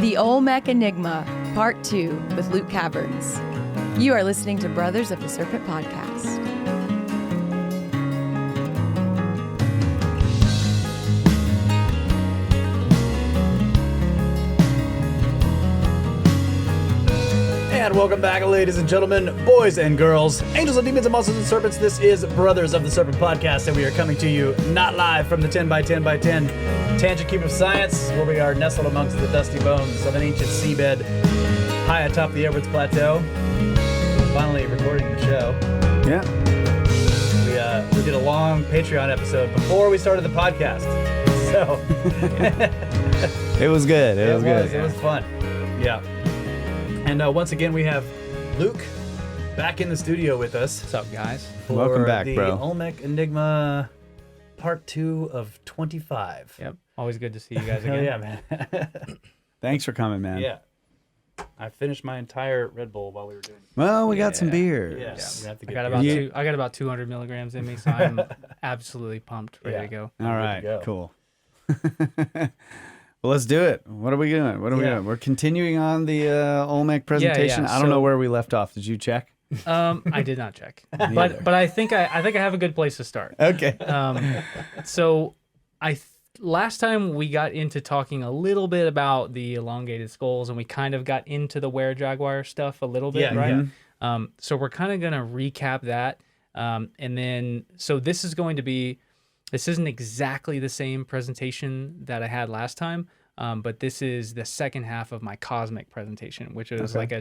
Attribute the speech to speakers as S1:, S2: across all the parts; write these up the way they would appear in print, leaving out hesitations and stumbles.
S1: The Olmec Enigma, Part 2 with Luke Caverns. You are listening to Brothers of the Serpent podcast.
S2: And welcome back, ladies and gentlemen, boys and girls, angels and demons and monsters and serpents. This is Brothers of the Serpent podcast, and we are coming to you not live from the 10 by 10 by 10 tangent cube of science, where we are nestled amongst the dusty bones of an ancient seabed high atop the Edwards Plateau. Finally recording the show.
S3: Yeah.
S2: We did a long Patreon episode before we started the podcast, so
S3: It was good. It was good.
S2: It was fun. Yeah. And once again, we have Luke back in the studio with us.
S4: What's up, guys?
S2: For
S3: Welcome back,
S2: the
S3: bro.
S2: Olmec Enigma Part 2 of 25.
S4: Yep. Always good to see you guys
S2: Hell
S4: again.
S2: yeah, man.
S3: Thanks for coming, man.
S2: Yeah. I finished my entire Red Bull while we were doing it.
S3: Well, we got some beer.
S2: Yeah.
S4: Yeah.
S2: We're gonna have to
S4: I
S2: get
S4: got about
S2: beer.
S4: I got about 200 milligrams in me, so I'm absolutely pumped, ready
S2: Yeah.
S4: to go.
S3: All right.
S2: go.
S3: Cool. Well, let's do it. What are we doing? We're continuing on the Olmec presentation. I don't know where we left off. Did you check?
S4: I did not check, but I think I have a good place to start.
S3: Okay.
S4: So last time we got into talking a little bit about the elongated skulls, and we kind of got into the Jaguar stuff a little bit,
S2: Yeah,
S4: right?
S2: yeah.
S4: So we're kind of gonna recap that, and then this isn't exactly the same presentation that I had last time, but this is the second half of my cosmic presentation, which is like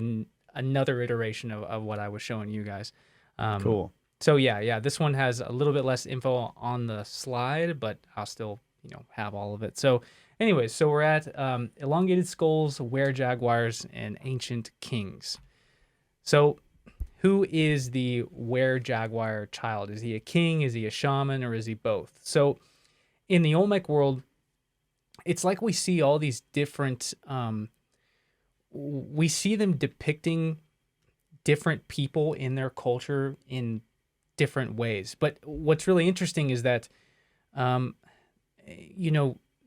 S4: another iteration of what I was showing you guys.
S3: Cool.
S4: So yeah, this one has a little bit less info on the slide, but I'll still have all of it. So anyways, so we're at elongated skulls, Jaguars, and ancient kings. So who is the Jaguar Child? Is he a king? Is he a shaman? Or is he both? So in the Olmec world, it's like we see all these different, we see them depicting different people in their culture in different ways. But what's really interesting is that,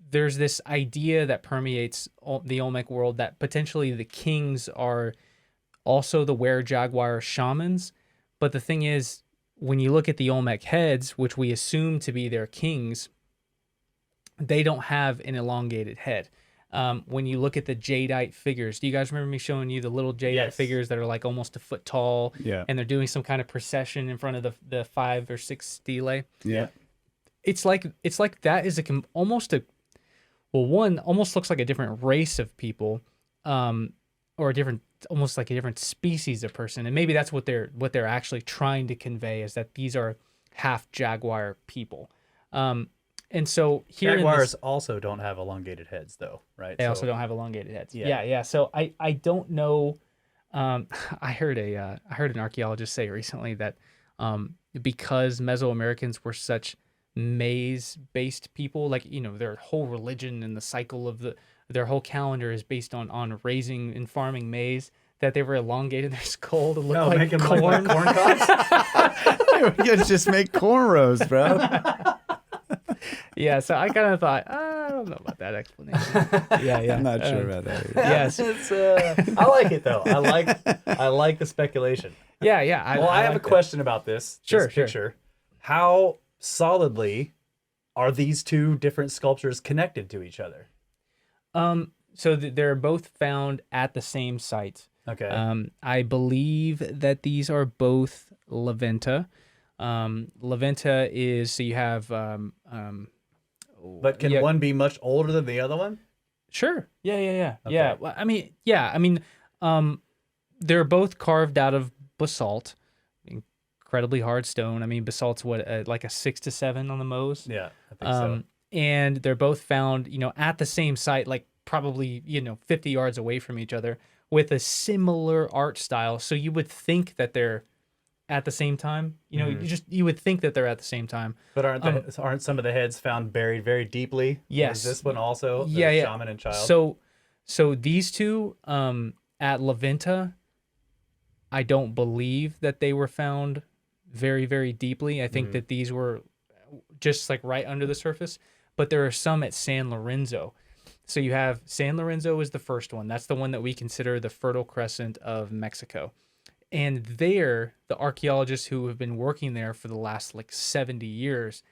S4: there's this idea that permeates the Olmec world that potentially the kings are also the Jaguar shamans. But the thing is, when you look at the Olmec heads, which we assume to be their kings, they don't have an elongated head. When you look at the jadeite figures, do you guys remember me showing you the little jadeite figures that are like almost a foot tall?
S3: Yeah.
S4: And they're doing some kind of procession in front of the 5 or 6 stelae.
S3: Yeah.
S4: It's like that is almost looks like a different race of people, or almost like a different species of person, and maybe that's what they're actually trying to convey, is that these are half jaguar people. And so here
S2: Jaguars also don't have elongated heads, though, right?
S4: They also don't have elongated heads. Yeah. So I don't know. I heard an archaeologist say recently that because Mesoamericans were such maize-based people, like their whole religion and the cycle of their whole calendar is based on raising and farming maize, that they were elongating their skull to look like corn.
S2: Look like corn cobs.
S3: We could just make cornrows, bro.
S4: Yeah, so I kind of thought, I don't know about that explanation. Yeah.
S3: I'm not sure about that either.
S4: Yes.
S2: I like it though. I like the speculation.
S4: Yeah.
S2: I have a question about this.
S4: Sure.
S2: Picture. How solidly are these two different sculptures connected to each other?
S4: So they're both found at the same site.
S2: Okay.
S4: I believe that these are both Leventa. Leventa is, so you have
S2: but can one be much older than the other one?
S4: Sure. Yeah.
S2: Okay.
S4: Yeah. Well, I mean, they're both carved out of basalt, incredibly hard stone. I mean, basalt's like a 6 to 7 on the Mohs.
S2: Yeah, I think so.
S4: And they're both found, at the same site, like probably, 50 yards away from each other, with a similar art style. So you would think that they're at the same time. You would think that they're at the same time.
S2: But aren't some of the heads found buried very deeply?
S4: Yes.
S2: Is this one also? The
S4: Yeah.
S2: Shaman and Child.
S4: So these two at Leventa, I don't believe that they were found very, very deeply. I think that these were just like right under the surface. But there are some at San Lorenzo. So you have San Lorenzo is the first one. That's the one that we consider the Fertile Crescent of Mexico. And there, the archaeologists who have been working there for the last like 70 years,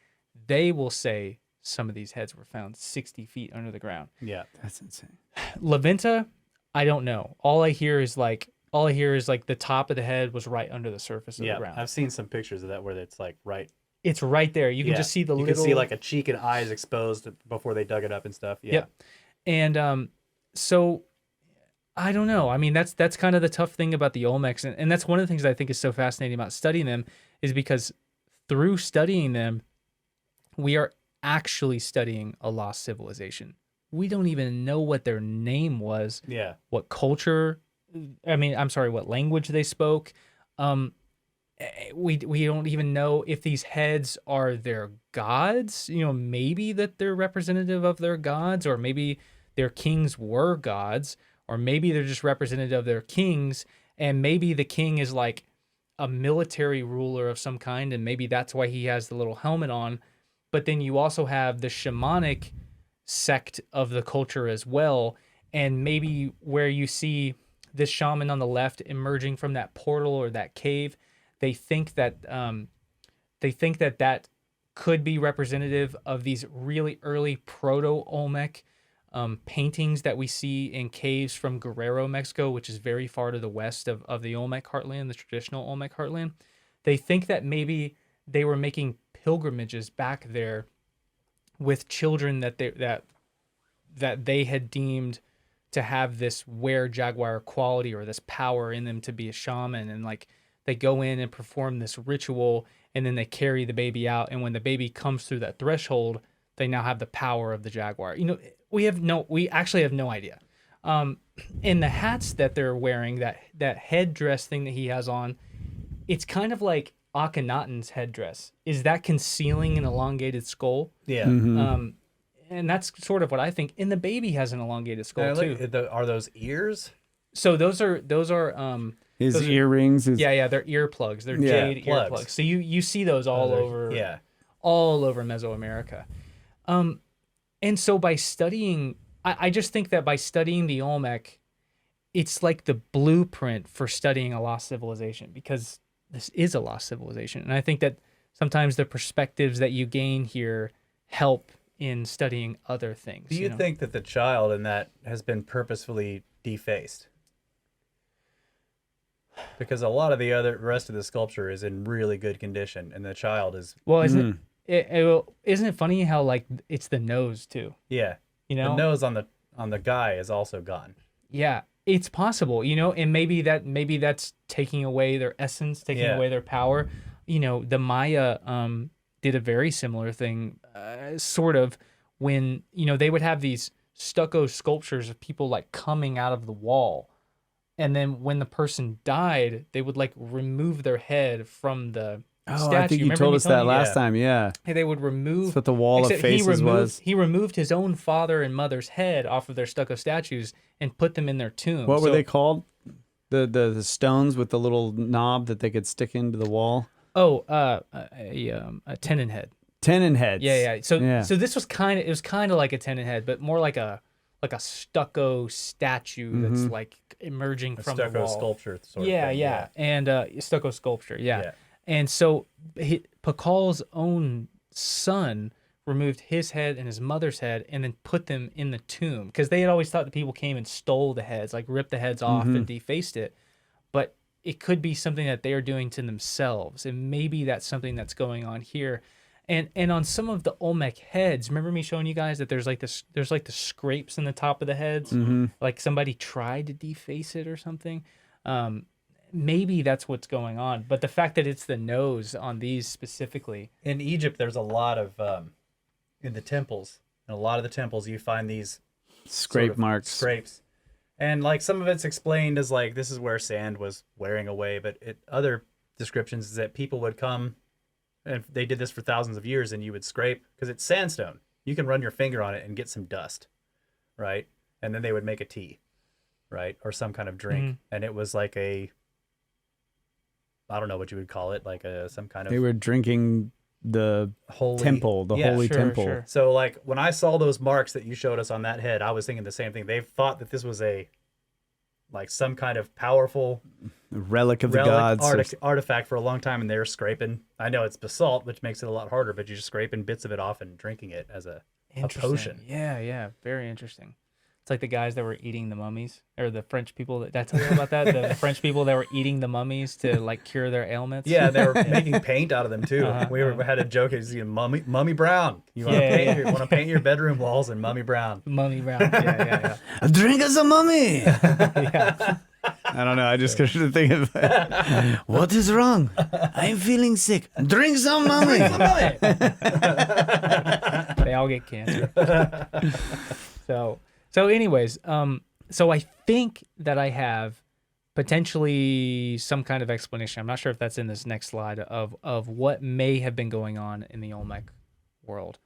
S4: they will say some of these heads were found 60 feet under the ground.
S2: Yeah.
S3: That's insane.
S4: La Venta, I don't know. All I hear is like the top of the head was right under the surface of the ground.
S2: I've seen some pictures of that where it's like right.
S4: It's right there. You can just see the
S2: you
S4: little...
S2: can see like a cheek and eyes exposed before they dug it up and stuff. Yeah.
S4: Yep. And so I don't know. I mean, that's kind of the tough thing about the Olmecs, and that's one of the things I think is so fascinating about studying them, is because through studying them, we are actually studying a lost civilization. We don't even know what their name was.
S2: Yeah.
S4: What culture? What language they spoke. We don't even know if these heads are their gods. Maybe that they're representative of their gods, or maybe their kings were gods, or maybe they're just representative of their kings, and maybe the king is like a military ruler of some kind, and maybe that's why he has the little helmet on. But then you also have the shamanic sect of the culture as well, and maybe where you see this shaman on the left emerging from that portal or that cave, they think that that could be representative of these really early proto-Olmec paintings that we see in caves from Guerrero, Mexico, which is very far to the west of the Olmec heartland, the traditional Olmec heartland. They think that maybe they were making pilgrimages back there with children that they had deemed to have this were-jaguar quality or this power in them to be a shaman, and like they go in and perform this ritual, and then they carry the baby out, and when the baby comes through that threshold, they now have the power of the jaguar. We actually have no idea. And the hats that they're wearing, that headdress thing that he has on, it's kind of like Akhenaten's headdress. Is that concealing an elongated skull?
S2: Yeah.
S3: Mm-hmm.
S4: And that's sort of what I think. And the baby has an elongated skull too.
S2: Are those ears?
S4: So those are
S3: his earrings.
S4: Yeah, they're earplugs. They're jade earplugs. So you see those all over Mesoamerica. And so by studying, I just think that by studying the Olmec, it's like the blueprint for studying a lost civilization, because this is a lost civilization. And I think that sometimes the perspectives that you gain here help in studying other things.
S2: Do you think that the child in that has been purposefully defaced? Because a lot of the rest of the sculpture is in really good condition, and the child is...
S4: Well, isn't it funny how like it's the nose too?
S2: Yeah. The nose on the guy is also gone.
S4: Yeah, it's possible, and maybe that's taking away their essence, taking away their power. The Maya did a very similar thing, sort of, when they would have these stucco sculptures of people like coming out of the wall, and then when the person died, they would like remove their head from the statue.
S3: I think you told us that last time. Yeah.
S4: They would remove.
S3: That's what the wall of faces was.
S4: He removed his own father and mother's head off of their stucco statues and put them in their tomb.
S3: What were they called? The stones with the little knob that they could stick into the wall.
S4: Oh, a tenon head.
S3: Tenon heads.
S4: Yeah. So this was kind of like a tenon head, but more like a stucco statue that's like emerging from the wall.
S2: Stucco sculpture sort of thing.
S4: Yeah. And stucco sculpture. Yeah. And so Pakal's own son removed his head and his mother's head and then put them in the tomb, because they had always thought that people came and stole the heads, like ripped the heads off and defaced it. But it could be something that they are doing to themselves, and maybe that's something that's going on here. And on some of the Olmec heads, remember me showing you guys that there's like the scrapes in the top of the heads, like somebody tried to deface it or something. Maybe that's what's going on. But the fact that it's the nose on these specifically.
S2: In Egypt, there's a lot of in the temples. In a lot of the temples, you find these
S3: marks.
S2: Scrapes. And like some of it's explained as like this is where sand was wearing away, but other descriptions is that people would come, and they did this for thousands of years, and you would scrape, because it's sandstone. You can run your finger on it and get some dust, right? And then they would make a tea, right? Or some kind of drink. And it was like I don't know what you would call it, like some kind of...
S3: They were drinking the
S2: Holy
S3: temple, the holy temple.
S4: Sure.
S2: So like when I saw those marks that you showed us on that head, I was thinking the same thing. They thought that this was like some kind of powerful
S3: Relic of the gods.
S2: artifact for a long time, and they're scraping. I know it's basalt, which makes it a lot harder, but you're just scraping bits of it off and drinking it as a potion.
S4: Yeah, very interesting. It's like the guys that were eating the mummies, or the French people. Did I tell you about that? The French people that were eating the mummies to like cure their ailments.
S2: Yeah, they were making paint out of them too. We had a joke. It's mummy brown. You want to paint your bedroom walls in mummy brown.
S4: Mummy brown. Yeah.
S3: Drink as a mummy.
S4: Yeah.
S3: I don't know. I just couldn't think of that. What is wrong? I'm feeling sick. Drink some mummy.
S4: They all get cancer. So anyways, so I think that I have potentially some kind of explanation. I'm not sure if that's in this next slide of what may have been going on in the Olmec world.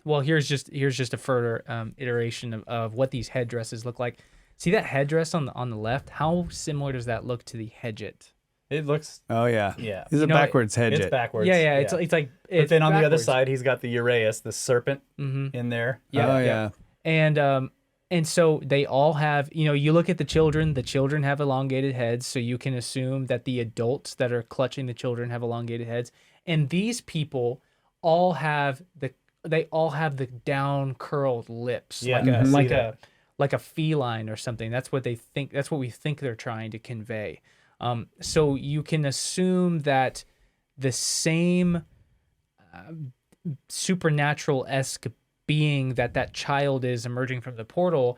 S4: Well, here's just a further iteration of what these headdresses look like. See that headdress on the left? How similar does that look to the hedget?
S2: It looks.
S3: Oh yeah.
S2: Yeah.
S3: It's a backwards hedget.
S2: It's backwards.
S4: Yeah. It's like.
S2: But then on the other side, he's got the uraeus, the serpent, in there.
S3: Yeah. Oh yeah.
S4: And so they all have, you look at the children have elongated heads, so you can assume that the adults that are clutching the children have elongated heads. And these people all have the down curled lips, like a feline or something. That's what they think. That's what we think they're trying to convey. So you can assume that the same supernatural-esque being that child is emerging from the portal,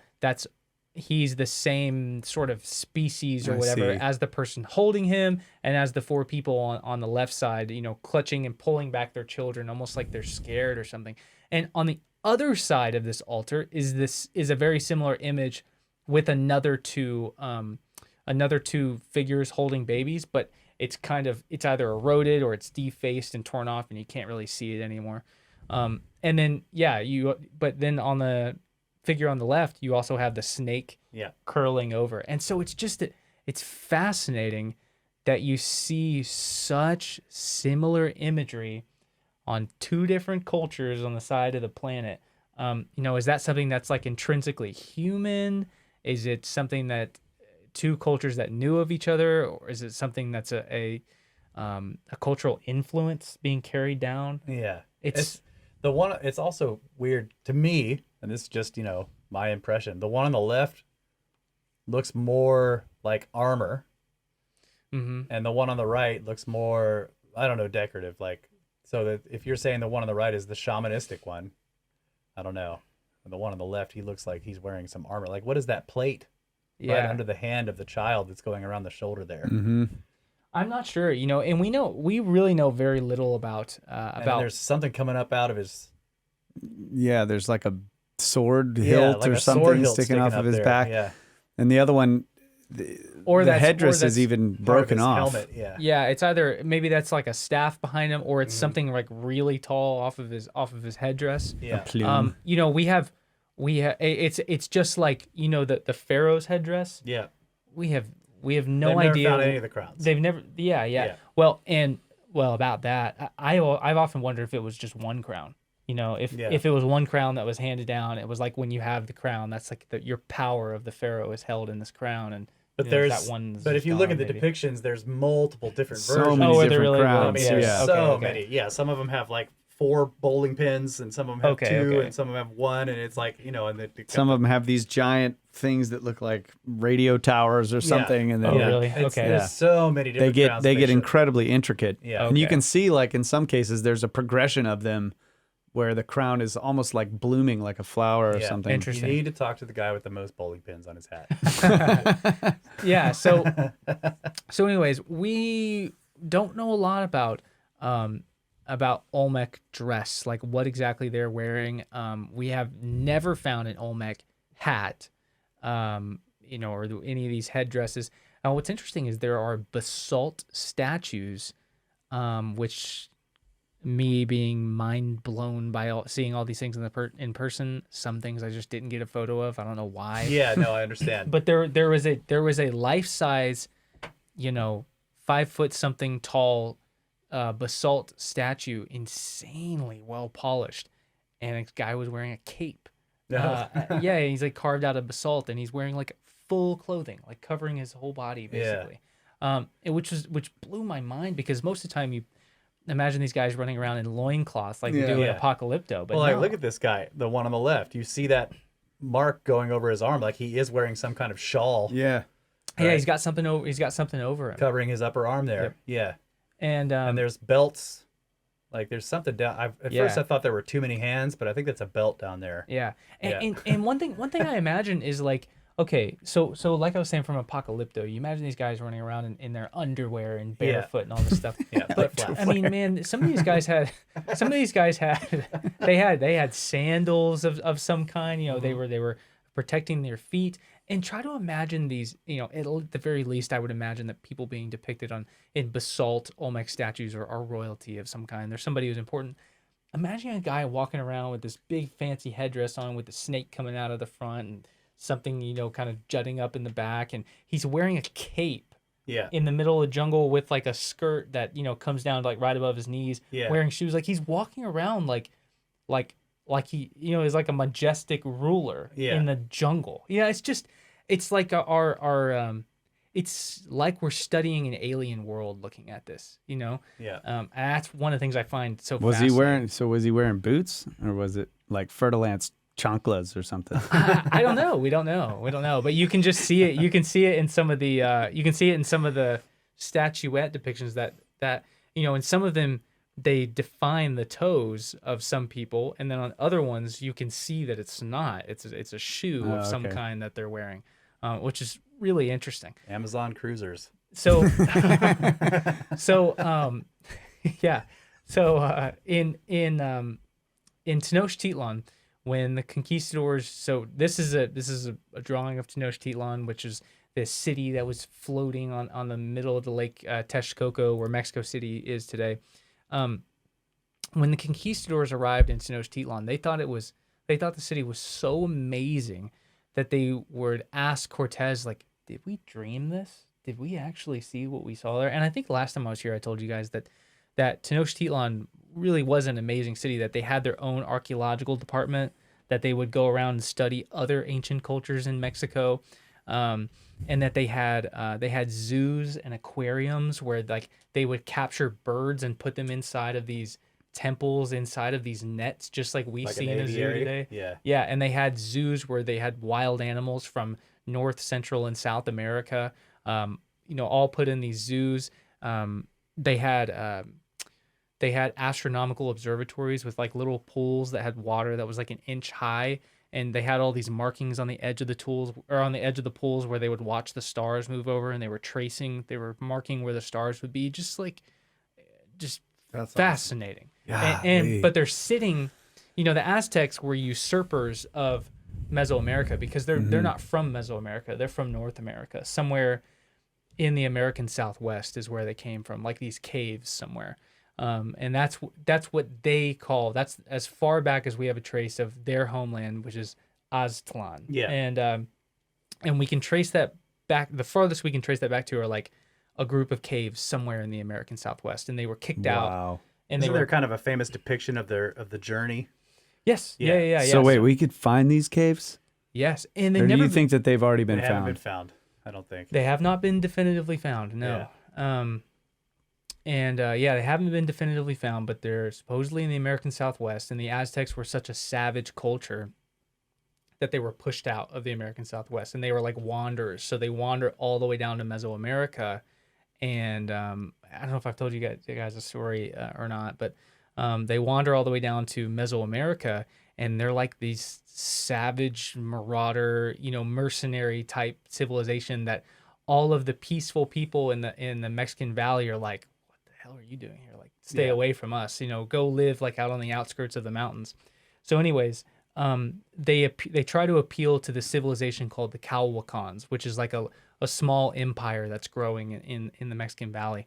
S4: he's the same sort of species or whatever as the person holding him, and as the four people on the left side, clutching and pulling back their children, almost like they're scared or something. And on the other side of this altar is a very similar image with another two figures holding babies, but it's either eroded or it's defaced and torn off, and you can't really see it anymore. And then but then on the figure on the left, you also have the snake curling over. And so it's fascinating that you see such similar imagery on two different cultures on the side of the planet. Is that something that's like intrinsically human? Is it something that two cultures that knew of each other, or is it something that's a cultural influence being carried down?
S2: Yeah. It's also weird to me, and this is just, my impression. The one on the left looks more like armor. Mm-hmm. And the one on the right looks more, I don't know, decorative. So that if you're saying the one on the right is the shamanistic one, I don't know. And the one on the left, he looks like he's wearing some armor. Like, what is that plate right under the hand of the child that's going around the shoulder there?
S3: Mm-hmm.
S4: I'm not sure, and we really know very little about.
S2: There's something coming up out of his.
S3: Yeah, there's like a sword hilt or something sticking off of his back. Yeah. And the other one, the headdress is even broken off.
S2: Helmet,
S4: yeah, it's either maybe that's like a staff behind him, or it's something like really tall off of his headdress.
S3: Yeah. A plume.
S4: We have it's just like the pharaoh's headdress.
S2: Yeah.
S4: We have no idea.
S2: They've never found any of the crowns.
S4: They've never. Yeah. Well, about that, I've often wondered if it was just one crown. If it was one crown that was handed down, it was like when you have the crown, that's like your power of the pharaoh is held in this crown, and
S2: but if you look at the depictions, there's multiple different versions.
S3: So many different crowns.
S2: Many. Yeah, some of them have like 4 bowling pins, and some of them have 2, and some of them have 1, and it's like
S3: some of them have these giant things that look like radio towers or something, and then
S4: really?
S2: There's so many different crowns.
S3: They get incredibly intricate.
S2: Yeah,
S3: and you can see like in some cases there's a progression of them where the crown is almost like blooming like a flower or something.
S4: Interesting.
S2: You need to talk to the guy with the most bowling pins on his hat.
S4: Yeah. So anyways, we don't know a lot about Olmec dress, like what exactly they're wearing. We have never found an Olmec hat, or any of these headdresses. Now, what's interesting is there are basalt statues, which me being mind blown by seeing all these things in person. Some things I just didn't get a photo of. I don't know why.
S2: Yeah, no, I understand.
S4: But there was a life size, 5 foot something tall basalt statue, insanely well polished, and a guy was wearing a cape. Yeah, he's like carved out of basalt, and he's wearing like full clothing, like covering his whole body basically. Which blew my mind, because most of the time you imagine these guys running around in loincloths like they do in Apocalypto. But
S2: well, like, look at this guy, the one on the left. You see that mark going over his arm, like he is wearing some kind of shawl.
S3: Yeah.
S4: Right? Yeah, he's got something over him,
S2: covering his upper arm there. Yep. Yeah. And there's belts. Like there's something down. At first I thought there were too many hands, but I think that's a belt down there.
S4: Yeah. And one thing I imagine is like, okay, so like I was saying from Apocalypto, you imagine these guys running around in their underwear and barefoot and all this stuff. But I mean, man, some of these guys had they had sandals of some kind. You know, they were protecting their feet. And try to imagine these, you know, at the very least, I would imagine that people being depicted in basalt Olmec statues are royalty of some kind. There's somebody who's important. Imagine a guy walking around with this big fancy headdress on with the snake coming out of the front and something, you know, kind of jutting up in the back. And he's wearing a cape in the middle of the jungle with like a skirt that, you know, comes down to like right above his knees, wearing shoes. Like he's walking around like he, you know, is like a majestic ruler in the jungle. Yeah, it's like it's like we're studying an alien world looking at this, you know?
S2: Yeah.
S4: And that's one of the things I find so fascinating.
S3: Was he wearing boots, or was it like Fer-de-Lance chanclas or something?
S4: I don't know. We don't know. But you can just see it. You can see it in some of the statuette depictions that you know, in some of them they define the toes of some people, and then on other ones you can see that it's not. It's a shoe of some kind that they're wearing, which is really interesting.
S2: Amazon cruisers.
S4: So, in Tenochtitlan, when the conquistadors, so this is a drawing of Tenochtitlan, which is this city that was floating on the middle of the lake Texcoco, where Mexico City is today. When the conquistadors arrived in Tenochtitlan, they thought the city was so amazing that they would ask Cortez, like, did we dream this? Did we actually see what we saw there? And I think last time I was here, I told you guys that Tenochtitlan really was an amazing city, that they had their own archaeological department, that they would go around and study other ancient cultures in Mexico. And that they had zoos and aquariums where like they would capture birds and put them inside of these temples, inside of these nets, just like we see in a zoo today. Yeah. And they had zoos where they had wild animals from North, Central, and South America, you know, all put in these zoos. They had astronomical observatories with like little pools that had water that was like an inch high. And they had all these markings on the edge of the pools where they would watch the stars move over, and they were marking where the stars would be. Just that's fascinating. Awesome. But they're sitting, you know, the Aztecs were usurpers of Mesoamerica, because they're not from Mesoamerica. They're from North America. Somewhere in the American Southwest is where they came from, like these caves somewhere. And that's what they call, that's as far back as we have a trace of their homeland, which is Aztlan. Yeah. And we can trace that back. The farthest we can trace that back to are like a group of caves somewhere in the American Southwest, and they were kicked out.
S2: Wow. And they were kind of a famous depiction of the journey.
S4: Yes. Yeah.
S3: So wait, we could find these caves?
S4: Yes. And
S3: do you think that they've already been found?
S2: They haven't been found. I don't think.
S4: They have not been definitively found. No. Yeah. They haven't been definitively found, but they're supposedly in the American Southwest, and the Aztecs were such a savage culture that they were pushed out of the American Southwest, and they were like wanderers. So they wandered all the way down to Mesoamerica, and I don't know if I've told you guys a story or not, but they wander all the way down to Mesoamerica, and they're like these savage marauder, you know, mercenary type civilization that all of the peaceful people in the Mexican Valley are like, hell are you doing here? Like, stay away from us, you know, go live like out on the outskirts of the mountains. So anyways, they try to appeal to the civilization called the Calhuacans, which is like a small empire that's growing in the Mexican Valley.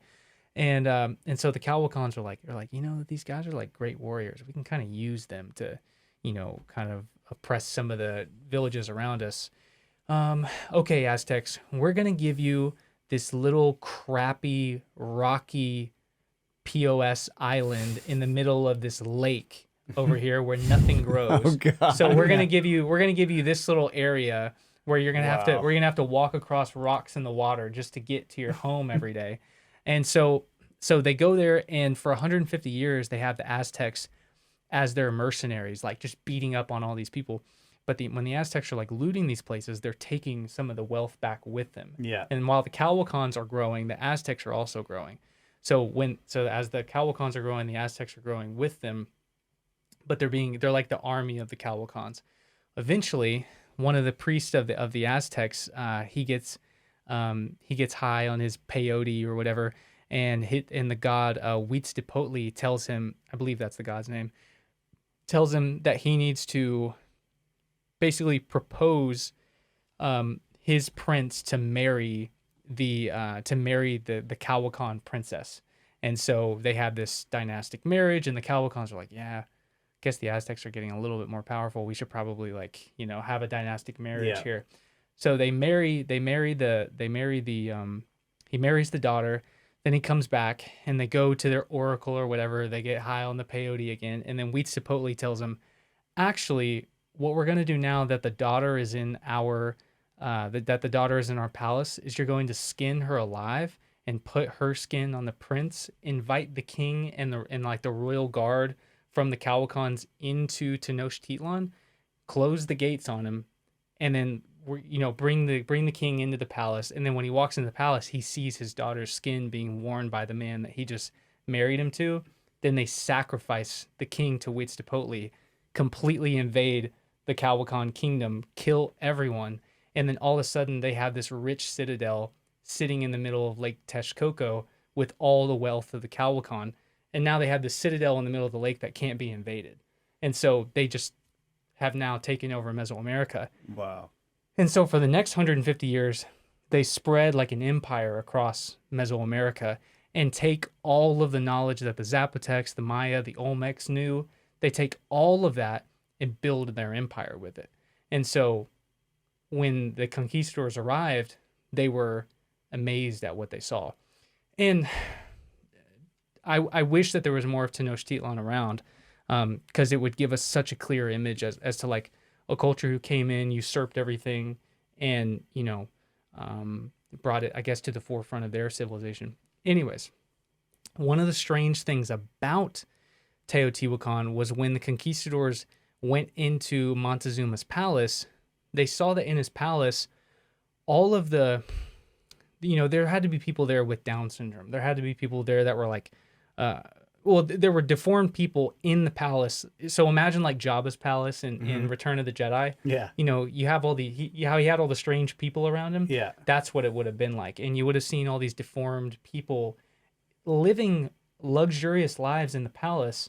S4: And so the Calhuacans are like, you know, these guys are like great warriors. We can kind of use them to, you know, kind of oppress some of the villages around us. Okay, Aztecs, we're going to give you this little crappy, rocky POS island in the middle of this lake over here where nothing grows.
S3: Oh, God.
S4: So we're gonna give you this little area where you're gonna have to walk across rocks in the water just to get to your home every day. And so they go there, and for 150 years they have the Aztecs as their mercenaries, like just beating up on all these people. But when the Aztecs are like looting these places, they're taking some of the wealth back with them. Yeah. And while the Calwicons are growing, the Aztecs are also growing. So as the Calwicons are growing, the Aztecs are growing with them. But they're like the army of the Calwicons. Eventually, one of the priests of the Aztecs, he gets high on his peyote or whatever, and the god Huitzilopochtli tells him, I believe that's the god's name, tells him that he needs to basically propose his prince to marry the Calwicon princess. And so they have this dynastic marriage, and the Calwicons are like, yeah, I guess the Aztecs are getting a little bit more powerful. We should probably have a dynastic marriage here. So he marries the daughter. Then he comes back, and they go to their oracle or whatever. They get high on the peyote again, and then Huitzilopochtli tells him, actually, what we're going to do now that the daughter is in our palace is you're going to skin her alive and put her skin on the prince, invite the king and the royal guard from the Calwicons into Tenochtitlan, close the gates on him, and then bring the king into the palace. And then when he walks into the palace, he sees his daughter's skin being worn by the man that he just married him to. Then they sacrifice the king to Huitzilopochtli, completely invade the Calwicon kingdom, kill everyone, and then all of a sudden they have this rich citadel sitting in the middle of Lake Texcoco with all the wealth of the Calwicon, and now they have this citadel in the middle of the lake that can't be invaded, and so they just have now taken over Mesoamerica. Wow. And so for the next 150 years, they spread like an empire across Mesoamerica and take all of the knowledge that the Zapotecs, the Maya, the Olmecs knew. They take all of that and build their empire with it. And so when the conquistadors arrived, they were amazed at what they saw. And I wish that there was more of Tenochtitlan around, because it would give us such a clear image as to like a culture who came in, usurped everything, and, brought it, I guess, to the forefront of their civilization. Anyways, one of the strange things about Teotihuacan was when the conquistadors went into Montezuma's palace, they saw that in his palace, all of the, there had to be people there with Down syndrome. There had to be people there that were like, there were deformed people in the palace. So imagine like Jabba's palace in Return of the Jedi. Yeah. You have how he had all the strange people around him. Yeah. That's what it would have been like. And you would have seen all these deformed people living luxurious lives in the palace,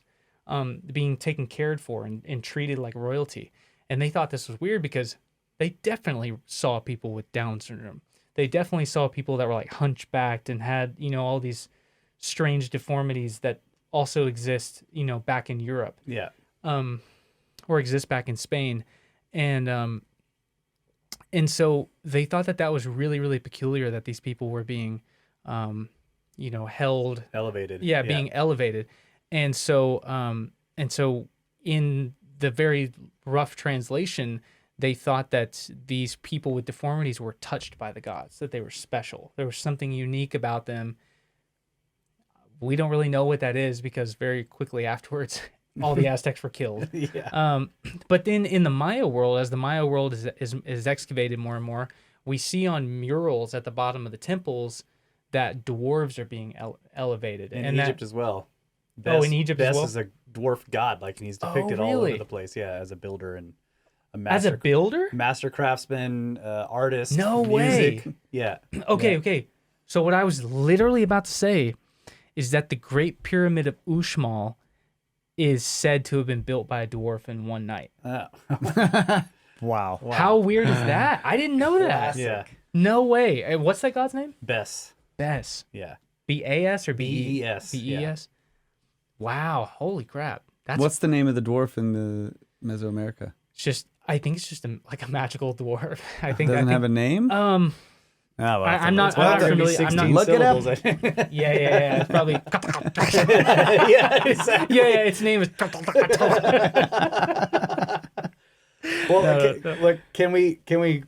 S4: being taken care for and treated like royalty. And they thought this was weird because they definitely saw people with Down syndrome. They definitely saw people that were like hunchbacked and had, all these strange deformities that also exist, back in Europe. Yeah. Or exist back in Spain. And so they thought that was really, really peculiar that these people were being, held. Elevated. Yeah, being elevated. And so in the very rough translation, they thought that these people with deformities were touched by the gods, that they were special. There was something unique about them. We don't really know what that is because very quickly afterwards, all the Aztecs were killed. Yeah. But then in the Maya world, as the Maya world is excavated more and more, we see on murals at the bottom of the temples that dwarves are being elevated.
S2: In Egypt as well.
S4: In Egypt as well?
S2: Bes is a dwarf god, and he's depicted all over the place. Yeah, as a builder and a master.
S4: As a builder?
S2: Master craftsman, artist.
S4: No
S2: music.
S4: Way.
S2: Yeah.
S4: Okay. So what I was literally about to say is that the Great Pyramid of Uxmal is said to have been built by a dwarf in one night. Oh.
S3: Wow.
S4: How weird is that? I didn't know that. Yeah. No way. What's that god's name?
S2: Bes.
S4: Yeah. B-A-S or B-E?
S2: B-E-S.
S4: B-E-S? Yeah. Wow. Holy crap.
S3: What's the name of the dwarf in the Mesoamerica?
S4: I think it's just like a magical dwarf.
S3: Doesn't have a name? well,
S4: I'm not familiar. I'm not
S3: look it up.
S4: Yeah. It's probably.
S2: Yeah, exactly.
S4: Yeah. Its name is.
S2: Well, look, can we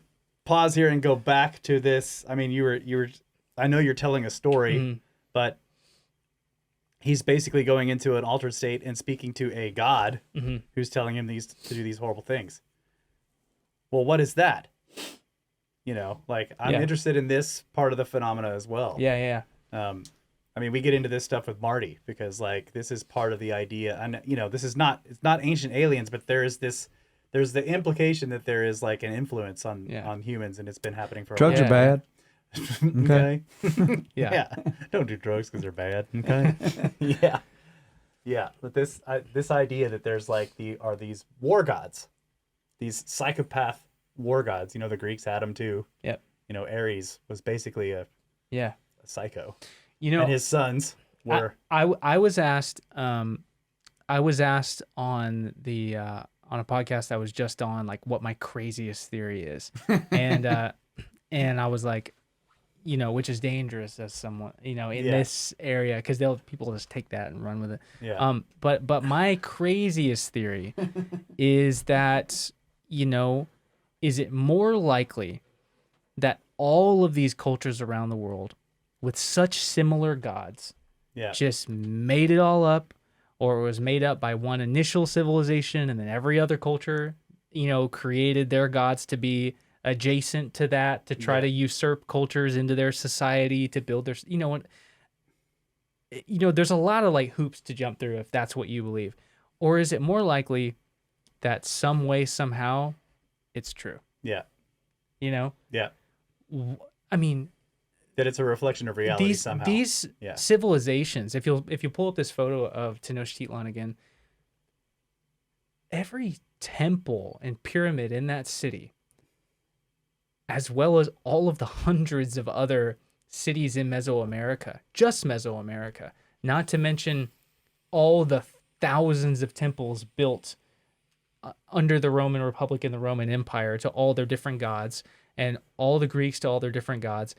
S2: pause here and go back to this? I mean, you were. I know you're telling a story, but he's basically going into an altered state and speaking to a god who's telling him to do these horrible things. Well, what is that? You know, like I'm interested in this part of the phenomena as well.
S4: Yeah.
S2: I mean, we get into this stuff with Marty because like this is part of the idea, and you know, it's not ancient aliens, but there's the implication that there is like an influence on humans, and it's been happening for
S3: drugs
S2: a
S3: are bad.
S2: Okay.
S4: Yeah.
S2: Don't do drugs because they're bad. Okay. Yeah. But this idea that there's like these war gods, these psychopath war gods. You know, the Greeks had them too.
S4: Yep.
S2: You know, Ares was basically a psycho.
S4: You know,
S2: and his sons were.
S4: I was asked on the on a podcast I was just on, like, what my craziest theory is, and I was like, you know, which is dangerous as someone, you know, in this area, because people just take that and run with it.
S2: Yeah.
S4: But my craziest theory is that, you know, is it more likely that all of these cultures around the world with such similar gods just made it all up, or it was made up by one initial civilization and then every other culture, you know, created their gods to be adjacent to that, to try to usurp cultures into their society, to build their, you know, there's a lot of like hoops to jump through if that's what you believe. Or is it more likely that some way, somehow, it's true?
S2: Yeah.
S4: You know?
S2: Yeah.
S4: I mean,
S2: that it's a reflection of reality somehow.
S4: These civilizations, if you pull up this photo of Tenochtitlan again, every temple and pyramid in that city, as well as all of the hundreds of other cities in Mesoamerica, just Mesoamerica, not to mention all the thousands of temples built under the Roman Republic and the Roman Empire to all their different gods, and all the Greeks to all their different gods.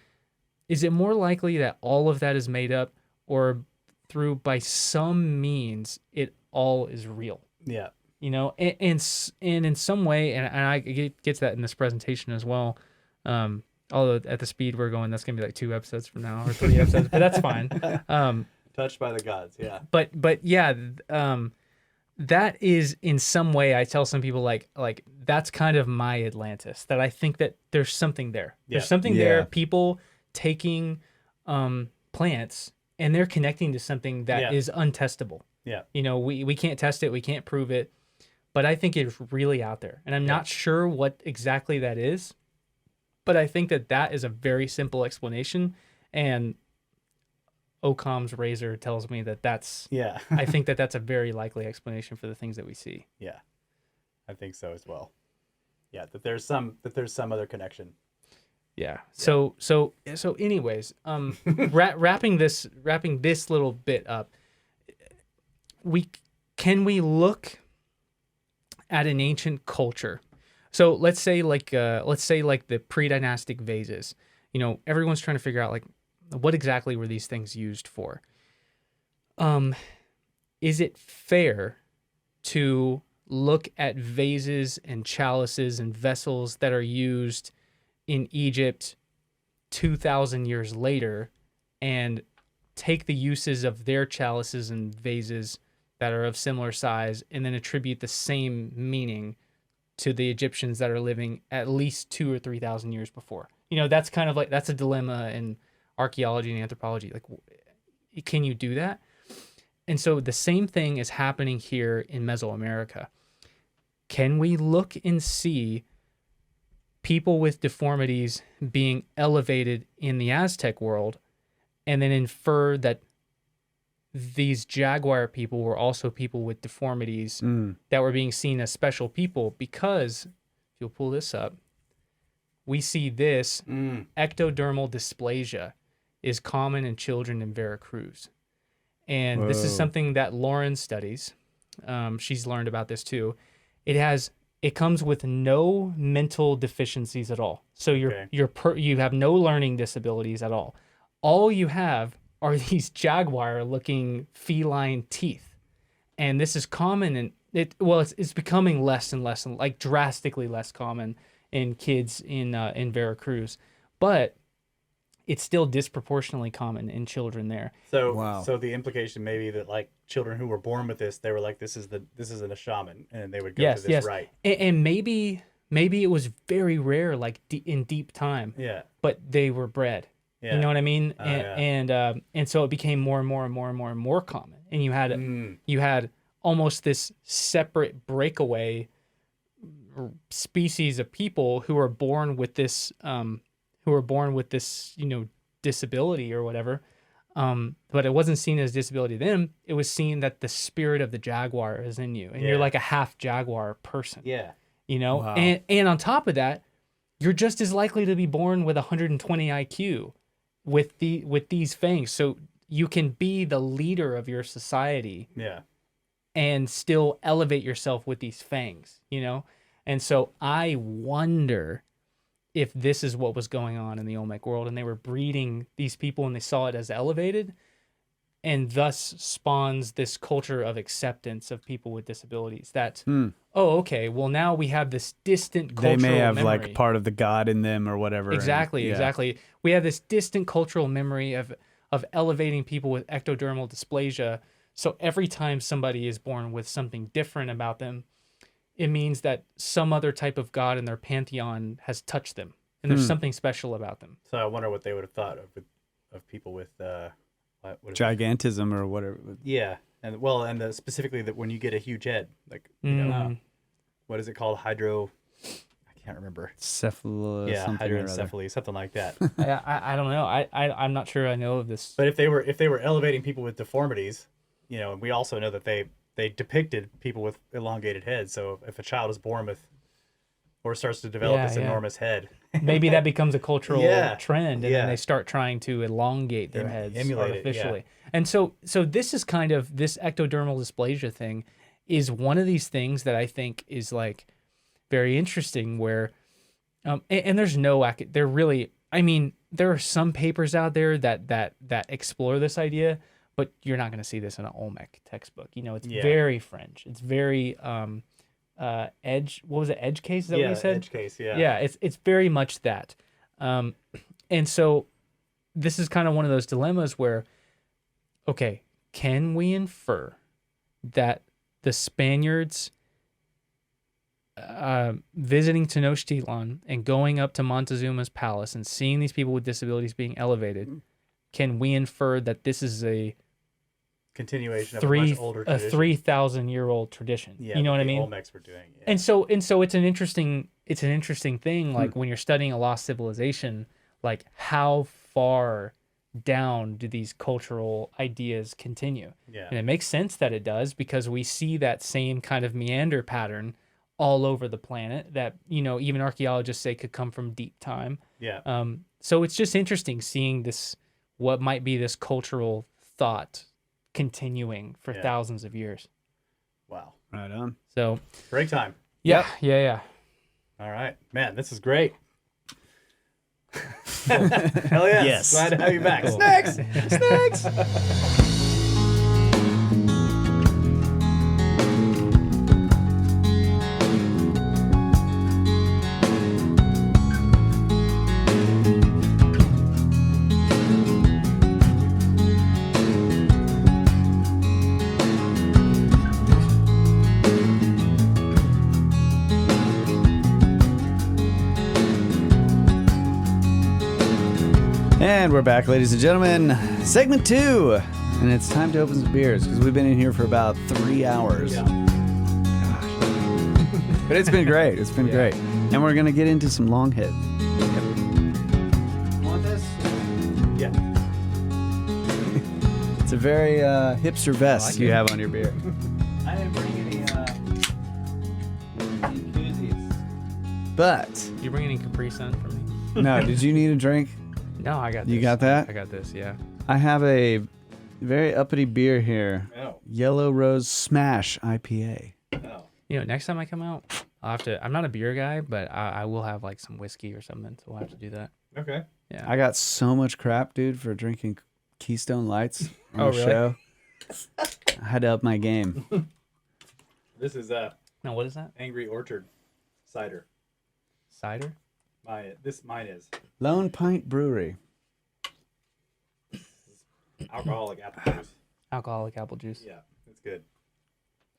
S4: Is it more likely that all of that is made up, or through by some means it all is real? Yeah. You know, and in some way, and I get to that in this presentation as well. Although at the speed we're going, that's gonna be like 2 episodes from now or 3 episodes, but that's fine.
S2: Touched by the gods, yeah.
S4: But yeah, that is in some way, I tell some people like that's kind of my Atlantis. That I think that there's something there. Yeah. There's something there. People taking plants and they're connecting to something that is untestable. Yeah. You know, we can't test it, we can't prove it, but I think it's really out there, and I'm not sure what exactly that is. But I think that is a very simple explanation, and Occam's razor tells me that's I think that's a very likely explanation for the things that we see. Yeah,
S2: I think so as well. Yeah, that there's some other connection.
S4: Yeah. So anyways, wrapping this little bit up, can we look at an ancient culture? So let's say like the pre-dynastic vases. You know, everyone's trying to figure out like what exactly were these things used for. Is it fair to look at vases and chalices and vessels that are used in Egypt 2,000 years later and take the uses of their chalices and vases that are of similar size and then attribute the same meaning to the Egyptians that are living at least 2,000 or 3,000 years before? You know, that's kind of like, that's a dilemma in archaeology and anthropology. Like, can you do that? And so the same thing is happening here in Mesoamerica. Can we look and see people with deformities being elevated in the Aztec world and then infer that these Jaguar people were also people with deformities that were being seen as special people? Because, if you'll pull this up, we see this ectodermal dysplasia is common in children in Veracruz. And this is something that Lauren studies. She's learned about this too. It has It comes with no mental deficiencies at all. So you have no learning disabilities at all. All you have are these jaguar-looking feline teeth, and this is common in it's becoming less and less, and like drastically less common in kids in Veracruz, but it's still disproportionately common in children there.
S2: So so the implication may be that like children who were born with this, they were like, this isn't a shaman, and they would go to this right.
S4: And maybe it was very rare, like in deep time.
S2: Yeah.
S4: But they were bred. Yeah. You know what I mean? And so it became more and more and more and more and more common. And you had almost this separate breakaway species of people who were born with this disability or whatever. But it wasn't seen as disability to them. It was seen that the spirit of the jaguar is in you, and you're like a half jaguar person.
S2: Yeah.
S4: You know, wow. And on top of that, you're just as likely to be born with 120 IQ with these fangs. So you can be the leader of your society.
S2: Yeah.
S4: And still elevate yourself with these fangs, you know? And so I wonder if this is what was going on in the Olmec world, and they were breeding these people and they saw it as elevated, and thus spawns this culture of acceptance of people with disabilities that, oh, okay, well, now we have this distant cultural memory.
S3: They may have like part of the God in them or whatever.
S4: Exactly, exactly. We have this distant cultural memory of elevating people with ectodermal dysplasia. So every time somebody is born with something different about them, it means that some other type of God in their pantheon has touched them, and there's something special about them.
S2: So I wonder what they would have thought of people with
S3: gigantism or whatever.
S2: Yeah, and specifically that when you get a huge head, like you know, what is it called? I can't remember. Hydroencephaly, something like that.
S4: I don't know. I'm not sure I know of this.
S2: But if they were elevating people with deformities, you know, we also know that they depicted people with elongated heads. So if a child is born with or starts to develop this enormous head,
S4: maybe that becomes a cultural trend, and then they start trying to elongate their heads artificially. And so this is kind of, this ectodermal dysplasia thing is one of these things that I think is like very interesting, where and there's there are some papers out there that explore this idea, but you're not going to see this in an Olmec textbook. You know, it's very French. It's very edge. What was it? Edge case? Is that what you said?
S2: Edge case. Yeah.
S4: Yeah. It's very much that. And so this is kind of one of those dilemmas where, okay, can we infer that the Spaniards visiting Tenochtitlan and going up to Montezuma's palace and seeing these people with disabilities being elevated, can we infer that this is a
S2: continuation of a much older tradition?
S4: A 3,000-year-old tradition.
S2: Yeah,
S4: you know what I mean?
S2: Olmecs were doing. Yeah.
S4: And so it's an interesting thing. Like when you're studying a lost civilization, like how far down do these cultural ideas continue?
S2: Yeah.
S4: And it makes sense that it does, because we see that same kind of meander pattern all over the planet that, you know, even archaeologists say could come from deep time.
S2: Yeah.
S4: So it's just interesting seeing this, what might be this cultural thought continuing for thousands of years.
S2: Wow.
S3: Right on.
S4: So
S2: break time.
S4: Yeah. Yeah.
S2: All right, man, this is great. Hell yeah.
S3: Yes.
S2: Glad to have you back.
S4: Cool.
S2: Snacks.
S3: And we're back, ladies and gentlemen. Segment 2. And it's time to open some beers, because we've been in here for about 3 hours.
S2: Yeah.
S3: Gosh. But it's been great. It's been great. And we're going to get into some Longhead.
S2: Yep. Want this? Yeah.
S3: It's a very hipster vest you have on your beer.
S2: I didn't bring any koozies.
S3: But
S4: You bring any Capri Sun for me?
S3: no, did you need a drink?
S4: No, I got this.
S3: You got that?
S4: I got this, yeah.
S3: I have a very uppity beer here.
S2: Oh.
S3: Yellow Rose Smash IPA.
S2: Oh.
S4: You know, next time I come out, I'm not a beer guy, but I will have like some whiskey or something. So we'll have to do that.
S2: Okay.
S4: Yeah.
S3: I got so much crap, dude, for drinking Keystone Lights on the
S4: really?
S3: show. I had to up my game.
S2: This is
S4: Now, what is that?
S2: Angry Orchard cider.
S4: Cider?
S2: Mine is
S3: Lone Pint Brewery.
S2: alcoholic apple juice.
S4: Alcoholic apple juice.
S2: Yeah, it's good.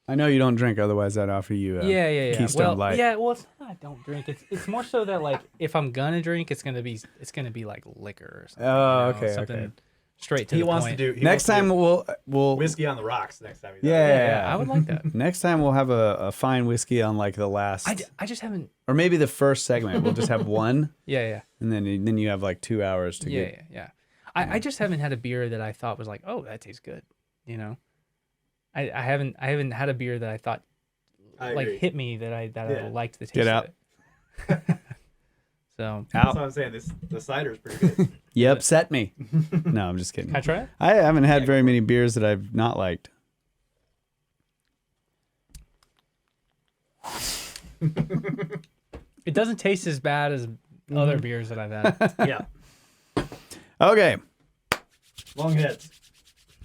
S3: I know you don't drink, otherwise I'd offer you
S4: Yeah.
S3: Keystone Light.
S4: Yeah, well, it's not I don't drink. It's more so that like if I'm gonna drink, it's gonna be like liquor or something.
S3: Oh,
S4: you know,
S3: okay,
S4: something
S3: okay.
S4: straight to
S2: He
S4: the
S2: wants
S4: point.
S2: to do.
S3: Next time we'll
S2: whiskey on the rocks. Next time.
S3: Yeah.
S4: I would like that.
S3: Next time we'll have a fine whiskey on like the last,
S4: I just haven't.
S3: or maybe the first segment. We'll just have one,
S4: Yeah.
S3: and then you have like 2 hours to get.
S4: Yeah. I just haven't had a beer that I thought was like, oh, that tastes good. You know, I haven't had a beer that I thought like hit me that I liked the taste
S3: Get
S4: of
S3: out.
S4: it. So
S2: That's what I'm saying. The cider is pretty good.
S3: You upset me. No, I'm just kidding.
S4: can I try it?
S3: I haven't had very many beers that I've not liked.
S4: It doesn't taste as bad as other beers that I've had.
S2: Yeah.
S3: Okay,
S2: Long heads.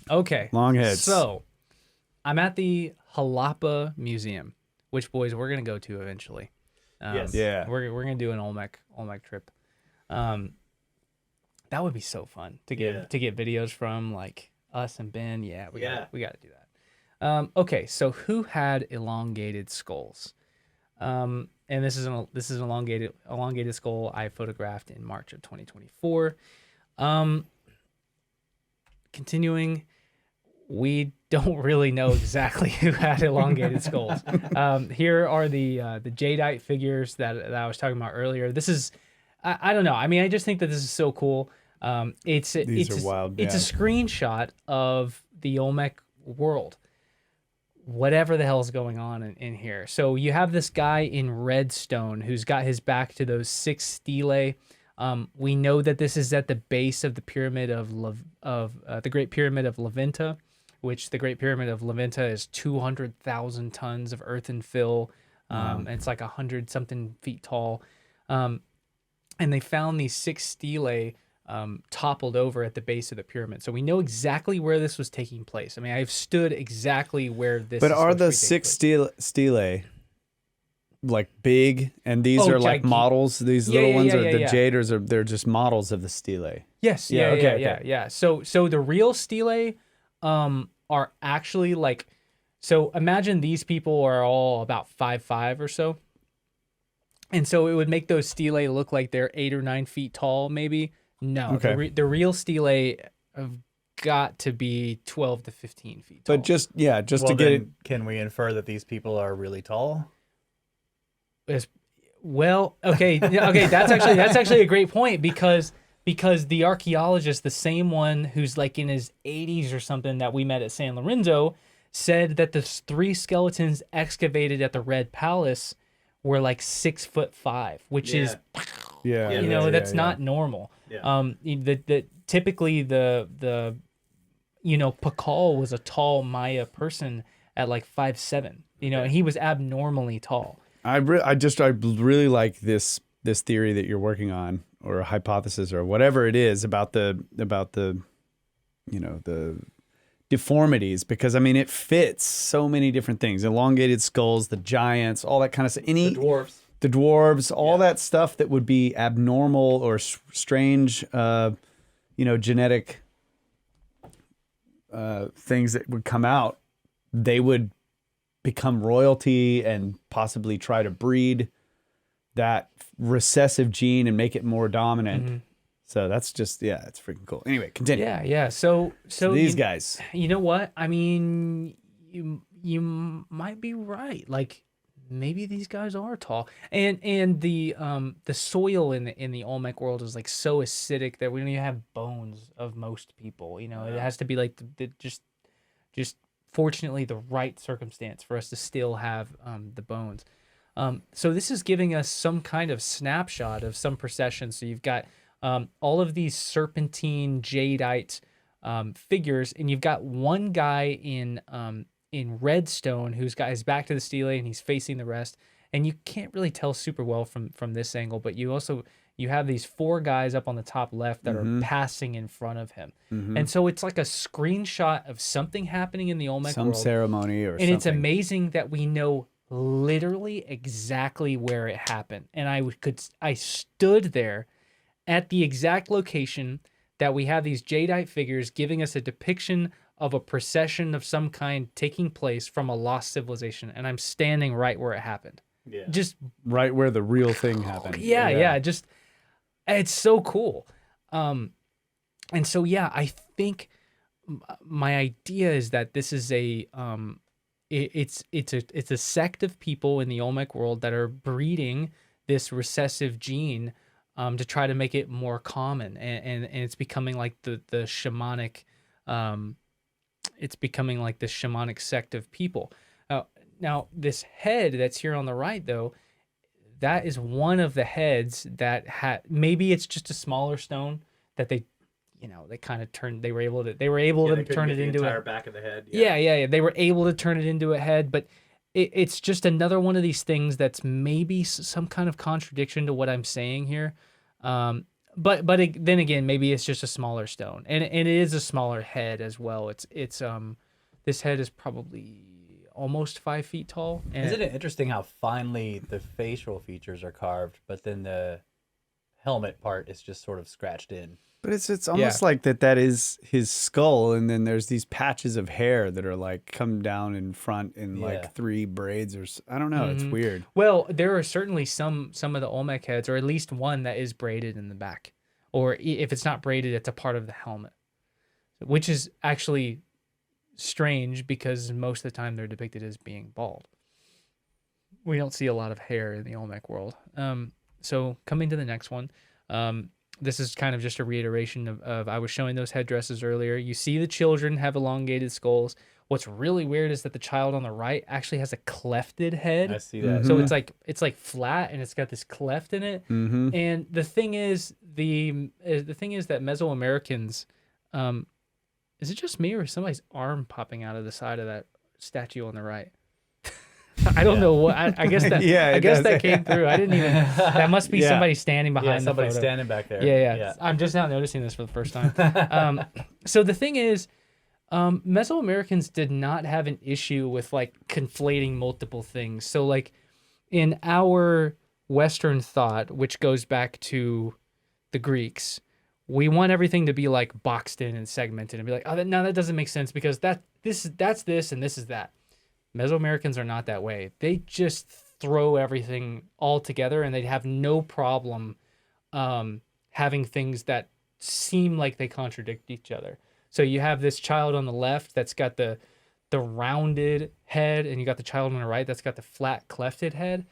S4: Okay.
S3: long heads.
S4: So, I'm at the Jalapa Museum, which, boys, we're gonna go to eventually.
S2: Yes.
S3: Yeah.
S4: We're gonna do an Olmec trip. That would be so fun to get videos from, like us and Ben. Yeah, we got to do that. Okay, so who had elongated skulls? And this is an elongated skull I photographed in March of 2024. Continuing, we don't really know exactly who had elongated skulls. Here are the jadeite figures that I was talking about earlier. This is, I don't know. I mean, I just think that this is so cool. These are
S3: wild.
S4: It's a screenshot of the Olmec world. Whatever the hell's going on in here. So you have this guy in red stone who's got his back to those 6 stelae. We know that this is at the base of the pyramid of the Great Pyramid of Levinta, which the Great Pyramid of Levinta is 200,000 tons of earthen fill. And it's like 100-something feet tall. And they found these 6 stelae toppled over at the base of the pyramid. So we know exactly where this was taking place. I mean, I've stood exactly where this
S3: But
S4: is
S3: are the
S4: supposed to
S3: 6 stelae like big, and these are like models? These little ones are the jaders, or they're just models of the stelae?
S4: Yes. Yeah. So the real stelae are actually like, so imagine these people are all about 5'5" or so. And so it would make those stelae look like they're 8 or 9 feet tall, maybe. No, the real stelae have got to be 12 to 15 feet tall.
S3: But just to get it.
S2: Can we infer that these people are really tall?
S4: Okay. That's actually a great point because the archaeologist, the same one who's like in his 80s or something that we met at San Lorenzo, said that the 3 skeletons excavated at the Red Palace were like 6'5", which is that's not normal. Yeah. Typically the Pakal was a tall Maya person at like 5'7", and he was abnormally tall.
S3: I really like this theory that you're working on, or a hypothesis, or whatever it is about the the deformities, because I mean it fits so many different things: elongated skulls, the giants, all that kind of stuff. The dwarves, all that stuff that would be abnormal or strange, genetic things that would come out. They would become royalty and possibly try to breed that recessive gene and make it more dominant. Mm-hmm. So that's just, it's freaking cool. Anyway, continue.
S4: Yeah. So
S3: these guys.
S4: You know what? I mean, you might be right. Like, maybe these guys are tall, and the soil in the Olmec world is like so acidic that we don't even have bones of most people. It has to be like just fortunately the right circumstance for us to still have the bones. So this is giving us some kind of snapshot of some procession. So you've got all of these serpentine jadeite figures, and you've got one guy in redstone who's got his back to the stelae and he's facing the rest, and you can't really tell super well from this angle, but you have these 4 guys up on the top left that are passing in front of him. And so it's like a screenshot of something happening in the Olmec
S3: Some
S4: world.
S3: ceremony or
S4: And
S3: something.
S4: it's amazing that we know literally exactly where it happened. And I stood there at the exact location that we have these jadeite figures giving us a depiction of a procession of some kind taking place from a lost civilization. And I'm standing right where it happened.
S2: Yeah.
S4: Just
S3: right where the real thing happened.
S4: yeah. Just, it's so cool. And so, yeah, I think my idea is that this is it's a sect of people in the Olmec world that are breeding this recessive gene to try to make it more common, and it's becoming like the shamanic, it's becoming like the shamanic sect of people. Now this head that's here on the right, though, that is one of the heads that maybe it's just a smaller stone that they kind of turned. They were able to turn it into
S2: the entire
S4: a
S2: back of the head.
S4: yeah. They were able to turn it into a head, but it's just another one of these things that's maybe some kind of contradiction to what I'm saying here. Then again, maybe it's just a smaller stone, and it is a smaller head as well. It's this head is probably almost 5 feet tall. And
S2: Isn't it interesting how finely the facial features are carved, but then the helmet part is just sort of scratched in?
S3: But it's almost like that is his skull, and then there's these patches of hair that are like come down in front in like 3 braids I don't know. It's weird.
S4: Well, there are certainly some of the Olmec heads, or at least one that is braided in the back, or if it's not braided, it's a part of the helmet, which is actually strange because most of the time they're depicted as being bald. We don't see a lot of hair in the Olmec world. So coming to the next one, this is kind of just a reiteration of I was showing those headdresses earlier. You see the children have elongated skulls. What's really weird is that the child on the right actually has a clefted head.
S2: I see that.
S4: So it's like flat and it's got this cleft in it. And the thing is that Mesoamericans, is it just me or is somebody's arm popping out of the side of that statue on the right? I don't know what. I guess that. I guess that came through. I didn't even. That must be somebody standing behind.
S2: Somebody
S4: the photo.
S2: standing back there.
S4: Yeah. I'm just now noticing this for the first time. So the thing is, Mesoamericans did not have an issue with like conflating multiple things. So like in our Western thought, which goes back to the Greeks, we want everything to be like boxed in and segmented and be like, oh, no, that doesn't make sense because that's this and this is that. Mesoamericans are not that way. They just throw everything all together and they'd have no problem having things that seem like they contradict each other. So you have this child on the left that's got the rounded head, and you got the child on the right that's got the flat clefted head.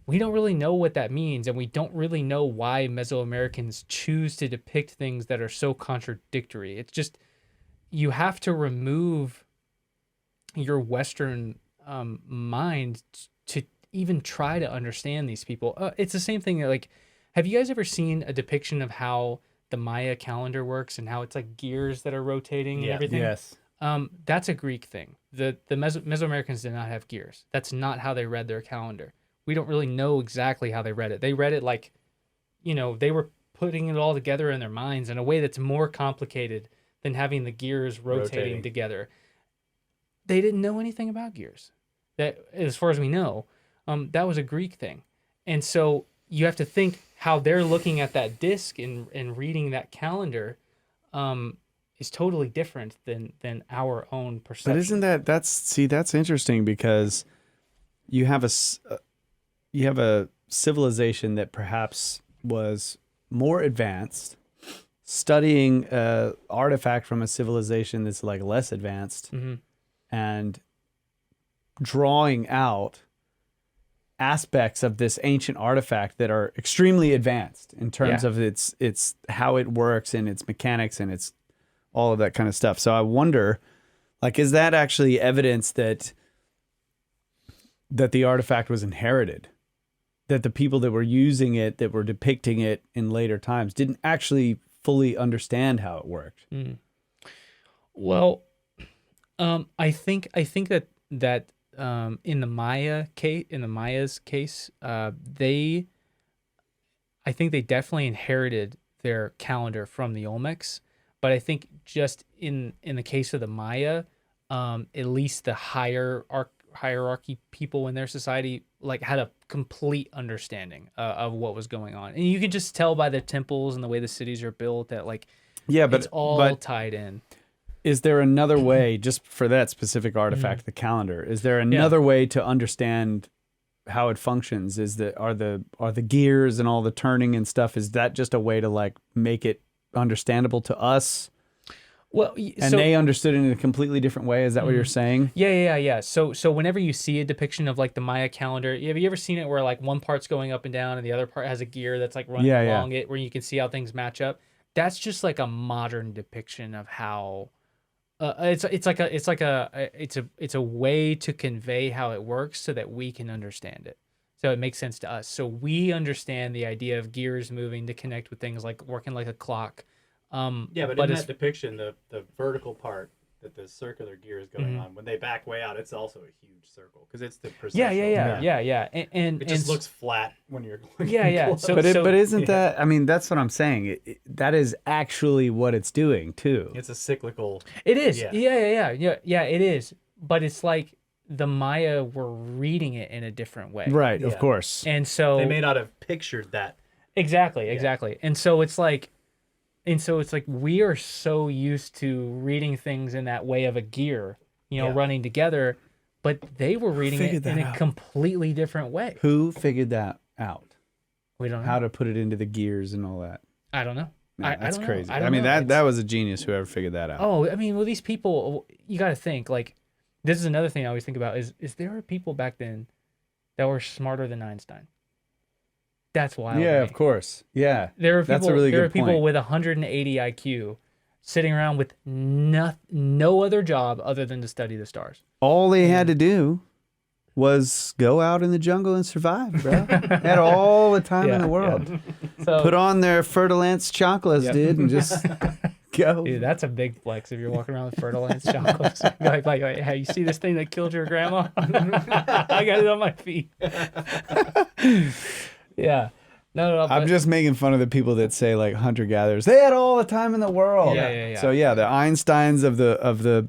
S4: We don't really know what that means, and we don't really know why Mesoamericans choose to depict things that are so contradictory. It's just, you have to remove your Western mind to even try to understand these people. It's the same thing. Like, have you guys ever seen a depiction of how the Maya calendar works and how it's like gears that are rotating and everything?
S2: Yes.
S4: That's a Greek thing. The Mesoamericans did not have gears. That's not how they read their calendar. We don't really know exactly how they read it. They read it like, they were putting it all together in their minds in a way that's more complicated than having the gears rotating together. They didn't know anything about gears. That, as far as we know, that was a Greek thing. And so you have to think how they're looking at that disc and reading that calendar is totally different than our own perception.
S3: But isn't that's interesting because you have a civilization that perhaps was more advanced, studying an artifact from a civilization that's like less advanced, and drawing out aspects of this ancient artifact that are extremely advanced in terms of its how it works and its mechanics and its all of that kind of stuff. So I wonder, like, is that actually evidence that the artifact was inherited? That the people that were using it, that were depicting it in later times, didn't actually fully understand how it worked?
S4: Well, I think that in the Maya's case, I think they definitely inherited their calendar from the Olmecs, but I think just in the case of the Maya, at least the hierarchy people in their society like had a complete understanding of what was going on, and you could just tell by the temples and the way the cities are built that like it's all tied in.
S3: Is there another way, just for that specific artifact, the calendar? Is there another way to understand how it functions? Are the gears and all the turning and stuff? Is that just a way to like make it understandable to us?
S4: Well,
S3: and they understood it in a completely different way. Is that what you're saying?
S4: Yeah. So whenever you see a depiction of like the Maya calendar, have you ever seen it where like one part's going up and down and the other part has a gear that's like running along it, where you can see how things match up? That's just like a modern depiction of how it's a way to convey how it works so that we can understand it. So it makes sense to us. So we understand the idea of gears moving to connect with things like working like a clock.
S2: But in that depiction, the vertical part that the circular gear is going on, when they back way out, it's also a huge circle because it's the processional.
S4: Yeah. And
S2: it just looks flat when you're looking
S4: close.
S3: But isn't that? I mean, that's what I'm saying. That is actually what it's doing too.
S2: It's a cyclical.
S4: It is. Yeah. It is. But it's like the Maya were reading it in a different way.
S3: Right. Of course.
S4: And so
S2: they may not have pictured that.
S4: Exactly. And so it's like. We are so used to reading things in that way of a gear, running together, but they were reading it in a completely different way.
S3: Who figured that out?
S4: We don't know.
S3: How to put it into the gears and all that.
S4: I don't know.
S3: That's crazy.
S4: I mean,
S3: that was a genius whoever figured that out.
S4: Oh, I mean, well, these people, you got to think, like, this is another thing I always think about is there were people back then that were smarter than Einstein? That's wild.
S3: Yeah, of course. Yeah.
S4: There are people,
S3: That's a really good
S4: people
S3: point.
S4: with 180 IQ sitting around with no other job other than to study the stars.
S3: All they had to do was go out in the jungle and survive, bro. They had all the time in the world.
S4: Yeah. So,
S3: put on their Fertilance chocolates, dude, and just go.
S4: Dude, that's a big flex if you're walking around with Fertilance chocolates. like, hey, you see this thing that killed your grandma? I got it on my feet. Yeah. No.
S3: I'm just making fun of the people that say like hunter-gatherers. They had all the time in the world.
S4: Yeah.
S3: So the Einsteins of the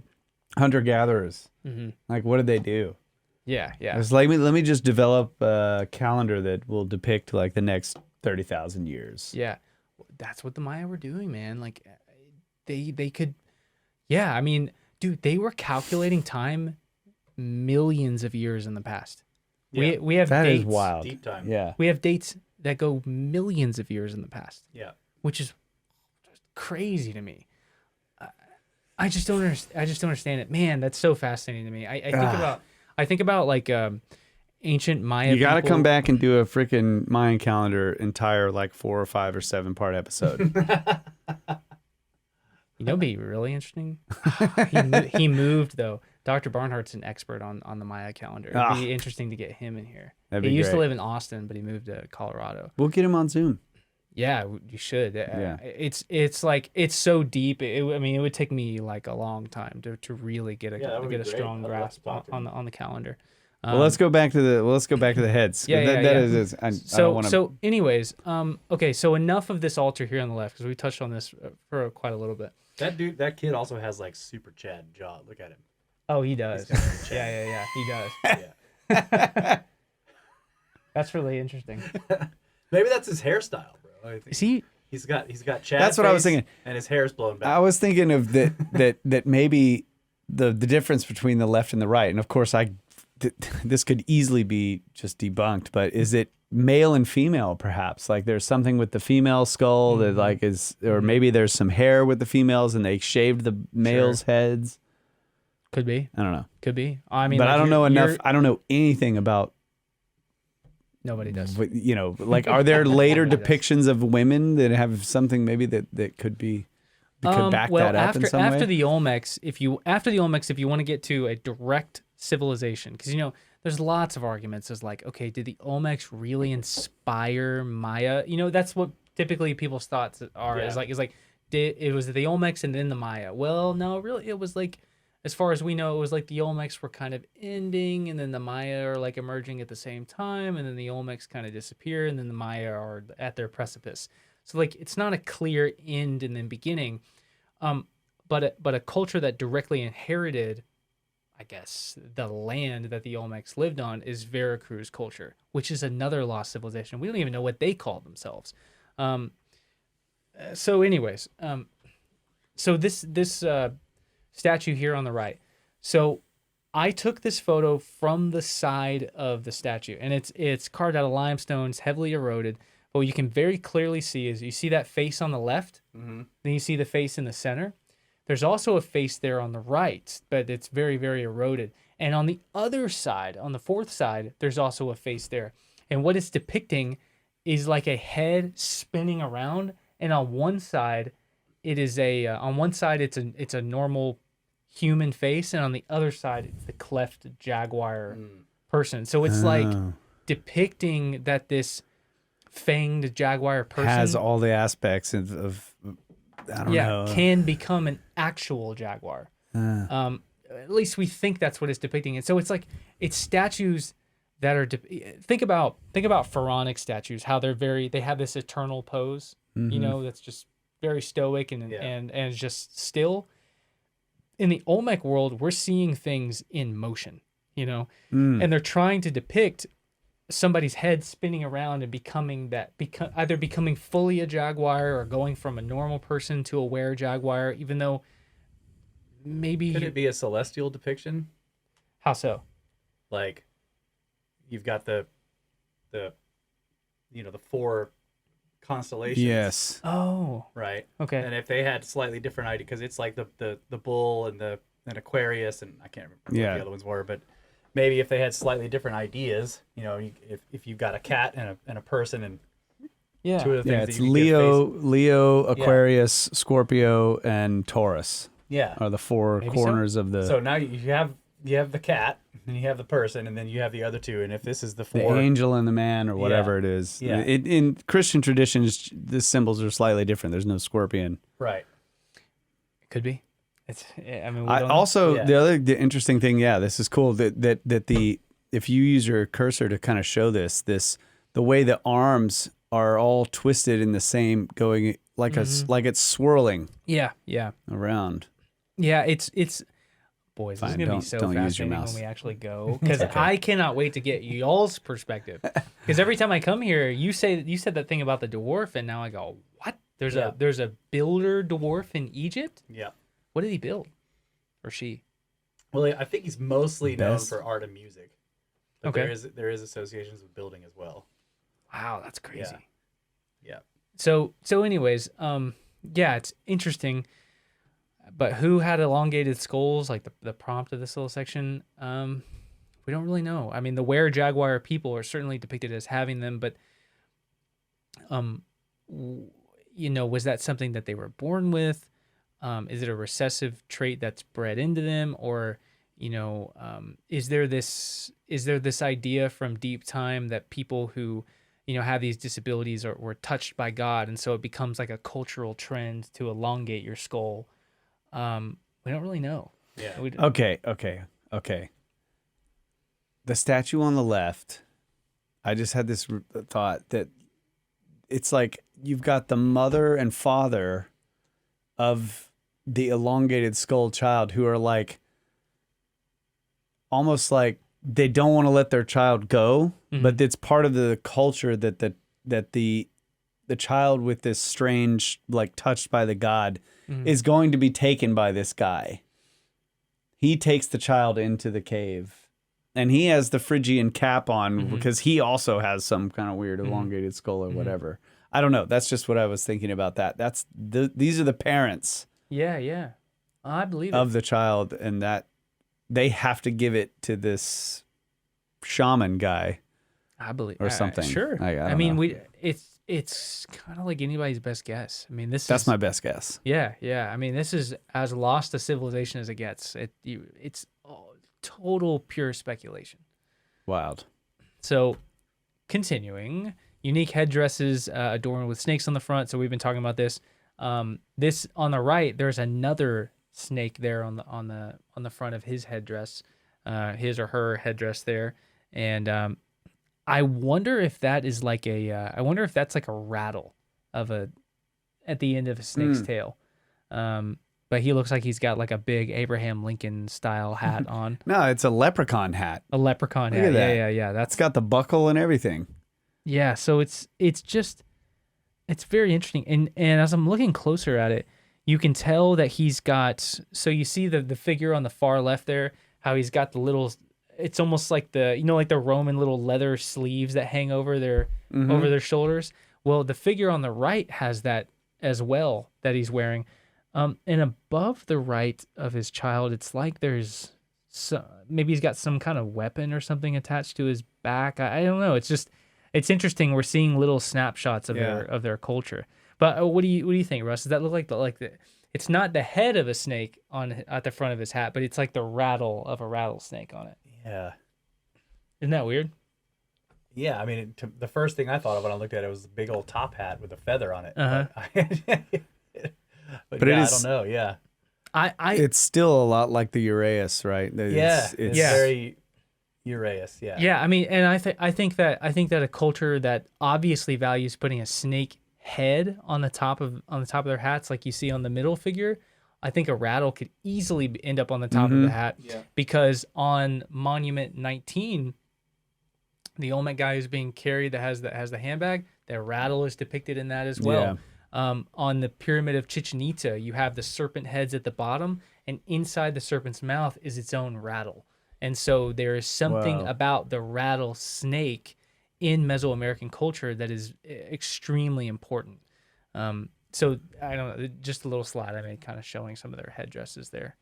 S3: hunter-gatherers. Mm-hmm. Like, what did they do?
S4: Yeah.
S3: It's like, let me just develop a calendar that will depict like the next 30,000 years.
S4: Yeah. That's what the Maya were doing, man. Like they could. Yeah. I mean, dude, they were calculating time millions of years in the past.
S2: Yeah.
S4: We have
S3: that
S4: dates.
S3: Is wild.
S2: Deep time.
S3: Yeah.
S4: We have dates that go millions of years in the past.
S2: Yeah.
S4: Which is just crazy to me. I just don't understand it. Man, that's so fascinating to me. I think about like ancient Maya.
S3: You got to
S4: people.
S3: come back and do a freaking Mayan calendar entire like 4 or 5 or 7 part episode.
S4: It'd be really interesting. He moved though. Dr. Barnhart's an expert on the Maya calendar. It'd be interesting to get him in here. He used to live in Austin, but he moved to Colorado.
S3: We'll get him on Zoom.
S4: Yeah, you should.
S3: Yeah.
S4: It's like it's so deep. It would take me like a long time to really get a strong grasp on the calendar.
S3: Well, let's go back to the heads.
S4: So anyways, okay, so enough of this altar here on the left because we touched on this for quite a little bit.
S2: That kid also has like super Chad jaw. Look at him.
S4: Oh, he does. Yeah, he does. Yeah. That's really interesting.
S2: Maybe that's his hairstyle, bro. I think he's got Chad.
S3: That's what I was thinking.
S2: And his hair's blown back.
S3: I was thinking of that maybe the difference between the left and the right, and of course this could easily be just debunked, but is it male and female perhaps? Like there's something with the female skull that like is, or maybe there's some hair with the females and they shaved the males' heads.
S4: Could be.
S3: I don't know.
S4: Could be. I mean,
S3: but
S4: like
S3: I don't know enough. I don't know anything about.
S4: Nobody does.
S3: Like, are there later depictions of women that have something maybe that could be that could back that up in some way?
S4: After the Olmecs, if you want to get to a direct civilization, because there's lots of arguments. As like, okay, did the Olmecs really inspire Maya? That's what typically people's thoughts are. Yeah. Is like it was the Olmecs and then the Maya. Well, no, really, it was like as far as we know, it was like the Olmecs were kind of ending, and then the Maya are like emerging at the same time, and then the Olmecs kind of disappear, and then the Maya are at their precipice. So like it's not a clear end and then beginning, but a culture that directly inherited, I guess, the land that the Olmecs lived on is Veracruz culture, which is another lost civilization. We don't even know what they called themselves. So anyways, so this statue here on the right. So I took this photo from the side of the statue, and it's carved out of limestone, it's heavily eroded. But what you can very clearly see is you see that face on the left, then you see the face in the center. There's also a face there on the right, but it's very, very eroded. And on the other side, on the fourth side, there's also a face there. And what it's depicting is like a head spinning around, and on one side, it's a normal human face, and on the other side, it's the clefted jaguar person. So it's like depicting that this fanged jaguar person
S3: has all the aspects of I don't know.
S4: Can become an actual jaguar. At least we think that's what it's depicting. And so it's like it's statues that are think about pharaonic statues, how they have this eternal pose, that's just very stoic and just still. In the Olmec world, we're seeing things in motion, and they're trying to depict somebody's head spinning around and either becoming fully a jaguar or going from a normal person to a were-jaguar, even though maybe...
S2: Could it be a celestial depiction?
S4: How so?
S2: Like, you've got the four constellations.
S3: Yes.
S4: Oh.
S2: Right.
S4: Okay.
S2: And if they had slightly different ideas, because it's like the bull and Aquarius, and I can't remember what the other ones were, but maybe if they had slightly different ideas, if you've got a cat and a person and two of the things
S3: it's
S2: that you can
S3: Leo, Aquarius, Scorpio, and Taurus.
S2: Yeah.
S3: Are the four
S4: Maybe
S3: corners of the...
S2: So now you have the cat, and you have the person, and then you have the other two, and if this is the four...
S3: The angel and the man, or whatever it is.
S2: Yeah.
S3: In Christian traditions, the symbols are slightly different. There's no scorpion.
S2: Right.
S4: Could be.
S3: The interesting thing, this is cool that if you use your cursor to kind of show this the way the arms are all twisted in the same, going like like it's swirling around.
S4: Yeah, it's boys, this is gonna be so fascinating when we actually go, because I cannot wait to get y'all's perspective. Because every time I come here, you said that thing about the dwarf, and now I go, what? There's a builder dwarf in Egypt.
S2: Yeah.
S4: What did he build? Or she?
S2: Well, I think he's mostly known for art and music. But
S4: Okay.
S2: there is associations with building as well.
S4: Wow, that's crazy.
S2: Yeah.
S4: So anyways, it's interesting. But who had elongated skulls, like the prompt of this little section? We don't really know. I mean, the were-jaguar people are certainly depicted as having them, but was that something that they were born with? Is it a recessive trait that's bred into them, or is there this idea from deep time that people who have these disabilities were touched by God, and so it becomes like a cultural trend to elongate your skull? We don't really know.
S2: Yeah.
S3: Okay. The statue on the left, I just had this thought that it's like you've got the mother and father of the elongated skull child who are like almost like they don't want to let their child go, but it's part of the culture that the child with this strange, like, touched by the god is going to be taken by this guy. He takes the child into the cave, and he has the Phrygian cap on because he also has some kind of weird elongated skull or whatever. I don't know. That's just what I was thinking about that. These are the parents.
S4: Yeah. I believe
S3: of the child, and that they have to give it to this shaman guy.
S4: I believe
S3: or something.
S4: Sure.
S3: I mean,
S4: know. It's kind of like anybody's best guess. I mean,
S3: that's my best guess.
S4: Yeah. I mean, this is as lost a civilization as it gets. It's total pure speculation.
S3: Wild.
S4: So, continuing, unique headdresses adorned with snakes on the front. So we've been talking about this. This on the right, there's another snake there on the front of his headdress, his or her headdress there, and I wonder if that is like I wonder if that's like a rattle at the end of a snake's tail. But he looks like he's got like a big Abraham Lincoln style hat on.
S3: No, it's a leprechaun hat.
S4: A leprechaun
S3: Look
S4: hat.
S3: at that.
S4: Yeah.
S3: It's got the buckle and everything.
S4: Yeah, so it's very interesting. And as I'm looking closer at it, you can tell that he's got, so you see the figure on the far left there, how he's got the little, it's almost like like the Roman little leather sleeves that hang over their shoulders. Well, the figure on the right has that as well that he's wearing. And above the right of his child, it's like there's maybe he's got some kind of weapon or something attached to his back. I don't know. It's interesting. We're seeing little snapshots of their culture. But what do you think, Russ? Does that look like the it's not the head of a snake at the front of his hat, but it's like the rattle of a rattlesnake on it.
S2: Yeah.
S4: Isn't that weird?
S2: Yeah, I mean, the first thing I thought of when I looked at it was the big old top hat with a feather on it. But
S3: it
S2: yeah,
S3: is,
S2: I don't know. Yeah,
S3: it's still a lot like the Uraeus, right?
S2: It's very Uraeus. Yeah.
S4: Yeah, I mean, and I think that a culture that obviously values putting a snake head on the top of their hats, like you see on the middle figure, I think a rattle could easily end up on the top of the hat.
S2: Yeah. Because
S4: on Monument 19, the Olmec guy who's being carried that has the handbag, the rattle is depicted in that as well.
S3: Yeah.
S4: On the Pyramid of Chichen Itza, you have the serpent heads at the bottom, and inside the serpent's mouth is its own rattle. And so there is something about the rattlesnake in Mesoamerican culture that is extremely important. So I don't know, just a little slide I made kind of showing some of their headdresses there.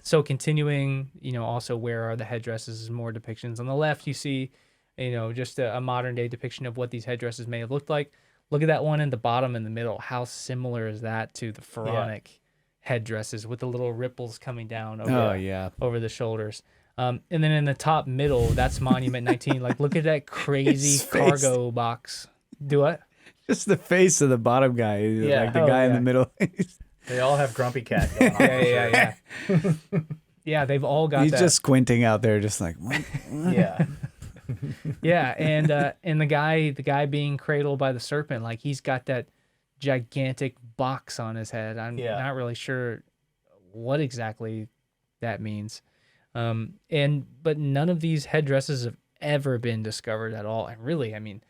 S4: So continuing, also where are the headdresses, more depictions. On the left, you see, just a modern day depiction of what these headdresses may have looked like. Look at that one in the bottom in the middle. How similar is that to the pharaonic headdresses with the little ripples coming down over the shoulders? And then in the top middle, that's Monument 19. Like, look at that crazy cargo box. Do what?
S3: Just the face of the bottom guy. Like the guy in the middle.
S2: they all have grumpy cat going on.
S4: Yeah. Yeah, they've all got
S3: He's
S4: that.
S3: just squinting out there, just like, what?
S2: Yeah.
S4: Yeah, and the guy being cradled by the serpent, like he's got that gigantic box on his head. I'm not really sure what exactly that means. But none of these headdresses have ever been discovered at all. And really, I mean,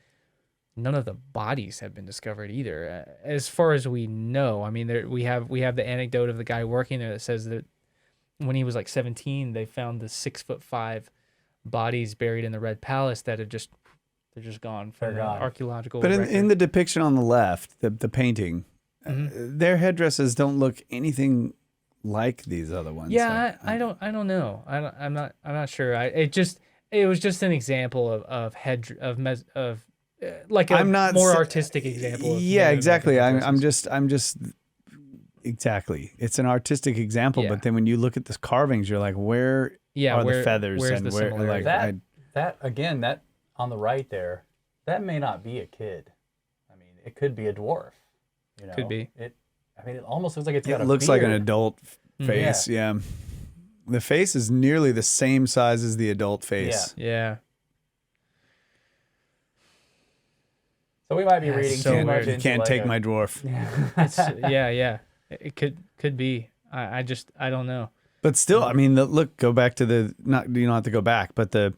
S4: none of the bodies have been discovered either, as far as we know. I mean, we have the anecdote of the guy working there that says that when he was like 17, they found the 6'5" bodies buried in the Red Palace that they're just gone from archaeological.
S3: But in the depiction on the left, the painting, their headdresses don't look anything like these other ones.
S4: Yeah, I don't know. I'm not sure. It was just an example of like a more artistic example.
S3: Yeah, exactly. I'm just exactly. It's an artistic example, but then when you look at the carvings, you're like, where are the feathers?
S4: Where's
S3: and
S4: the
S3: where,
S4: similarity?
S3: like,
S2: that on the right there, that may not be a kid. I mean, it could be a dwarf.
S4: Could be.
S2: It almost looks like it's got a
S3: It looks
S2: beard.
S3: like an adult face. Yeah. The face is nearly the same size as the adult face.
S4: Yeah.
S2: So we might be reading
S4: so
S2: too much
S4: weird.
S2: into
S3: You can't take my dwarf.
S4: Yeah. It could be. I don't know.
S3: But still, I mean, go back to you don't have to go back, but the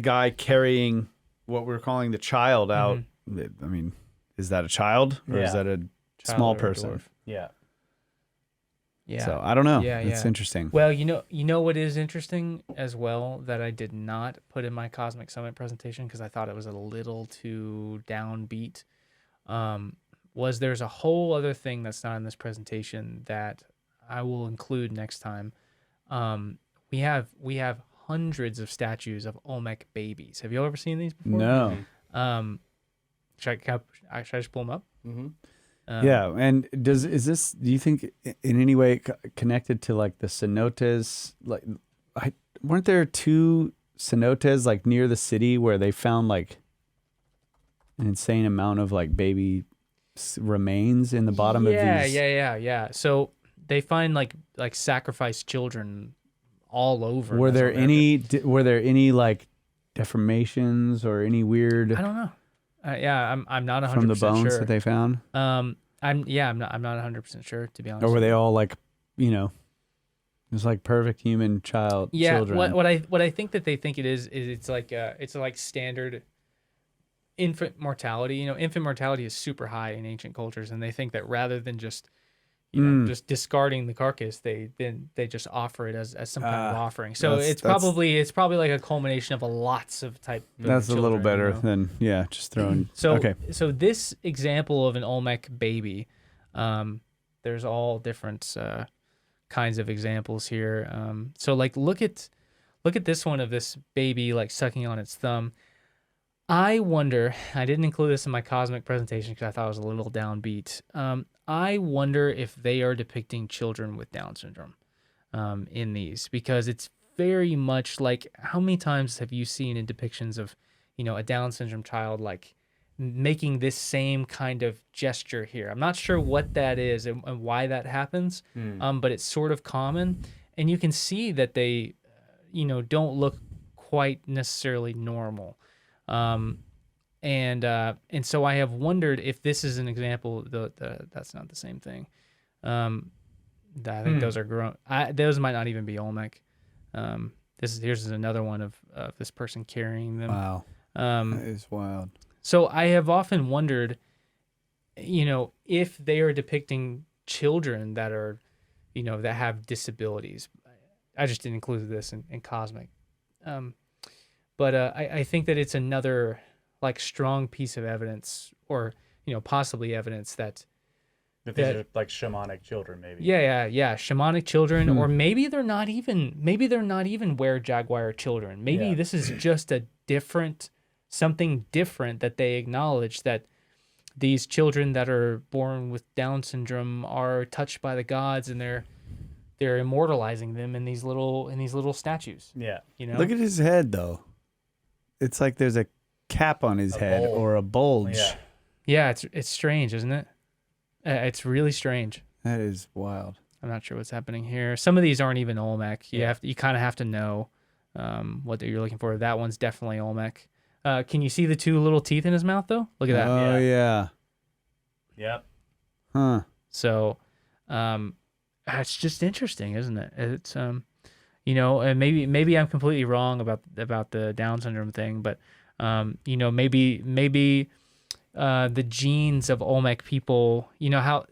S3: guy carrying what we're calling the child out. I mean, is that a child or is that a small person?
S2: Yeah.
S4: Yeah.
S3: So I don't know.
S4: Yeah,
S3: It's interesting.
S4: Well, you know what is interesting as well that I did not put in my Cosmic Summit presentation because I thought it was a little too downbeat. Was there's a whole other thing that's not in this presentation that I will include next time. We have hundreds of statues of Olmec babies. Have you ever seen these before?
S3: No.
S4: Should I just pull them up?
S2: Mm-hmm.
S3: Yeah, and do you think in any way connected to like the cenotes? Like, weren't there 2 cenotes like near the city where they found like an insane amount of like baby remains in the bottom of these.
S4: Yeah. So they find like sacrificed children all over.
S3: Were there
S4: Mesoamerica.
S3: any like deformations or any weird
S4: I don't know. I'm not 100%
S3: from the bones
S4: sure.
S3: that they found?
S4: I'm not 100% sure, to be honest.
S3: Or were they all like, it was like perfect human children?
S4: What I think that they think it is it's like standard infant mortality. Infant mortality is super high in ancient cultures, and they think that rather than just just discarding the carcass, they just offer it as some kind of offering. So it's probably like a culmination of lots of type of
S3: That's
S4: children,
S3: a little better than just throwing.
S4: So this example of an Olmec baby, there's all different kinds of examples here. So like look at this one of this baby like sucking on its thumb. I wonder, I didn't include this in my cosmic presentation because I thought it was a little downbeat. I wonder if they are depicting children with Down syndrome in these, because it's very much like, how many times have you seen in depictions of, a Down syndrome child like making this same kind of gesture here? I'm not sure what that is and why that happens, but it's sort of common, and you can see that they, don't look quite necessarily normal. And so I have wondered if this is an example. That's not the same thing. I think those are grown. Those might not even be Olmec. Here's another one of this person carrying them.
S3: Wow, that is wild.
S4: So I have often wondered, if they are depicting children that are, that have disabilities. I just didn't include this in cosmic. But I think that it's another like strong piece of evidence, or possibly evidence that
S2: these are like shamanic children, maybe.
S4: Yeah, shamanic children, or maybe they're not even were-jaguar children. Maybe this is just something different that they acknowledge, that these children that are born with Down syndrome are touched by the gods, and they're immortalizing them in these little statues.
S2: Yeah.
S3: Look at his head though. It's like there's a cap on his head or a bulge.
S4: Yeah, it's strange, isn't it? It's really strange.
S3: That is wild.
S4: I'm not sure what's happening here. Some of these aren't even Olmec. You kind of have to know what you're looking for. That one's definitely Olmec. Can you see the two little teeth in his mouth though? Look at that.
S3: Oh yeah.
S2: Yep.
S3: Huh.
S4: So, it's just interesting, isn't it? It's and maybe I'm completely wrong about the Down syndrome thing, but maybe the genes of Olmec people, how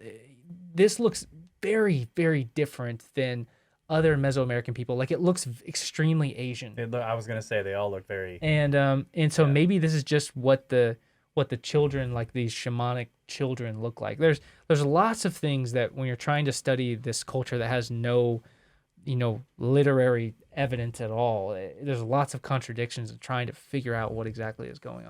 S4: this looks very, very different than other Mesoamerican people. Like, it looks extremely Asian.
S2: I was gonna say they all look very.
S4: And so maybe this is just what the children, like these shamanic children, look like. There's lots of things that when you're trying to study this culture that has no literary evidence at all, there's lots of contradictions in trying to figure out what exactly is going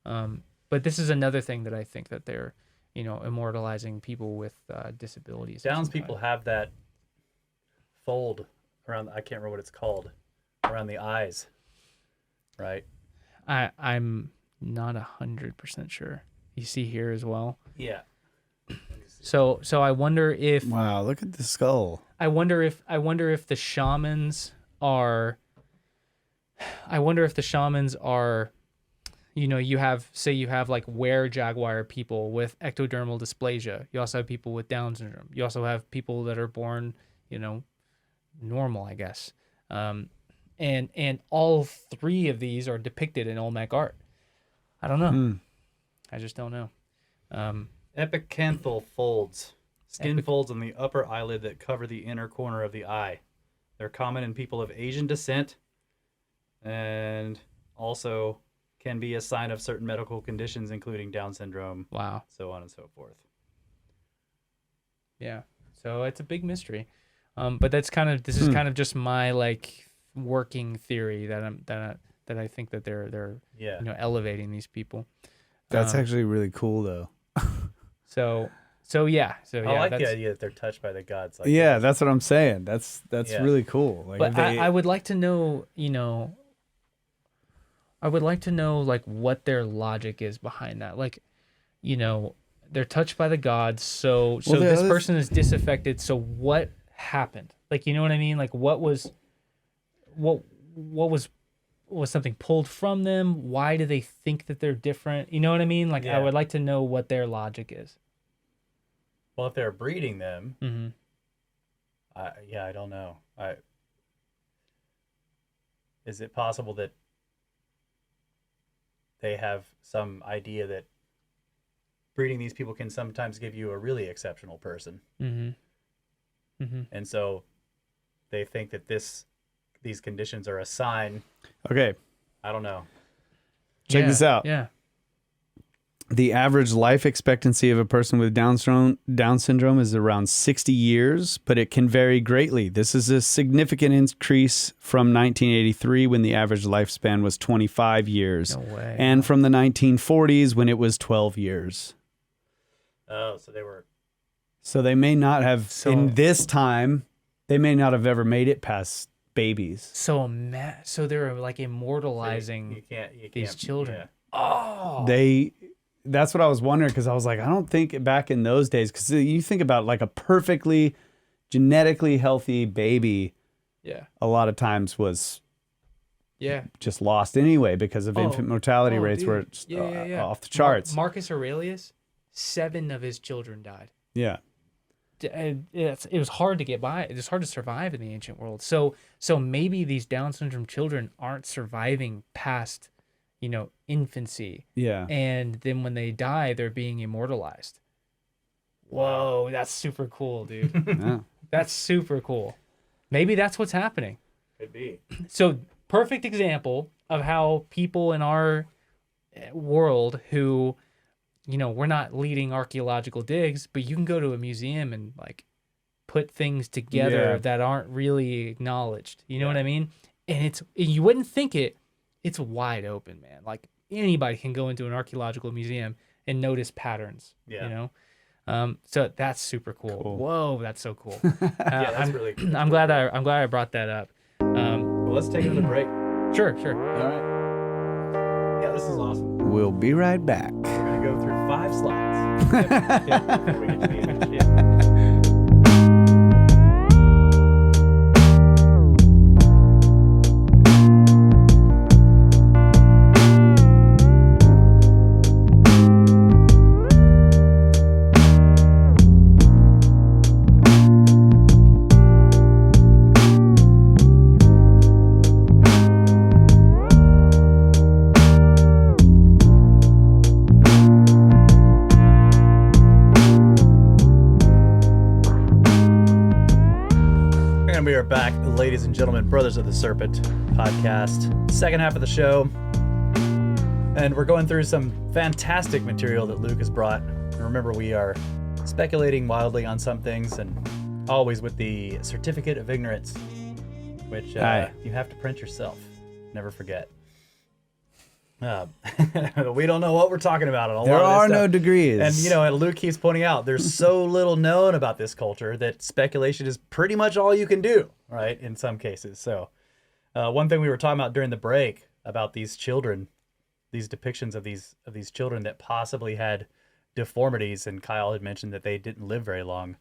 S4: on. But this is another thing that I think that they're, immortalizing people with disabilities.
S2: Downs people have that fold around, I can't remember what it's called, around the eyes, right?
S4: I'm not 100% sure. You see here as well.
S2: Yeah.
S4: So I wonder if.
S3: Wow, look at the skull.
S4: I wonder if the shamans are. You have like were-jaguar people with ectodermal dysplasia. You also have people with Down syndrome. You also have people that are born, normal, I guess. And all three of these are depicted in Olmec art. I don't know. I just don't know.
S2: Epicanthal folds. Skin folds on the upper eyelid that cover the inner corner of the eye. They're common in people of Asian descent, and also can be a sign of certain medical conditions, including Down syndrome.
S4: Wow.
S2: So on and so forth.
S4: Yeah. So it's a big mystery. But this is kind of just my like working theory that I think that they're elevating these people.
S3: That's actually really cool though.
S4: So yeah.
S2: I like the idea that they're touched by the gods. Like
S3: that's what I'm saying. That's really cool. Like,
S4: but I would like to know, like what their logic is behind that. Like, they're touched by the gods. So this person is disaffected. So what happened? Like, you know what I mean? Like, what was something pulled from them? Why do they think that they're different? You know what I mean? Like, I would like to know what their logic is.
S2: Well, if they're breeding them,
S4: Mm-hmm.
S2: I don't know. Is it possible that they have some idea that breeding these people can sometimes give you a really exceptional person?
S4: Mm-hmm. Mm-hmm.
S2: And so they think that these conditions are a sign.
S3: Okay.
S2: I don't know.
S3: Check this out.
S4: Yeah.
S3: The average life expectancy of a person with Down syndrome is around 60 years, but it can vary greatly. This is a significant increase from 1983 when the average lifespan was 25 years.
S4: No way.
S3: And from the 1940s when it was 12 years.
S2: Oh, so they were...
S3: So they may not have, in this time, they may not have ever made it past babies.
S4: So they're like immortalizing these children.
S2: Yeah.
S4: Oh.
S3: That's what I was wondering, because I was like, I don't think back in those days, because you think about like a perfectly genetically healthy baby, a lot of times was just lost anyway because of infant mortality rates were off the charts.
S4: Marcus Aurelius, 7 of his children died.
S3: Yeah.
S4: It was hard to get by. It was hard to survive in the ancient world. So maybe these Down syndrome children aren't surviving past, infancy.
S3: Yeah.
S4: And then when they die, they're being immortalized. Whoa, that's super cool, dude.
S3: Yeah.
S4: That's super cool. Maybe that's what's happening.
S2: Could be.
S4: So, perfect example of how people in our world who, we're not leading archaeological digs, but you can go to a museum and like put things together that aren't really acknowledged. You know what I mean? And you wouldn't think it's wide open, man. Like anybody can go into an archaeological museum and notice patterns.
S2: Yeah.
S4: So that's super cool. Whoa, that's so cool.
S2: That's really cool.
S4: I'm glad I brought that up.
S2: Well, let's take another break.
S4: Sure.
S2: All right. Yeah, this is awesome.
S3: We'll be right back.
S2: We're going to go through 5 slides. Before we get to the image. We are back, ladies and gentlemen, Brothers of the Serpent podcast, second half of the show. And we're going through some fantastic material that Luke has brought. And remember, we are speculating wildly on some things, and always with the certificate of ignorance, which you have to print yourself. Never forget. We don't know what we're talking about. On a
S3: There
S2: lot of this
S3: are
S2: stuff.
S3: no degrees.
S2: And, Luke keeps pointing out there's so little known about this culture that speculation is pretty much all you can do, right, in some cases. So one thing we were talking about during the break about these children, these depictions of these children that possibly had deformities, and Kyle had mentioned that they didn't live very long.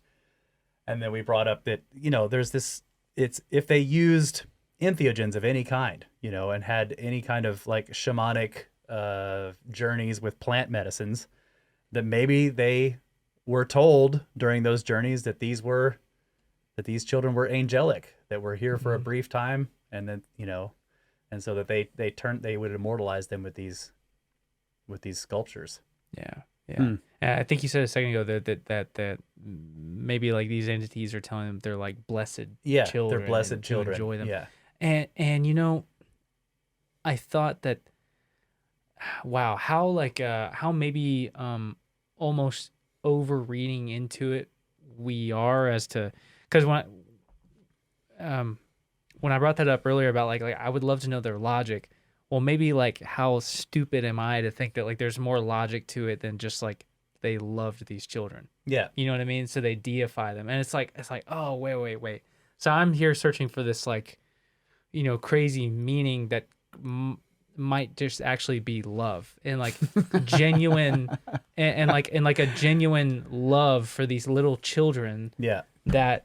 S2: And then we brought up that, there's this, it's if they used entheogens of any kind, and had any kind of like shamanic journeys with plant medicines, that maybe they were told during those journeys that these children were angelic, that were here for a brief time, and then and so that they would immortalize them with these sculptures.
S4: Yeah. And I think you said a second ago that maybe like these entities are telling them they're like blessed children.
S2: They're blessed children.
S4: To enjoy them.
S2: Yeah.
S4: And I thought that, wow, how maybe almost over reading into it we are, as to, because when I brought that up earlier about like I would love to know their logic. Well, maybe like how stupid am I to think that like there's more logic to it than just like they loved these children.
S2: Yeah.
S4: You know what I mean? So they deify them, and it's like oh wait. So I'm here searching for this like, crazy meaning that might just actually be love and like genuine and like a genuine love for these little children.
S2: Yeah.
S4: That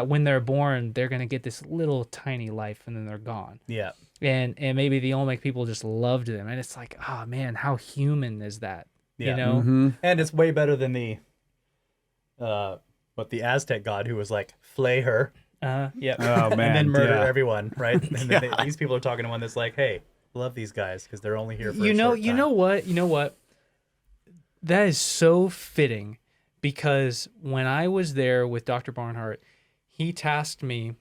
S4: when they're born, they're gonna get this little tiny life and then they're gone.
S2: Yeah.
S4: And maybe the Olmec people just loved them, and it's like, oh man, how human is that?
S2: Yeah.
S4: You know,
S2: and it's way better than the the Aztec god who was like flay her.
S4: Yeah.
S3: Oh man,
S2: And then murder everyone, right? And then these people are talking to one that's like, hey, love these guys because they're only here for a short time.
S4: You know what? That is so fitting, because when I was there with Dr. Barnhart, he tasked me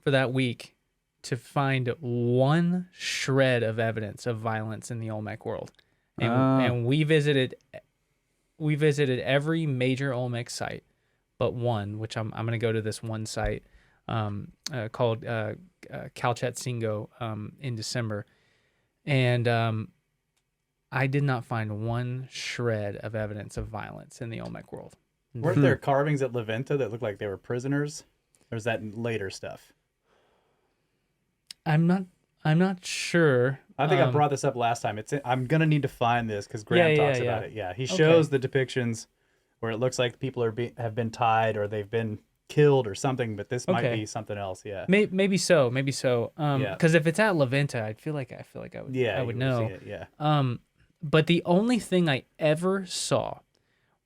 S4: for that week to find one shred of evidence of violence in the Olmec world. And we visited every major Olmec site but one, which I'm going to go to this one site called Calchatsingo in December. And I did not find one shred of evidence of violence in the Olmec world.
S2: Weren't there carvings at La Venta that looked like they were prisoners? Or is that later stuff?
S4: I'm not sure.
S2: I think I brought this up last time. I'm gonna need to find this because Graham talks about it. Yeah, he shows the depictions where it looks like people have been tied or they've been killed or something, but this might be something else. Yeah,
S4: maybe so. Because if it's at La Venta, I feel like I would.
S2: Yeah,
S4: I would know.
S2: See it, yeah.
S4: But the only thing I ever saw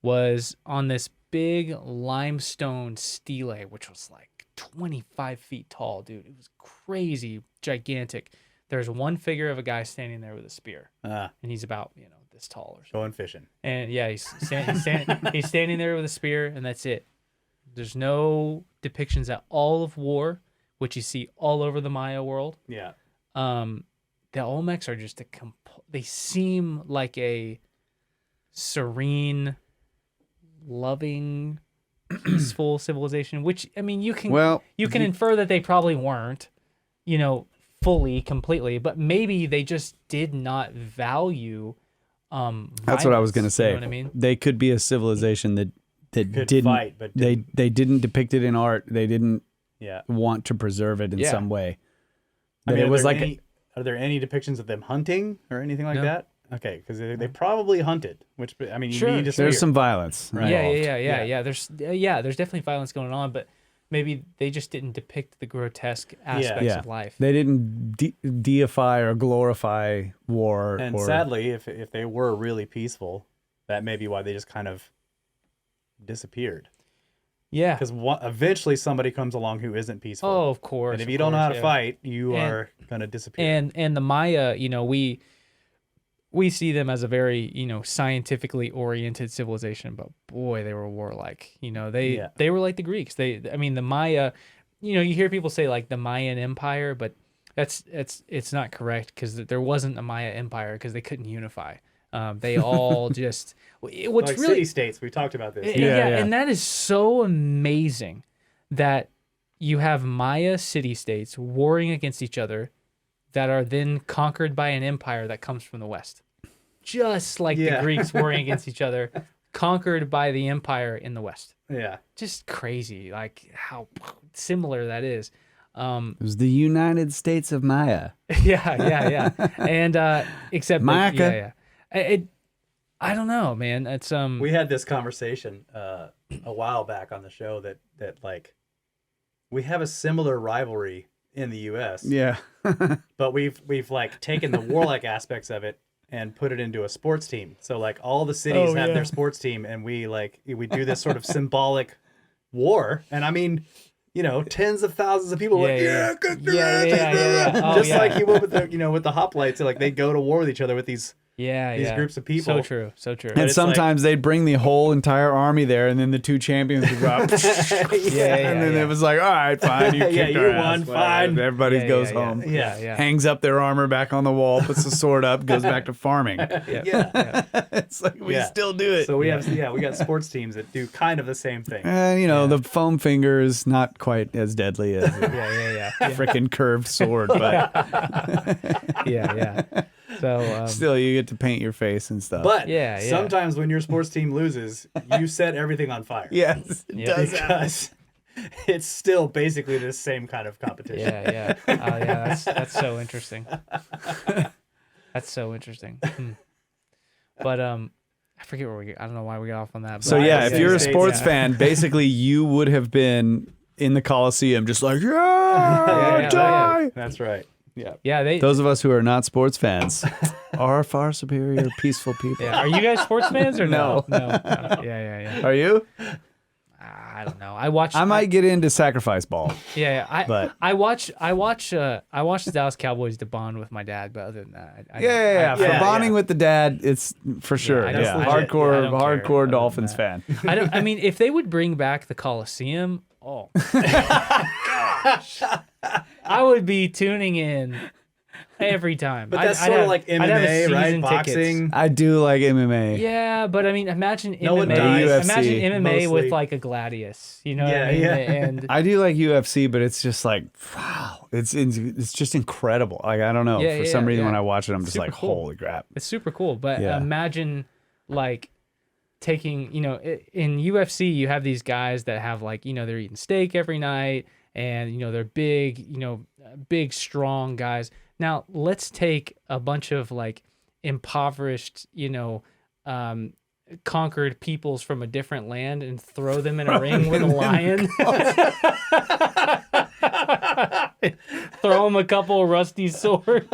S4: was on this big limestone stele, which was like 25 feet tall, dude. It was crazy, gigantic. There's one figure of a guy standing there with a spear, and he's about this tall or something.
S2: Going fishing.
S4: And yeah, he's standing there with a spear, and that's it. There's no depictions at all of war, which you see all over the Maya world.
S2: Yeah.
S4: The Olmecs are just they seem like a serene, loving, peaceful civilization, which, I mean, you can infer that they probably weren't, fully, completely, but maybe they just did not value
S3: That's what I was going to say.
S4: You know what I mean?
S3: They could be a civilization that didn't
S2: fight, but
S3: they didn't depict it in art. They didn't
S2: Yeah.
S3: want to preserve it in some way.
S2: I mean,
S3: it was like
S2: are there any depictions of them hunting or anything like
S4: No.
S2: that? Okay, because they probably hunted, which, I mean, you
S4: Sure.
S2: need to
S3: there's some violence.
S2: Right.
S3: involved.
S4: Yeah. There's definitely violence going on, but maybe they just didn't depict the grotesque aspects of life.
S3: They didn't deify or glorify war.
S2: And
S3: or,
S2: sadly, if they were really peaceful, that may be why they just kind of disappeared.
S4: Yeah.
S2: Because eventually somebody comes along who isn't peaceful.
S4: Oh, of course.
S2: And if you don't know how to fight, you are going to disappear.
S4: And the Maya, we see them as a very, scientifically oriented civilization, but boy, they were warlike. They were like the Greeks. The Maya, you hear people say like the Mayan Empire, but it's not correct, because there wasn't a Maya Empire because they couldn't unify. They all just what's
S2: like
S4: really
S2: city states. We talked about this.
S4: Yeah, and that is so amazing that you have Maya city states warring against each other that are then conquered by an empire that comes from the west, just like the Greeks warring against each other, conquered by the empire in the west.
S2: Yeah,
S4: just crazy, like how similar that is.
S3: It was the United States of Maya.
S4: Yeah. And except
S3: Maya.
S4: I don't know, man. It's
S2: we had this conversation a while back on the show that like we have a similar rivalry in the U.S.
S3: Yeah.
S2: But we've like taken the warlike aspects of it and put it into a sports team. So like all the cities have their sports team, and we do this sort of symbolic war. And I mean, tens of thousands of people like just like you would with the with the hoplites. Like they go to war with each other with these groups of people.
S4: So true.
S3: And sometimes they'd bring the whole entire army there, and then the two champions would go up. And then it was like, all right, fine, you kicked our ass,
S2: won, fine.
S3: Everybody goes home.
S2: Yeah.
S3: Hangs up their armor back on the wall, puts the sword up, goes back to farming. It's like we still do it.
S2: So we got sports teams that do kind of the same thing.
S3: The foam finger is not quite as deadly as a freaking curved sword, but
S4: So
S3: still, you get to paint your face and stuff.
S2: But sometimes when your sports team loses, you set everything on fire.
S3: Yes, it does happen.
S2: it's still basically the same kind of competition.
S4: Yeah. Yeah. That's so interesting. That's so interesting. But I forget where I don't know why we got off on that. But
S3: So yeah, if you're a
S2: States,
S3: sports
S2: yeah.
S3: fan, basically you would have been in the Coliseum just like,
S4: Yeah,
S3: die.
S2: That's right.
S4: yeah,
S3: Those of us who are not sports fans are far superior, peaceful people.
S4: Yeah. Are you guys sports fans or
S3: No.
S4: no? Yeah.
S3: Are you?
S4: I don't know. I watch.
S3: I might get into sacrifice ball.
S4: Yeah.
S3: But-
S4: I watch the Dallas Cowboys to bond with my dad, but other than that,
S3: Yeah. For
S2: Yeah,
S3: bonding
S2: yeah.
S3: with the dad, it's for sure.
S4: I
S3: Yeah,
S4: don't- I don't care other
S3: hardcore
S4: than
S3: Dolphins
S4: that.
S3: fan.
S4: I mean, if they would bring back the Coliseum, oh gosh, I would be tuning in every time.
S2: But that's
S4: I'd
S2: sort of
S4: have-
S2: like
S4: I'd have a
S2: MMA, right?
S4: season tickets.
S2: Boxing.
S3: I do like MMA.
S4: Yeah, but I mean, imagine
S2: No one
S4: MMA.
S2: dies.
S4: Imagine
S3: UFC,
S4: MMA
S2: mostly.
S4: with like a gladius. You know what I mean?
S2: Yeah.
S4: And
S3: I do like UFC, but it's just like, wow, it's just incredible. Like I don't know,
S4: Yeah,
S3: for
S4: yeah,
S3: some reason
S4: yeah.
S3: when I watch it, I'm just
S4: Super
S3: like,
S4: cool.
S3: holy crap.
S4: it's super cool. But
S3: Yeah.
S4: imagine like taking, in UFC, you have these guys that have like, they're eating steak every night and, they're big, big, strong guys. Now let's take a bunch of like impoverished, conquered peoples from a different land and throw them in a ring with a lion. Throw them a couple of rusty swords.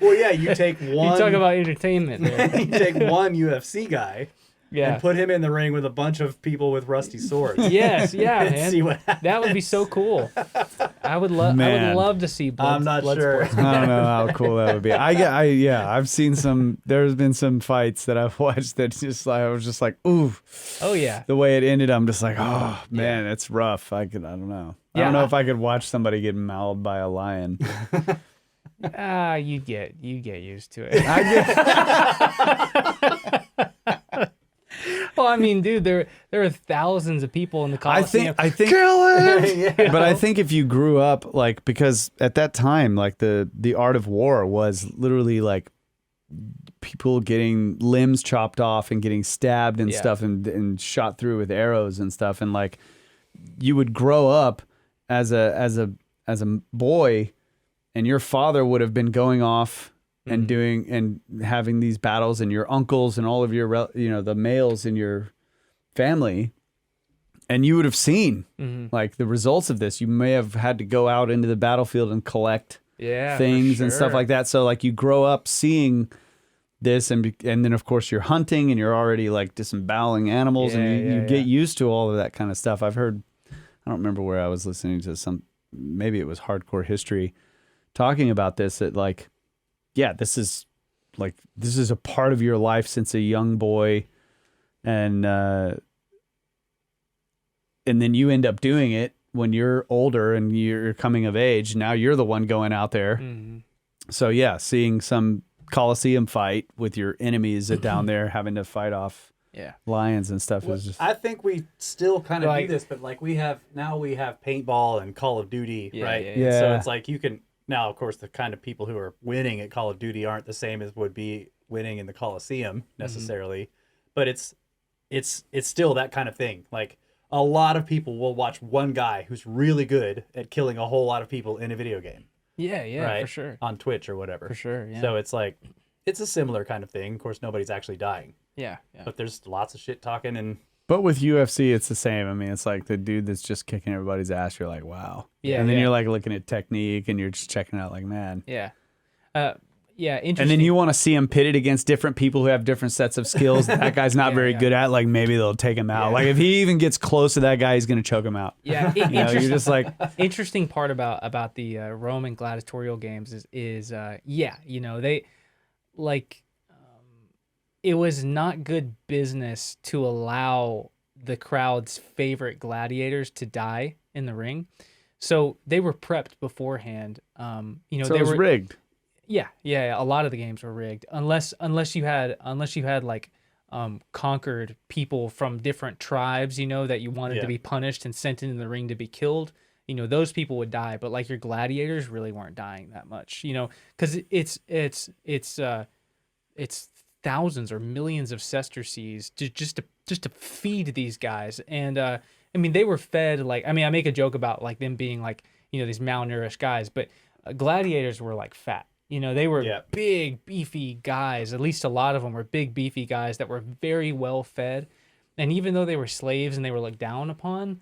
S2: Well, yeah, you take one.
S4: You talk about entertainment there.
S2: you take one UFC guy
S4: Yeah.
S2: and put him in the ring with a bunch of people with rusty swords.
S4: Yes, yeah,
S2: and
S4: man.
S2: see what happens.
S4: That would be so cool. I would love to see blood.
S2: I'm not
S4: blood
S2: sure.
S4: sports.
S3: I don't know how cool that would be. I've seen some. There's been some fights that I've watched that just like I was just like, ooh.
S4: Oh yeah.
S3: The way it ended, I'm just like, oh man, it's rough. I don't know. I
S4: Yeah,
S3: don't know if I could watch somebody get mauled by a lion.
S4: You get used to it. Well, I mean, dude, there are thousands of people in the Coliseum.
S3: I think But I think if you grew up like because at that time like the art of war was literally like people getting limbs chopped off and getting stabbed and
S4: Yeah.
S3: stuff and shot through with arrows and stuff and like you would grow up as a boy and your father would have been going off and doing and having these battles and your uncles and all of your the males in your family and you would have seen like the results of this. You may have had to go out into the battlefield and collect
S4: Yeah,
S3: things
S4: for
S3: and stuff
S4: sure.
S3: like that. So like you grow up seeing this and then of course you're hunting and you're already like disemboweling animals and you get used to all of that kind of stuff. I've heard, I don't remember where I was listening to maybe it was Hardcore History talking about this that like, yeah, this is a part of your life since a young boy and then you end up doing it when you're older and you're coming of age. Now you're the one going out there. So yeah, seeing some Coliseum fight with your enemies down there having to fight off lions and stuff is just
S2: I think we still kind of
S4: Like-
S2: do this, but like we have paintball and Call of Duty,
S4: Yeah,
S2: right?
S4: yeah,
S3: yeah.
S2: So it's like you can now, of course, the kind of people who are winning at Call of Duty aren't the same as would be winning in the Coliseum necessarily, but it's still that kind of thing. Like a lot of people will watch one guy who's really good at killing a whole lot of people in a video game,
S4: Yeah,
S2: right?
S4: for sure.
S2: On Twitch or whatever.
S4: For sure, yeah.
S2: So it's like it's a similar kind of thing. Of course, nobody's actually dying,
S4: Yeah.
S2: but there's lots of shit talking and.
S3: But with UFC, it's the same. I mean, it's like the dude that's just kicking everybody's ass. You're like, wow.
S4: Yeah,
S3: And then
S4: yeah.
S3: you're like looking at technique and you're just checking out like, man.
S4: Yeah. Interesting.
S3: And then you want to see him pitted against different people who have different sets of skills that guy's not very good at. Like maybe they'll take him out.
S2: Yeah.
S3: Like if he even gets close to that guy, he's going to choke him out.
S4: Yeah.
S3: You know, you're just like,
S4: Interesting part about the Roman gladiatorial games is they like it was not good business to allow the crowd's favorite gladiators to die in the ring, so they were prepped beforehand.
S3: so
S4: They
S3: it was
S4: were
S3: rigged.
S4: Yeah. A lot of the games were rigged, unless you had like conquered people from different tribes, that you wanted to be punished and sent into the ring to be killed. Those people would die, but like your gladiators really weren't dying that much. Because it's thousands or millions of sesterces just to feed these guys, and I mean, they were fed like, I mean, I make a joke about like them being like, these malnourished guys, but gladiators were like fat. They were big, beefy guys. At least a lot of them were big, beefy guys that were very well fed. And even though they were slaves and they were looked down upon,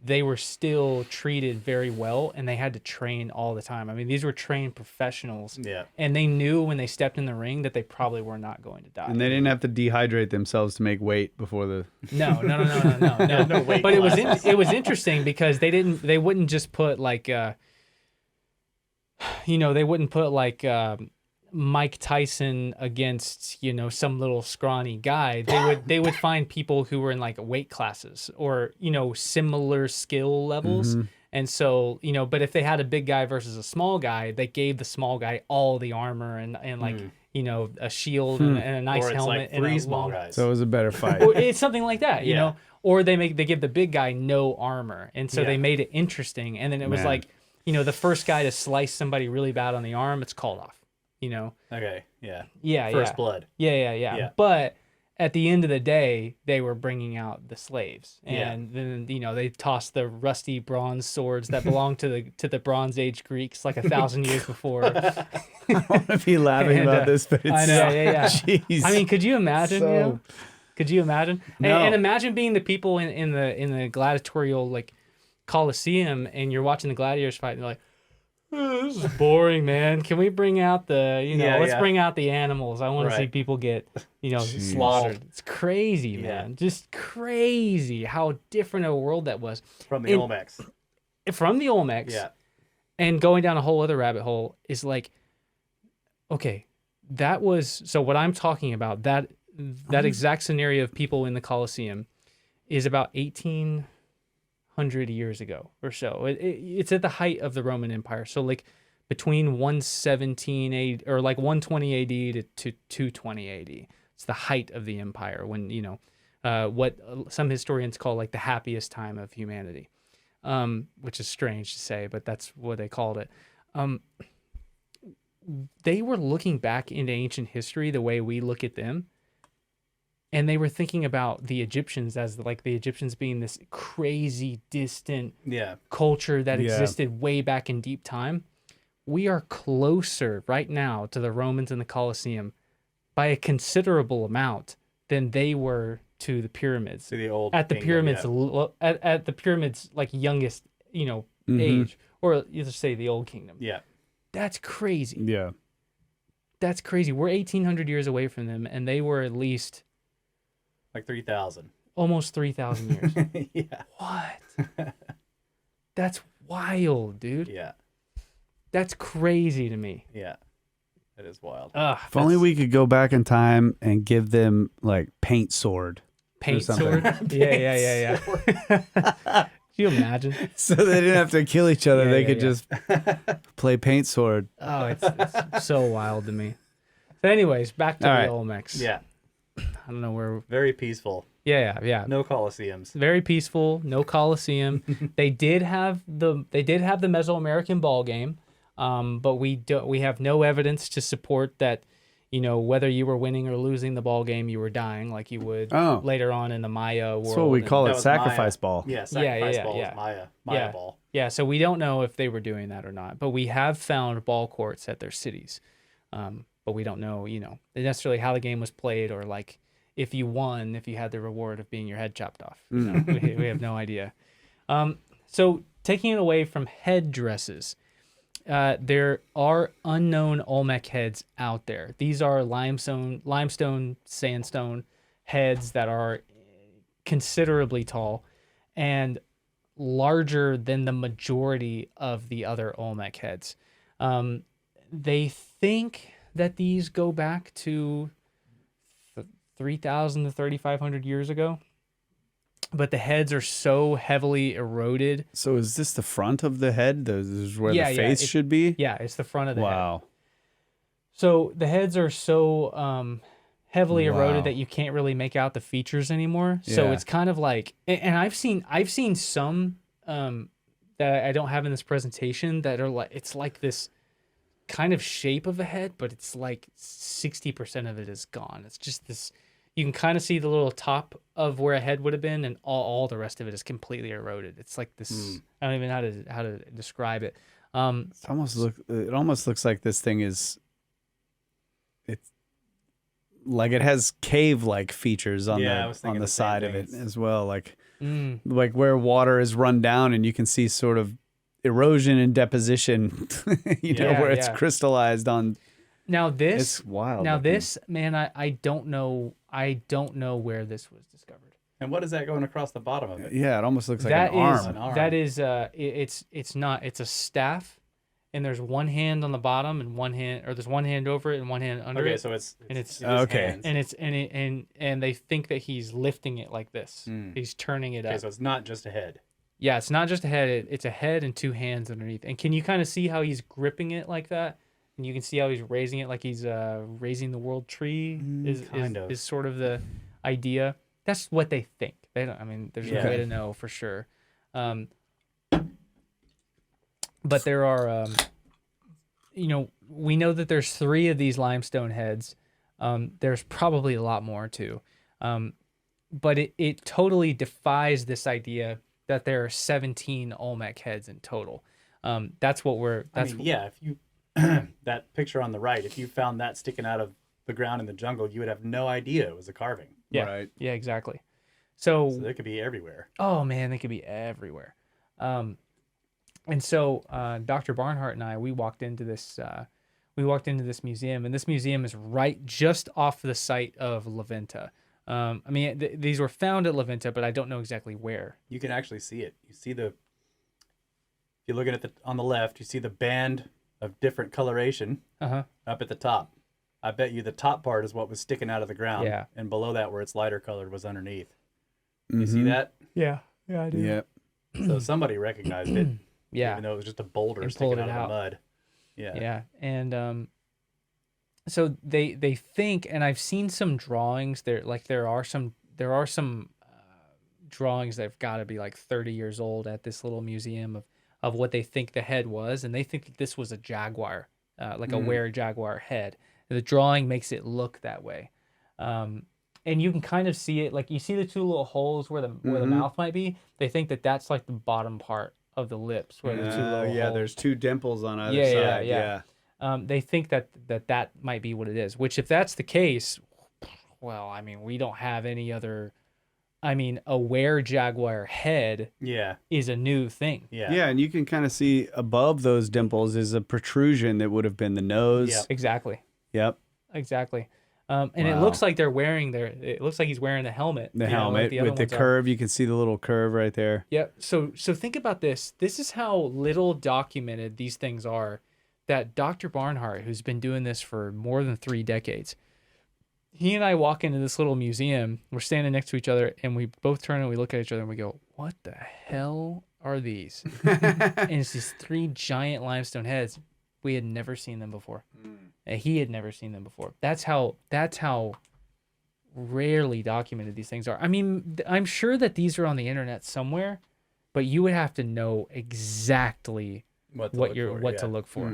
S4: they were still treated very well, and they had to train all the time. I mean, these were trained professionals.
S2: Yeah.
S4: And they knew when they stepped in the ring that they probably were not going to die.
S3: And they didn't have to dehydrate themselves to make weight before the.
S4: No.
S2: No weight
S4: But
S2: classes.
S4: it was interesting because they wouldn't just put like they wouldn't put like Mike Tyson against some little scrawny guy. They would find people who were in like weight classes or similar skill levels. And so but if they had a big guy versus a small guy, they gave the small guy all the armor and like a shield and a nice
S2: Or it's
S4: helmet
S2: like
S4: and
S2: 3
S4: a
S2: small
S4: long-
S2: guys.
S3: So it was a better fight.
S4: or it's something like that, you
S2: Yeah.
S4: know. Or they give the big guy no armor, and so they made it interesting. And then it was
S3: Man.
S4: like, the first guy to slice somebody really bad on the arm, it's called off.
S2: Okay. Yeah.
S4: Yeah,
S2: First
S4: yeah.
S2: blood.
S4: Yeah. But at the end of the day, they were bringing out the slaves, and then they tossed the rusty bronze swords that belonged to the Bronze Age Greeks like 1,000 years before.
S3: I want to be laughing
S4: And,
S3: about this, but it's
S4: I know, yeah.
S3: Jeez.
S4: I mean, could you imagine?
S3: So-
S4: Could you imagine?
S3: No.
S4: And imagine being the people in the gladiatorial like Colosseum, and you're watching the gladiators fight, and you're like, "Oh, this is boring, man. Can we bring out the let's bring out the animals. I want to see
S2: Right.
S4: people get slaughtered." It's crazy, man. Just crazy how different a world that was
S2: From the Olmecs.
S4: from the Olmecs.
S2: Yeah.
S4: And going down a whole other rabbit hole is like, okay, that was so what I'm talking about, that exact scenario of people in the Colosseum is about 1,800 years ago or so. It's at the height of the Roman Empire. So like between 117 AD or like 120 AD to 220 AD. It's the height of the empire when, what some historians call like the happiest time of humanity, which is strange to say, but that's what they called it. They were looking back into ancient history the way we look at them. And they were thinking about the Egyptians as like the Egyptians being this crazy distant culture that existed way back in deep time. We are closer right now to the Romans and the Colosseum by a considerable amount than they were to the pyramids.
S2: To the old
S4: at the
S2: kingdom,
S4: pyramids
S2: yeah.
S4: at the pyramids like youngest age, or you just say the old kingdom.
S2: Yeah.
S4: That's crazy.
S3: Yeah.
S4: That's crazy. We're 1,800 years away from them, and they were at least
S2: Like 3,000.
S4: almost 3,000 years.
S2: Yeah.
S4: What? That's wild, dude.
S2: Yeah.
S4: That's crazy to me.
S2: Yeah. That is wild.
S3: If only we could go back in time and give them like paint sword.
S4: Paint
S3: something.
S4: sword. Yeah. Can you imagine?
S3: So they didn't have to kill each other.
S4: Yeah,
S3: they
S4: yeah,
S3: could
S4: yeah.
S3: just play paint sword.
S4: Oh, it's so wild to me. So anyways, back to
S3: All
S4: the
S3: right.
S4: Olmecs.
S2: Yeah.
S4: I don't know where.
S2: Very peaceful.
S4: Yeah.
S2: No Colosseums.
S4: Very peaceful. No Colosseum. They did have the Mesoamerican ball game, but we have no evidence to support that. Whether you were winning or losing the ball game, you were dying like you would later on in the Maya world.
S3: That's what we call
S2: That
S3: it,
S2: was
S3: sacrifice
S2: Maya.
S3: ball.
S2: Yeah, sacrifice
S4: yeah,
S2: ball
S4: yeah.
S2: is Maya
S4: Yeah.
S2: ball.
S4: Yeah, so we don't know if they were doing that or not, but we have found ball courts at their cities. But we don't know, necessarily how the game was played or like if you won, if you had the reward of being your head chopped off. We have no idea. So taking it away from headdresses, there are unknown Olmec heads out there. These are limestone, sandstone heads that are considerably tall and larger than the majority of the other Olmec heads. They think that these go back to 3,000 to 3,500 years ago, but the heads are so heavily eroded.
S3: So is this the front of the head? This is where
S4: Yeah,
S3: the
S4: yeah,
S3: face should be?
S4: Yeah, it's the front of the head.
S3: Wow.
S4: So the heads are so heavily
S3: Wow.
S4: eroded that you can't really make out the features anymore. So
S3: Yeah.
S4: it's kind of like, and I've seen some that I don't have in this presentation that are like, it's like this kind of shape of a head, but it's like 60% of it is gone. It's just this, you can kind of see the little top of where a head would have been, and all the rest of it is completely eroded. It's like this. I don't even know how to describe it.
S3: It almost looks like this thing is. It's like it has cave-like features on the side of it as well, like where water is run down, and you can see sort of erosion and deposition, where it's crystallized on.
S4: Now this,
S3: it's wild.
S4: Now this, man, I don't know where this was discovered.
S2: And what is that going across the bottom of it?
S3: Yeah, it almost looks like an arm.
S4: That is, it's not. It's a staff, and there's one hand on the bottom and one hand, or there's one hand over it and one hand under it.
S2: Okay, so it's
S3: okay,
S2: hands.
S4: and they think that he's lifting it like this. He's turning it up.
S2: Okay, so it's not just a head.
S4: Yeah, it's not just a head. It's a head and two hands underneath. And can you kind of see how he's gripping it like that? And you can see how he's raising it like he's raising the world tree. Is sort of the idea. That's what they think. They don't. I mean, there's no way to know for sure. But there are, we know that there's 3 of these limestone heads. There's probably a lot more too. But it totally defies this idea that there are 17 Olmec heads in total. That's what we're.
S2: If you that picture on the right, if you found that sticking out of the ground in the jungle, you would have no idea it was a carving.
S4: Yeah,
S3: right.
S4: Yeah, exactly. So
S2: they could be everywhere.
S4: Oh man, they could be everywhere. And so Dr. Barnhart and I, we walked into this museum, and this museum is right just off the site of La Venta. These were found at La Venta, but I don't know exactly where.
S2: You can actually see it. You see if you're looking at on the left, you see the band of different coloration up at the top. I bet you the top part is what was sticking out of the ground.
S4: Yeah.
S2: And below that, where it's lighter colored, was underneath. You see that?
S4: Yeah. Yeah, I do.
S3: Yeah.
S2: So somebody recognized it.
S4: Yeah.
S2: Even though it was just a boulder
S4: And
S2: sticking
S4: pulled
S2: out
S4: it
S2: of
S4: out.
S2: the mud. Yeah.
S4: Yeah. And so they think, and I've seen some drawings there are some drawings that have got to be like 30 years old at this little museum of what they think the head was, and they think that this was a jaguar, like a were-jaguar head. The drawing makes it look that way, and you can kind of see it, like you see the 2 little holes where the mouth might be. They think that that's like the bottom part of the lips where the 2 little holes.
S3: There's 2 dimples on either side. Yeah.
S4: They think that might be what it is. Which, if that's the case, well, I mean, we don't have any other. I mean, a were-jaguar head is a new thing.
S3: Yeah, and you can kind of see above those dimples is a protrusion that would have been the nose.
S2: Yep.
S4: Exactly.
S3: Yep.
S4: Exactly. And it looks like they're wearing it looks like he's wearing the helmet.
S3: The helmet with the curve. You can see the little curve right there.
S4: Yep. So think about this. This is how little documented these things are, that Dr. Barnhart, who's been doing this for more than 3 decades, he and I walk into this little museum. We're standing next to each other, and we both turn and we look at each other and we go, "What the hell are these?" And it's these 3 giant limestone heads. We had never seen them before. And he had never seen them before. That's how rarely documented these things are. I mean, I'm sure that these are on the internet somewhere, but you would have to know exactly what to look for.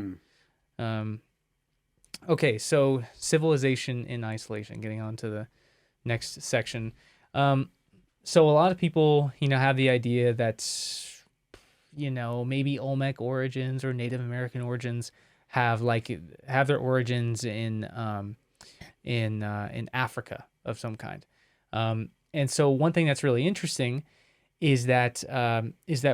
S4: Okay, so civilization in isolation, getting on to the next section. So a lot of people, have the idea that, maybe Olmec origins or Native American origins have their origins in Africa of some kind. And so one thing that's really interesting is that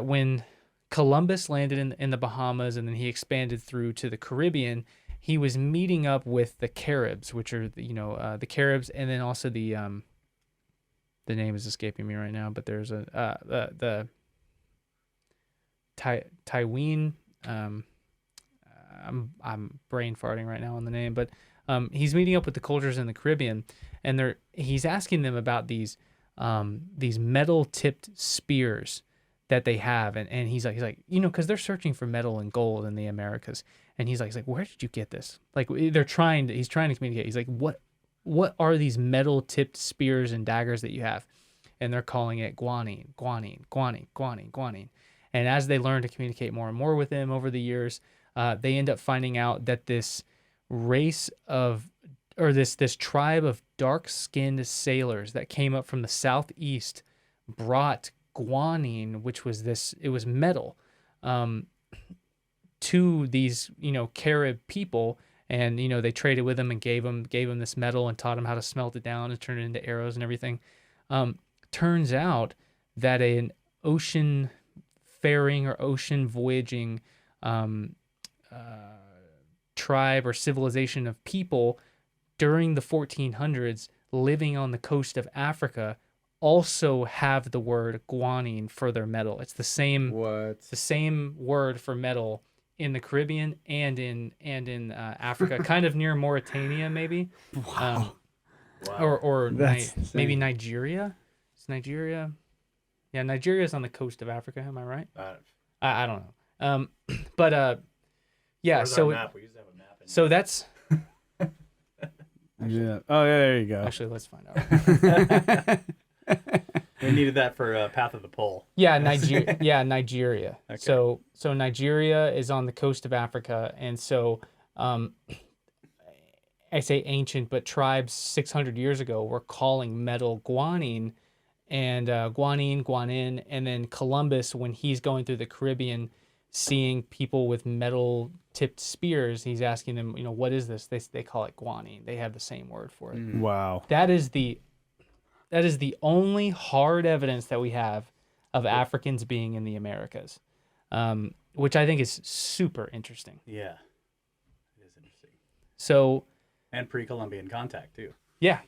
S4: when Columbus landed in the Bahamas and then he expanded through to the Caribbean, he was meeting up with the Caribs, which are the Caribs, and then also the name is escaping me right now, but there's the Tywin. I'm brain farting right now on the name, but he's meeting up with the cultures in the Caribbean, and he's asking them about these metal tipped spears that they have, and he's like because they're searching for metal and gold in the Americas, and he's like where did you get this? Like he's trying to communicate. He's like, what are these metal tipped spears and daggers that you have? And they're calling it guanine. And as they learn to communicate more and more with him over the years, they end up finding out that this race of, or this tribe of dark-skinned sailors that came up from the southeast brought guanine, which was it was metal, to these, Carib people. And, they traded with them and gave them this metal and taught them how to smelt it down and turn it into arrows and everything. Turns out that an ocean faring or ocean voyaging tribe or civilization of people during the 1400s living on the coast of Africa also have the word guanine for their metal. It's the same word for metal in the Caribbean and in Africa, kind of near Mauritania, maybe.
S3: Wow.
S4: Or
S3: That's
S4: maybe Nigeria. Is Nigeria? Yeah, Nigeria is on the coast of Africa. Am I right? I don't know. Yeah.
S2: Where's
S4: So
S2: our map? We used to have a map.
S4: so that's
S3: Yeah. Oh, yeah, there you go.
S4: actually, let's find out.
S2: We needed that for Path of the Pole.
S4: Yeah, Nigeria. Yeah, Nigeria.
S2: Okay.
S4: So Nigeria is on the coast of Africa, and so I say ancient, but tribes 600 years ago were calling metal guanine, and guanin, and then Columbus, when he's going through the Caribbean, seeing people with metal tipped spears, he's asking them, what is this? They call it guanine. They have the same word for it.
S3: Wow.
S4: That is the only hard evidence that we have of Africans being in the Americas, which I think is super interesting.
S2: Yeah, it is interesting.
S4: So,
S2: And pre-Columbian contact too.
S4: yeah.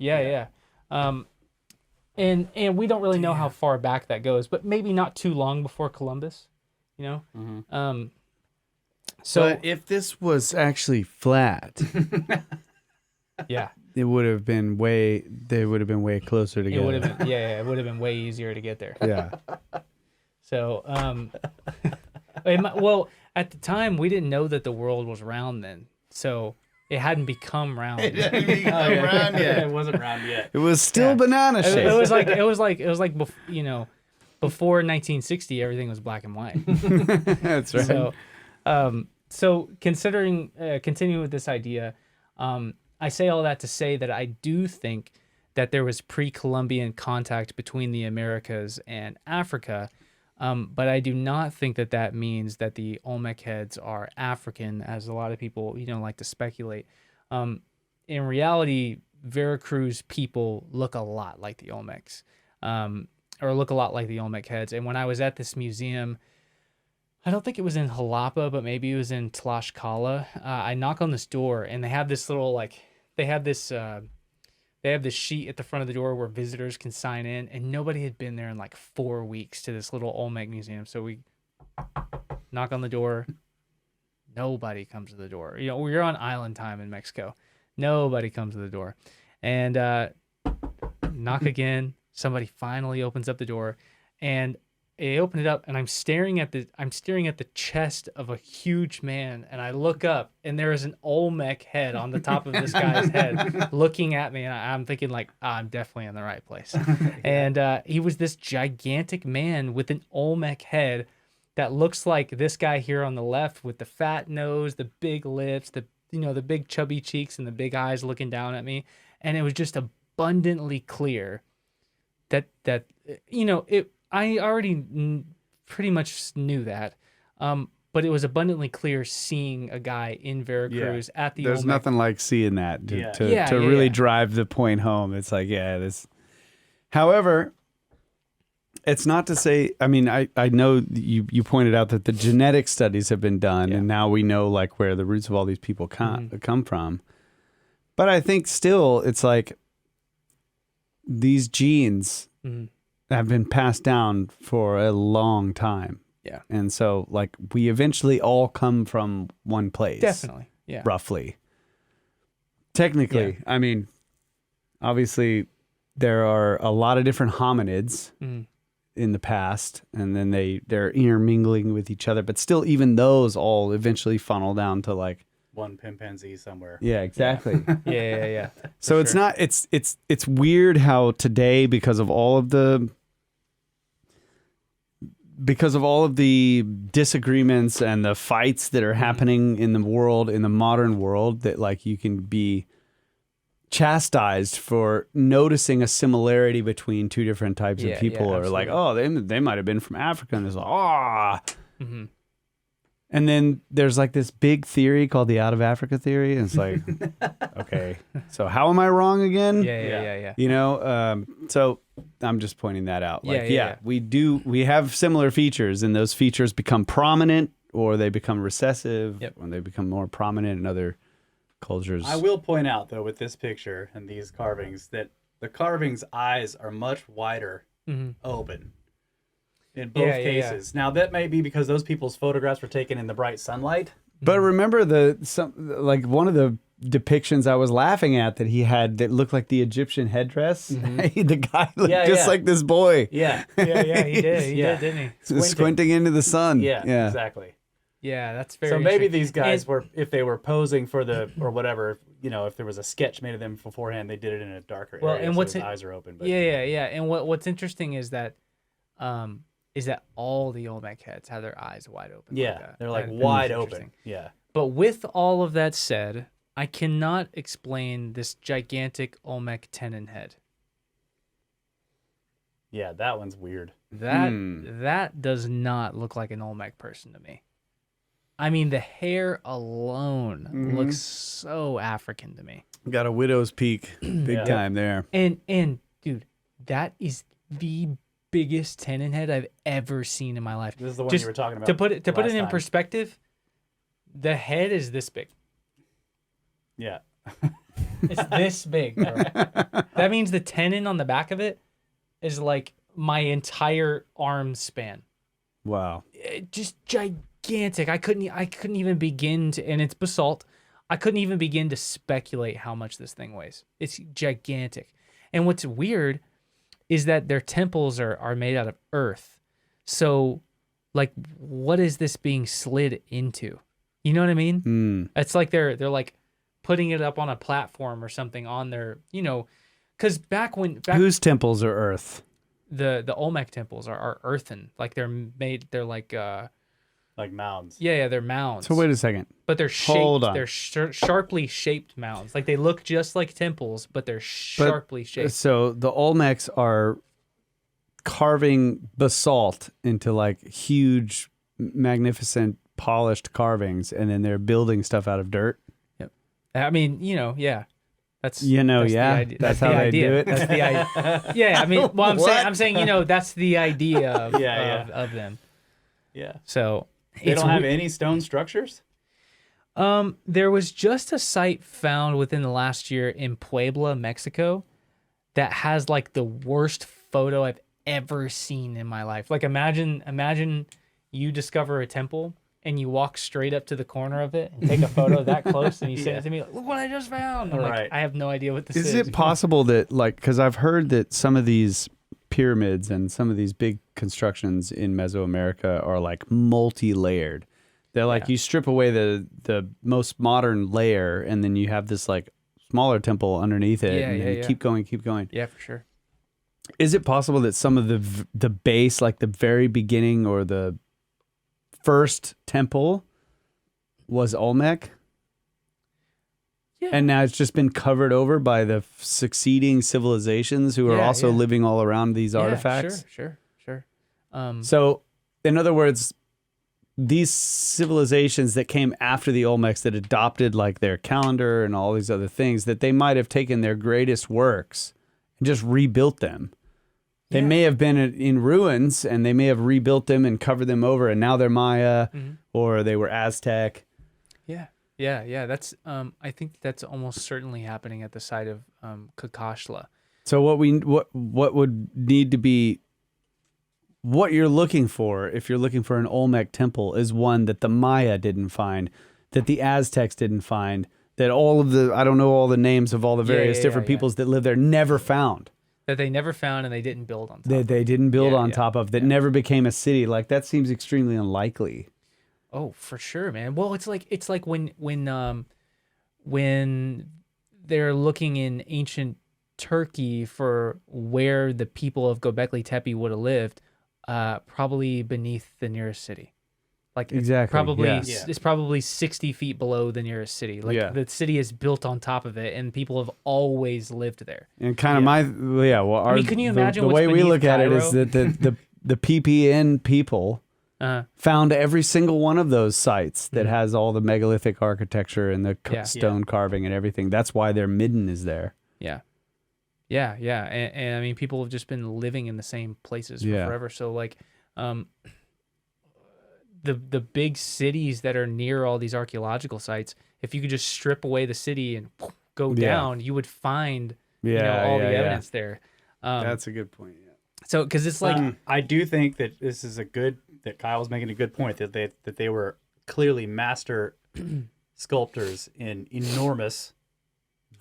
S4: And we don't really know how far back that goes, but maybe not too long before Columbus, So
S3: But if this was actually flat,
S4: yeah,
S3: it would have been way. They would have been way closer together.
S4: it would have been it would have been way easier to get there.
S3: Yeah.
S4: So, well, at the time we didn't know that the world was round then, so it hadn't become round.
S3: It
S2: wasn't round yet.
S3: It was still banana shaped.
S4: It was like before 1960, everything was black and white.
S3: That's right.
S4: So considering continuing with this idea, I say all that to say that I do think that there was pre-Columbian contact between the Americas and Africa, but I do not think that means that the Olmec heads are African, as a lot of people like to speculate. In reality, Veracruz people look a lot like the Olmecs, or look a lot like the Olmec heads. And when I was at this museum, I don't think it was in Jalapa, but maybe it was in Tlaxcala. I knock on this door, and they have this little they have this sheet at the front of the door where visitors can sign in, and nobody had been there in like 4 weeks to this little Olmec museum. So we knock on the door. Nobody comes to the door. We're on island time in Mexico. Nobody comes to the door, and knock again. Somebody finally opens up the door, and they open it up, and I'm staring at the chest of a huge man, and I look up, and there is an Olmec head on the top of this guy's head, looking at me, and I'm thinking I'm definitely in the right place. And he was this gigantic man with an Olmec head that looks like this guy here on the left, with the fat nose, the big lips, the big chubby cheeks, and the big eyes looking down at me, and it was just abundantly clear that I already pretty much knew that, but it was abundantly clear seeing a guy in Veracruz at the
S3: There's
S4: Olmec.
S3: nothing like seeing that to
S4: Yeah,
S3: really
S4: yeah.
S3: drive the point home. It's like, this. However, it's not to say, I mean, I know you pointed out that the genetic studies have been done, and now we know where the roots of all these people come from. But I think still it's like these genes have been passed down for a long time.
S4: Yeah.
S3: And so we eventually all come from one place.
S4: Definitely. Yeah.
S3: Roughly. Technically,
S4: Yeah.
S3: I mean, obviously there are a lot of different hominids in the past, and then they're intermingling with each other, but still even those all eventually funnel down to
S2: One chimpanzee somewhere.
S3: yeah, exactly.
S4: Yeah.
S3: So it's not it's weird how today, because of all of the disagreements and the fights that are happening in the world, in the modern world, that you can be chastised for noticing a similarity between two different types
S4: Yeah,
S3: of people,
S4: yeah,
S3: or like,
S4: absolutely.
S3: oh, they might have been from Africa, and it's like, ah.
S4: Mm-hmm.
S3: And then there's like this big theory called the out of Africa theory, and it's like, okay, so how am I wrong again?
S4: Yeah.
S3: You know, so I'm just pointing that out. Like,
S4: Yeah.
S3: we have similar features, and those features become prominent, or they become recessive, when they become more prominent in other cultures.
S2: I will point out, though, with this picture and these carvings, that the carvings' eyes are much wider open in both cases. Now, that may be because those people's photographs were taken in the bright sunlight.
S3: But remember one of the depictions I was laughing at that he had that looked like the Egyptian headdress. The guy looked just like this boy.
S2: Yeah.
S4: He did. He did, didn't he?
S3: Squinting into the sun.
S2: Yeah, exactly.
S4: Yeah, that's very
S2: So maybe
S4: interesting.
S2: these guys were, if they were posing for the, or whatever, you know, if there was a sketch made of them beforehand, they did it in a darker area,
S4: and
S2: so
S4: what's
S2: his eyes are open. But
S4: Yeah. And what's interesting is that all the Olmec heads have their eyes wide open.
S2: yeah,
S4: like that.
S2: they're like
S4: That-
S2: wide
S4: that's
S2: open.
S4: interesting.
S2: Yeah.
S4: But with all of that said, I cannot explain this gigantic Olmec tenon head.
S2: Yeah, that one's weird.
S4: That does not look like an Olmec person to me. I mean, the hair alone looks so African to me.
S3: Got a widow's peak, big time there.
S4: And dude, that is the biggest tenon head I've ever seen in my life.
S2: This is the one
S4: Just
S2: you were talking about.
S4: To put it
S2: last
S4: in
S2: time.
S4: perspective, the head is this big.
S2: Yeah.
S4: It's this big, bro. That means the tenon on the back of it is like my entire arm span.
S3: Wow.
S4: Just gigantic. I couldn't even begin to, and it's basalt. I couldn't even begin to speculate how much this thing weighs. It's gigantic. And what's weird is that their temples are made out of earth. So, like, what is this being slid into? You know what I mean? It's like they're like putting it up on a platform or something on their, you know, because
S3: Whose temples are earth?
S4: the Olmec temples are earthen, like they're like
S2: like mounds.
S4: yeah, they're mounds.
S3: So wait a second.
S4: But they're shaped.
S3: Hold on.
S4: They're sharply shaped mounds. Like they look just like temples, but they're sharply shaped.
S3: So the Olmecs are carving basalt into like huge, magnificent, polished carvings, and then they're building stuff out of dirt.
S4: Yep. I mean, you know, yeah. That's
S3: the idea. That's how they do it.
S4: That's the idea. Yeah, I mean, well, I'm saying, you know, that's the idea of of them.
S2: Yeah.
S4: So
S2: They don't have any stone structures?
S4: There was just a site found within the last year in Puebla, Mexico, that has like the worst photo I've ever seen in my life. Like imagine you discover a temple and you walk straight up to the corner of it and take a photo that close and you send it to me, like, look what I just found. I'm like, I have no idea what this is.
S3: Is it possible that, like, because I've heard that some of these pyramids and some of these big constructions in Mesoamerica are like multi-layered. They're like, you strip away the most modern layer and then you have this like smaller temple underneath it, and then you keep going.
S4: Yeah, for sure.
S3: Is it possible that some of the base, like the very beginning or the first temple, was Olmec?
S4: Yeah.
S3: And now it's just been covered over by the succeeding civilizations who are also living all around these artifacts?
S4: Sure.
S3: So, in other words, these civilizations that came after the Olmecs that adopted like their calendar and all these other things, that they might have taken their greatest works and just rebuilt them. They may have been in ruins and they may have rebuilt them and covered them over, and now they're Maya or they were Aztec.
S4: Yeah. That's I think that's almost certainly happening at the site of Cacaxtla.
S3: So what would need to be, what you're looking for, if you're looking for an Olmec temple, is one that the Maya didn't find, that the Aztecs didn't find, that all of the, I don't know all the names of all the various different peoples that live there, never found.
S4: That they never found and they didn't build on top.
S3: They didn't build on top of, that never became a city. Like, that seems extremely unlikely.
S4: Oh, for sure, man. Well, it's like when they're looking in ancient Turkey for where the people of Göbekli Tepe would have lived, probably beneath the nearest city. Like
S3: Exactly,
S4: probably
S3: yeah.
S4: it's probably 60 feet below the nearest city. Like
S3: Yeah.
S4: the city is built on top of it, and people have always lived there.
S3: And kind of well,
S4: I mean, can you imagine
S3: the
S4: what's
S3: way we
S4: beneath
S3: look at it is
S4: Cairo?
S3: that the PPN people found every single one of those sites that has all the megalithic architecture and the stone carving and everything. That's why their midden is there.
S4: Yeah. And I mean, people have just been living in the same places for forever. So like, the big cities that are near all these archaeological sites, if you could just strip away the city and go down, you would find all the evidence there.
S3: That's a good point. Yeah.
S4: So because it's like
S2: I do think that this is that Kyle's making a good point that they were clearly master sculptors in enormous,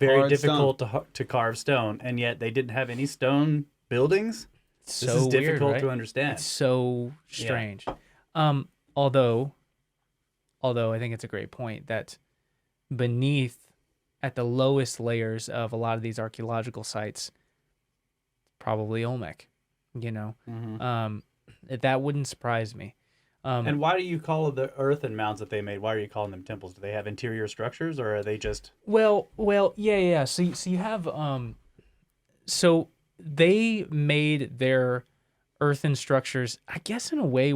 S2: very
S3: Hard
S2: difficult to carve stone, and yet they didn't have any stone buildings. This
S4: so
S2: is difficult
S4: weird, right?
S2: to understand.
S4: It's so strange. Although I think it's a great point that beneath, at the lowest layers of a lot of these archaeological sites, probably Olmec. That wouldn't surprise me.
S2: And why do you call the earthen mounds that they made? Why are you calling them temples? Do they have interior structures, or are they just?
S4: Well, yeah. So you have so they made their earthen structures, I guess, in a way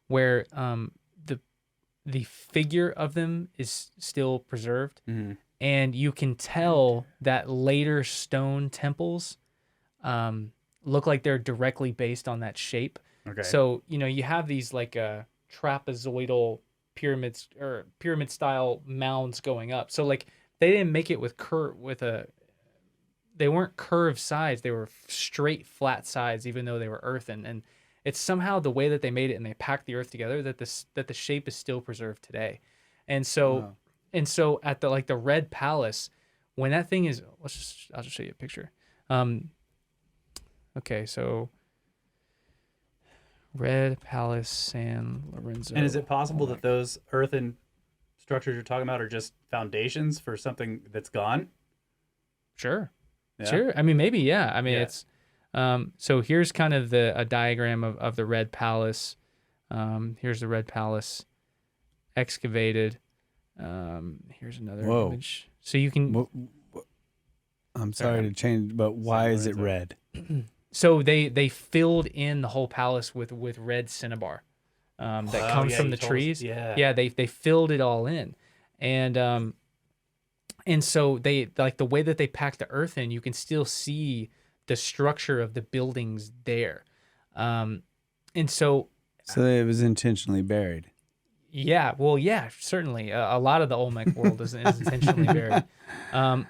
S4: where the figure of them is still preserved, and you can tell that later stone temples look like they're directly based on that shape.
S2: Okay.
S4: So you have these like trapezoidal pyramids or pyramid style mounds going up. So like they didn't make it they weren't curved sides, they were straight flat sides, even though they were earthen. And it's somehow the way that they made it and they packed the earth together that the shape is still preserved today. And so at the Red Palace, when that thing is, I'll just show you a picture. Okay, so Red Palace, San Lorenzo.
S2: And is it possible that those earthen structures you're talking about are just foundations for something that's gone?
S4: Sure.
S2: Yeah.
S4: Sure. I mean, maybe, yeah. I mean, it's so here's kind of a diagram of the Red Palace. Here's the Red Palace excavated. Here's another image. So you can.
S3: I'm sorry to change, but why is it red?
S4: So they filled in the whole palace with red cinnabar that comes from the trees. They filled it all in, and so they like the way that they packed the earth in. You can still see the structure of the buildings there, and so
S3: it was intentionally buried.
S4: Yeah, well, yeah, certainly. A lot of the Olmec world is intentionally buried.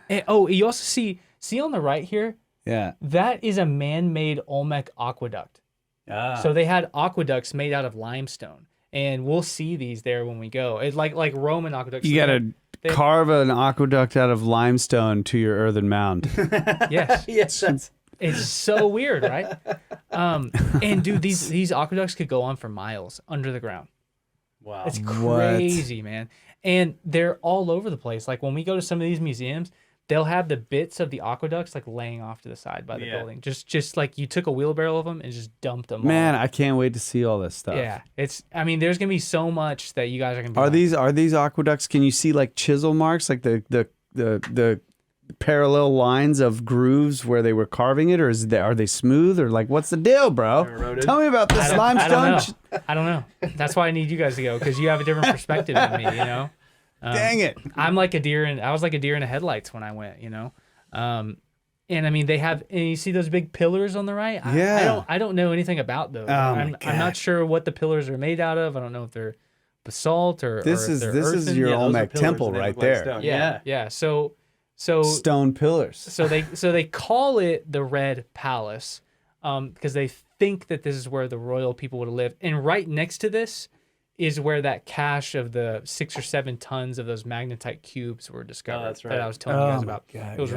S4: You also see on the right here.
S3: Yeah.
S4: That is a man-made Olmec aqueduct. So they had aqueducts made out of limestone, and we'll see these there when we go. It's like Roman aqueducts.
S3: You got to carve an aqueduct out of limestone to your earthen mound.
S4: Yes.
S2: Yes.
S4: It's so weird, right? And dude, these aqueducts could go on for miles under the ground.
S2: Wow.
S4: It's crazy, man. And they're all over the place. Like when we go to some of these museums, they'll have the bits of the aqueducts like laying off to the side by the building. Just like you took a wheelbarrow of them and just dumped them.
S3: Man,
S4: all.
S3: I can't wait to see all this stuff.
S4: Yeah, I mean, there's gonna be so much that you guys are gonna be.
S3: Are these aqueducts? Can you see like chisel marks, like the parallel lines of grooves where they were carving it, or are they smooth, or like what's the deal, bro? Tell me about this limestone.
S4: I don't know. That's why I need you guys to go, because you have a different perspective than me.
S3: Dang it!
S4: I was like a deer in the headlights when I went. And I mean and you see those big pillars on the right. I don't know anything about those. I'm not sure what the pillars are made out of. I don't know if they're basalt or
S3: this is your Olmec temple right there.
S4: Yeah. So
S3: stone pillars.
S4: So they call it the Red Palace, because they think that this is where the royal people would live. And right next to this is where that cache of the 6 or 7 tons of those magnetite cubes were discovered.
S2: That's right.
S4: That I was telling you guys about.
S3: God,
S4: it was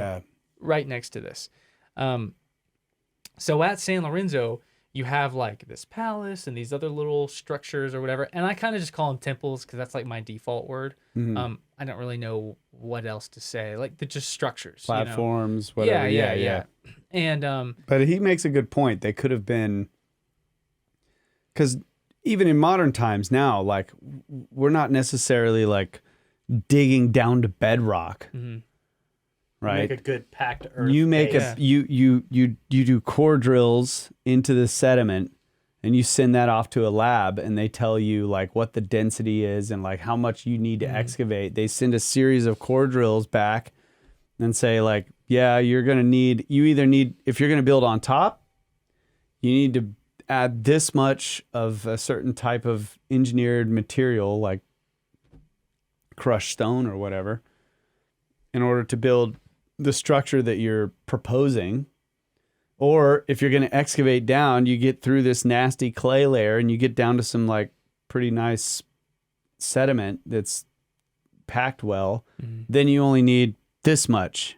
S4: right next to this. So at San Lorenzo, you have like this palace and these other little structures or whatever. And I kind of just call them temples because that's like my default word.
S3: Mm-hmm.
S4: I don't really know what else to say. Like they're just structures.
S3: Platforms, whatever. Yeah.
S4: And
S3: but he makes a good point. They could have been, because even in modern times now, like we're not necessarily like digging down to bedrock, right?
S2: Make a good packed earth.
S3: You make
S2: base.
S3: you do core drills into the sediment, and you send that off to a lab, and they tell you like what the density is and like how much you need to excavate. They send a series of core drills back and say like, yeah, you either need, if you're going to build on top, you need to add this much of a certain type of engineered material like crushed stone or whatever in order to build the structure that you're proposing. Or if you're going to excavate down, you get through this nasty clay layer and you get down to some like pretty nice sediment that's packed well. Then you only need this much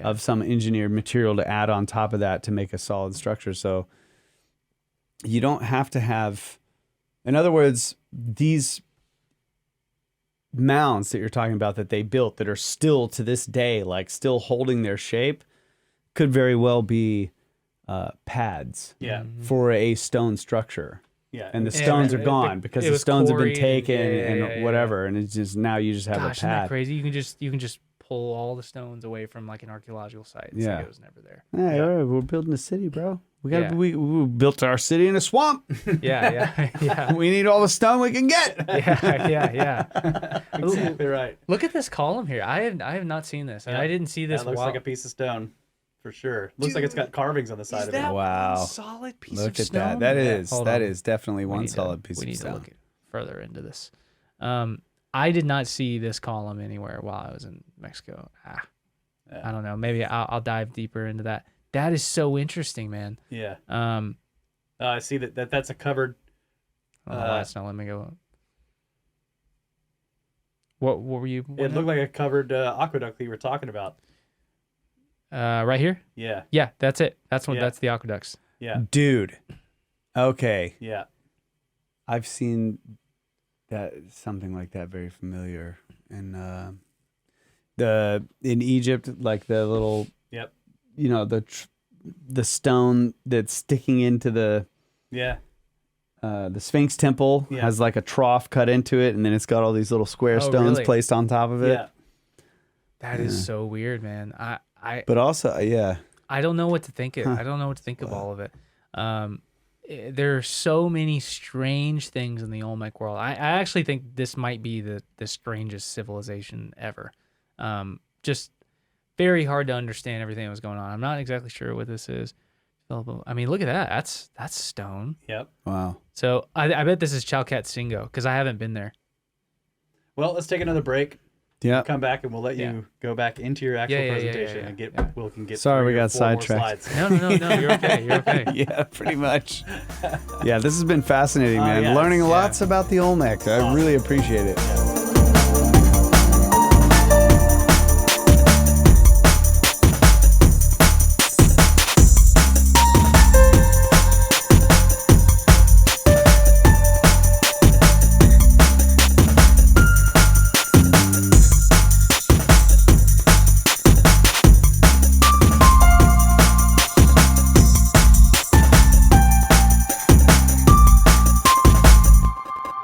S3: of some engineered material to add on top of that to make a solid structure. So you don't have to have, in other words, these mounds that you're talking about that they built that are still to this day, like still holding their shape, could very well be pads for a stone structure.
S2: Yeah.
S3: And the stones are gone because the stones have been taken and whatever.
S4: Yeah.
S3: And it's just, now you just have a
S4: Gosh, isn't that
S3: pad.
S4: crazy? You can just pull all the stones away from like an archaeological site. It's like it was never there.
S3: Hey, all right, we're building a city, bro. We built our city in a swamp.
S4: Yeah.
S3: We need all the stone we can get.
S4: Yeah.
S2: Exactly right.
S4: Look at this column here. I have not seen this, and I didn't see this.
S2: That looks like a piece of stone, for sure. Looks like it's got carvings on the side of it.
S3: Wow.
S4: Solid piece
S3: Look
S4: of
S3: at
S4: stone.
S3: that.
S4: Hold
S3: That
S4: on.
S3: is definitely
S4: We
S3: one
S4: need
S3: solid
S4: to,
S3: piece
S4: we
S3: of
S4: need to
S3: stone.
S4: look further into this. I did not see this column anywhere while I was in Mexico. I don't know. Maybe I'll dive deeper into that. That is so interesting, man.
S2: Yeah. I see that's a covered.
S4: It's not letting me go. What were you?
S2: It looked like a covered aqueduct that you were talking about.
S4: Right here.
S2: Yeah.
S4: Yeah, that's it. That's the aqueducts.
S2: Yeah.
S3: Dude. Okay.
S2: Yeah.
S3: I've seen that something like that very familiar. And in Egypt, like the little the stone that's sticking into the Sphinx temple has like a trough cut into it, and then it's got all these little square stones placed on top of it.
S2: Yeah.
S4: That is so weird, man.
S3: But also,
S4: I don't know what to think of. I don't know what to think of all of it. There are so many strange things in the Olmec world. I actually think this might be the strangest civilization ever. Just very hard to understand everything that was going on. I'm not exactly sure what this is. I mean, look at that. That's stone.
S2: Yep.
S3: Wow.
S4: So I bet this is Chalcatsingo because I haven't been there.
S2: Well, let's take another break.
S3: Yeah.
S2: Come back and we'll let you go back into your actual presentation and get Will can get.
S3: Sorry, we got
S2: 3 or 4 more
S3: sidetracked.
S2: slides.
S4: No, you're okay. You're okay.
S3: Yeah, pretty much. Yeah, this has been fascinating, man.
S2: yes.
S3: Learning lots about the Olmec. I really appreciate it.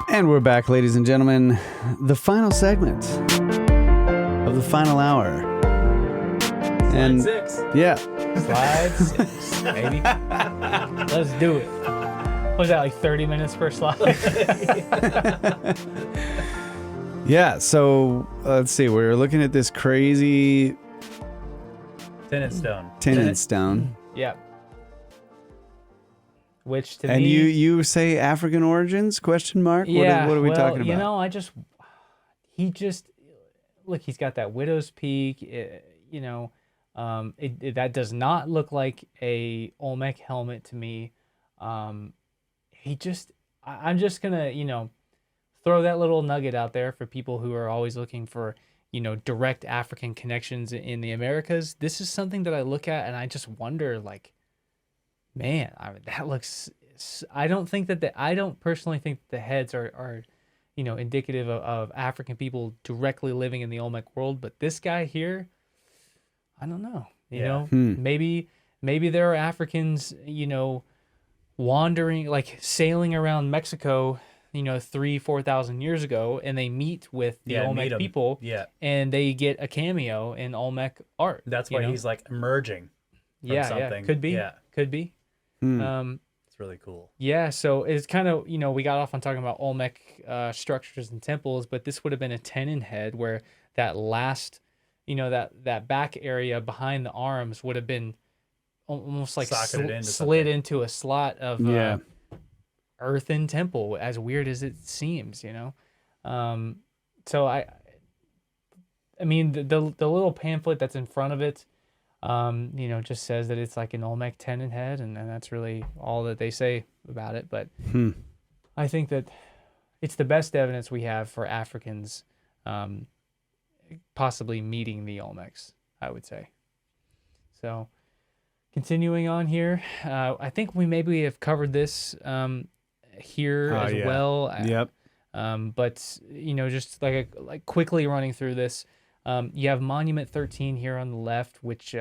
S3: And we're back, ladies and gentlemen. The final segment of the final hour. And
S2: Slide 6.
S3: yeah,
S4: Slide 6, baby. Let's do it. What was that, like 30 minutes per slide?
S3: yeah. So let's see. We're looking at this crazy
S2: Tenet stone.
S3: tenon stone.
S4: Yeah. Which to
S3: And
S4: me,
S3: you say African origins? Question mark.
S4: yeah.
S3: What are we
S4: well,
S3: talking about?
S4: You know, he just look. He's got that widow's peak. That does not look like a Olmec helmet to me. I'm just gonna throw that little nugget out there for people who are always looking for direct African connections in the Americas. This is something that I look at and I just wonder, like, man, that looks. I don't personally think the heads are indicative of African people directly living in the Olmec world. But this guy here, I don't know. Maybe there are Africans, wandering, like sailing around Mexico, 3,000-4,000 years ago, and they meet with the
S2: meet
S4: Olmec
S2: 'em.
S4: people,
S2: Yeah.
S4: and they get a cameo in Olmec art.
S2: That's why he's like emerging from something.
S4: Could be,
S2: Yeah.
S4: could be.
S2: It's really cool.
S4: Yeah, so it's kind of, we got off on talking about Olmec structures and temples, but this would have been a tenon head where that last, that back area behind the arms would have been almost like slid into a slot of earthen temple, as weird as it seems, So I mean, the little pamphlet that's in front of it, just says that it's like an Olmec tenon head, and that's really all that they say about it. But I think that it's the best evidence we have for Africans possibly meeting the Olmecs, I would say. So continuing on here, I think we maybe have covered this here as well.
S3: Yep.
S4: But just like quickly running through this, you have Monument 13 here on the left, which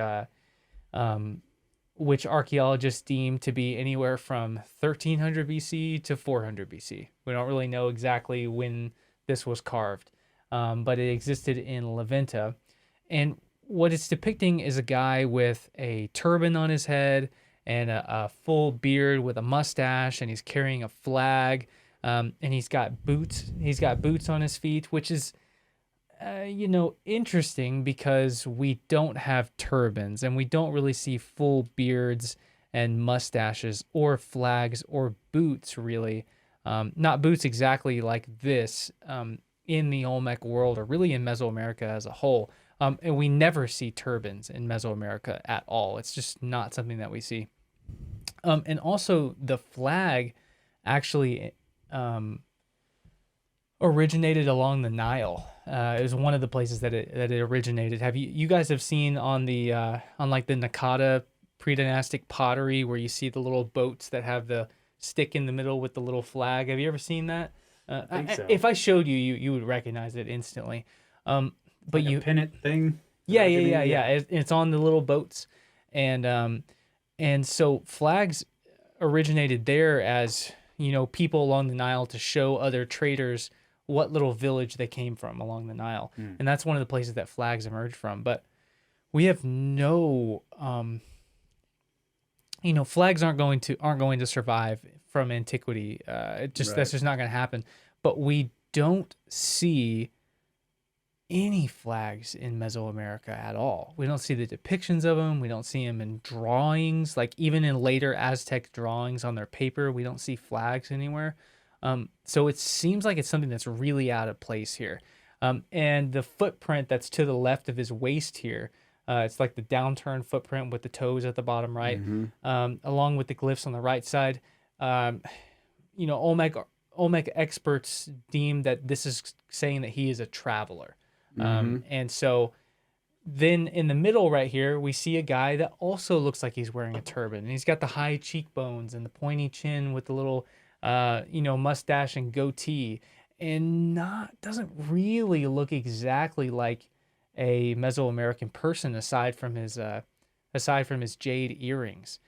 S4: archaeologists deem to be anywhere from 1300 BC to 400 BC. We don't really know exactly when this was carved, but it existed in Levanta. And what it's depicting is a guy with a turban on his head and a full beard with a mustache, and he's carrying a flag, and he's got boots. He's got boots on his feet, which is interesting because we don't have turbans and we don't really see full beards and mustaches or flags or boots, really. Not boots exactly like this in the Olmec world or really in Mesoamerica as a whole. And we never see turbans in Mesoamerica at all. It's just not something that we see. And also the flag actually originated along the Nile. It was one of the places that it originated. Have you guys have seen on the on like the Nakata pre-dynastic pottery where you see the little boats that have the stick in the middle with the little flag? Have you ever seen that?
S2: I think so.
S4: If I showed you, you would recognize it instantly. But
S2: like a pennant thing.
S4: Yeah. It's on the little boats, and so flags originated there as people along the Nile to show other traders what little village they came from along the Nile, and that's one of the places that flags emerged from. But we have no, flags aren't going to survive from antiquity. That's just not going to happen. But we don't see any flags in Mesoamerica at all. We don't see the depictions of them. We don't see them in drawings. Like even in later Aztec drawings on their paper, we don't see flags anywhere. So it seems like it's something that's really out of place here. And the footprint that's to the left of his waist here, it's like the downturned footprint with the toes at the bottom right, along with the glyphs on the right side. Olmec experts deem that this is saying that he is a traveler. And so then in the middle right here, we see a guy that also looks like he's wearing a turban, and he's got the high cheekbones and the pointy chin with the little, mustache and goatee, and doesn't really look exactly like a Mesoamerican person aside from his jade earrings.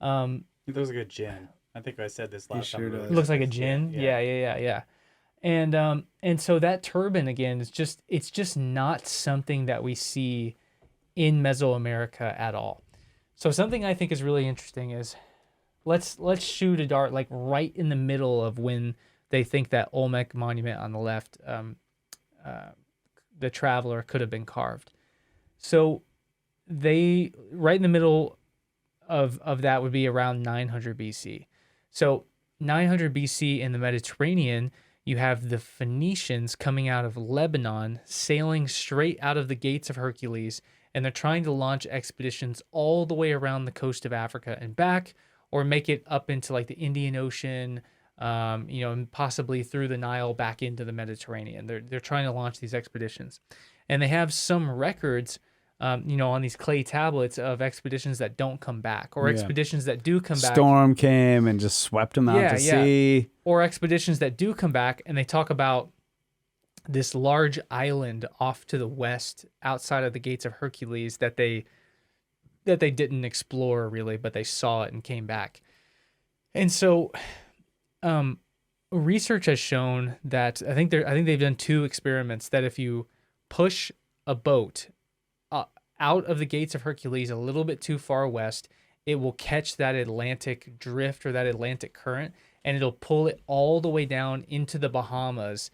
S2: He looks like a djinn. I think I said this last time.
S4: It looks like a djinn. Yeah. And so that turban again is just not something that we see in Mesoamerica at all. So something I think is really interesting is let's shoot a dart like right in the middle of when they think that Olmec monument on the left, the traveler could have been carved. So they right in the middle of that would be around 900 BC. So 900 BC in the Mediterranean, you have the Phoenicians coming out of Lebanon, sailing straight out of the gates of Hercules, and they're trying to launch expeditions all the way around the coast of Africa and back, or make it up into like the Indian Ocean, and possibly through the Nile back into the Mediterranean. They're trying to launch these expeditions, and they have some records, on these clay tablets of expeditions that don't come back, or expeditions that do come back.
S3: Storm came and just swept them out to sea.
S4: Or expeditions that do come back, and they talk about this large island off to the west outside of the gates of Hercules that they didn't explore really, but they saw it and came back. And so, research has shown that I think they've done 2 experiments that if you push a boat out of the Gates of Hercules a little bit too far west, it will catch that Atlantic drift or that Atlantic current, and it'll pull it all the way down into the Bahamas,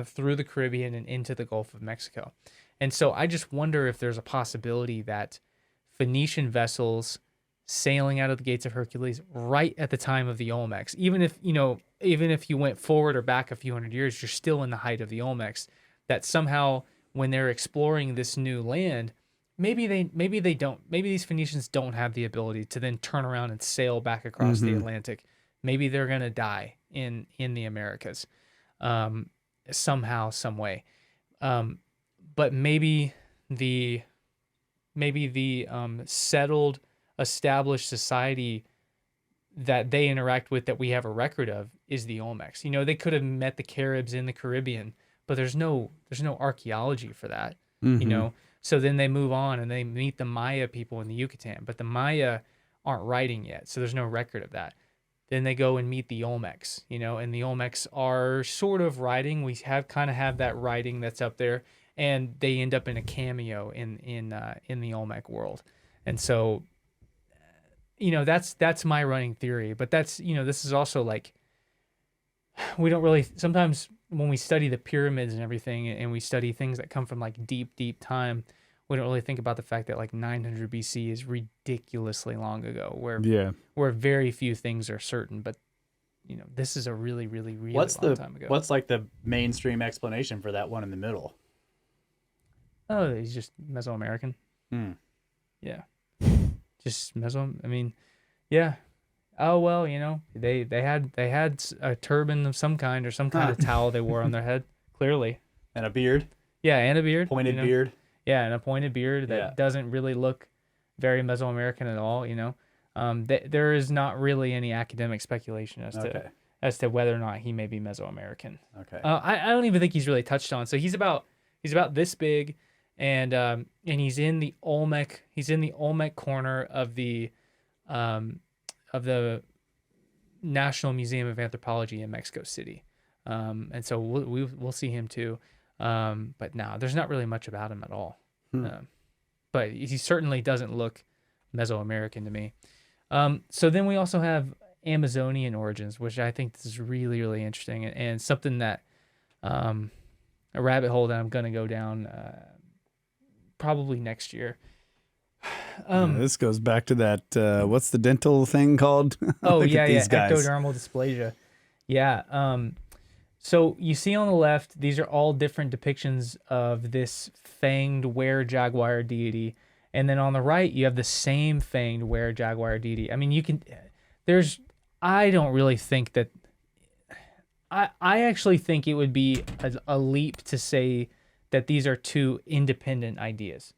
S4: through the Caribbean and into the Gulf of Mexico. And so I just wonder if there's a possibility that Phoenician vessels sailing out of the Gates of Hercules right at the time of the Olmecs, even if you went forward or back a few hundred years, you're still in the height of the Olmecs, that somehow when they're exploring this new land, maybe these Phoenicians don't have the ability to then turn around and sail back across the Atlantic. Maybe they're going to die in the Americas, somehow, some way. But maybe the settled, established society that they interact with that we have a record of is the Olmecs. They could have met the Caribs in the Caribbean, but there's no archaeology for that. So then they move on and they meet the Maya people in the Yucatan, but the Maya aren't writing yet, so there's no record of that. Then they go and meet the Olmecs, and the Olmecs are sort of writing. We kind of have that writing that's up there, and they end up in a cameo in the Olmec world. And so, that's my running theory. But that's, this is also like, we don't really, sometimes when we study the pyramids and everything, and we study things that come from like deep, deep time, we don't really think about the fact that like 900 BC is ridiculously long ago, where very few things are certain. But this is a really, really, really long time ago.
S2: What's like the mainstream explanation for that one in the middle?
S4: Oh, he's just Mesoamerican. Yeah, just I mean, yeah. Oh well, they had a turban of some kind or some kind of towel they wore on their head, clearly,
S2: and a beard.
S4: Yeah, and a beard,
S2: pointed beard.
S4: Yeah, and a pointed beard that doesn't really look very Mesoamerican at all. There is not really any academic speculation as to whether or not he may be Mesoamerican.
S2: Okay.
S4: I don't even think he's really touched on. So he's about this big, and he's in the Olmec. He's in the Olmec corner of the National Museum of Anthropology in Mexico City, and so we'll see him too. But no, there's not really much about him at all. But he certainly doesn't look Mesoamerican to me. So then we also have Amazonian origins, which I think this is really, really interesting, and something that a rabbit hole that I'm going to go down probably next year.
S3: This goes back to that, what's the dental thing called?
S4: Ectodermal dysplasia. Yeah. So you see on the left, these are all different depictions of this fanged were-jaguar deity. And then on the right, you have the same fanged were-jaguar deity. I mean, I don't really think that, I actually think it would be a leap to say that these are 2 independent ideas.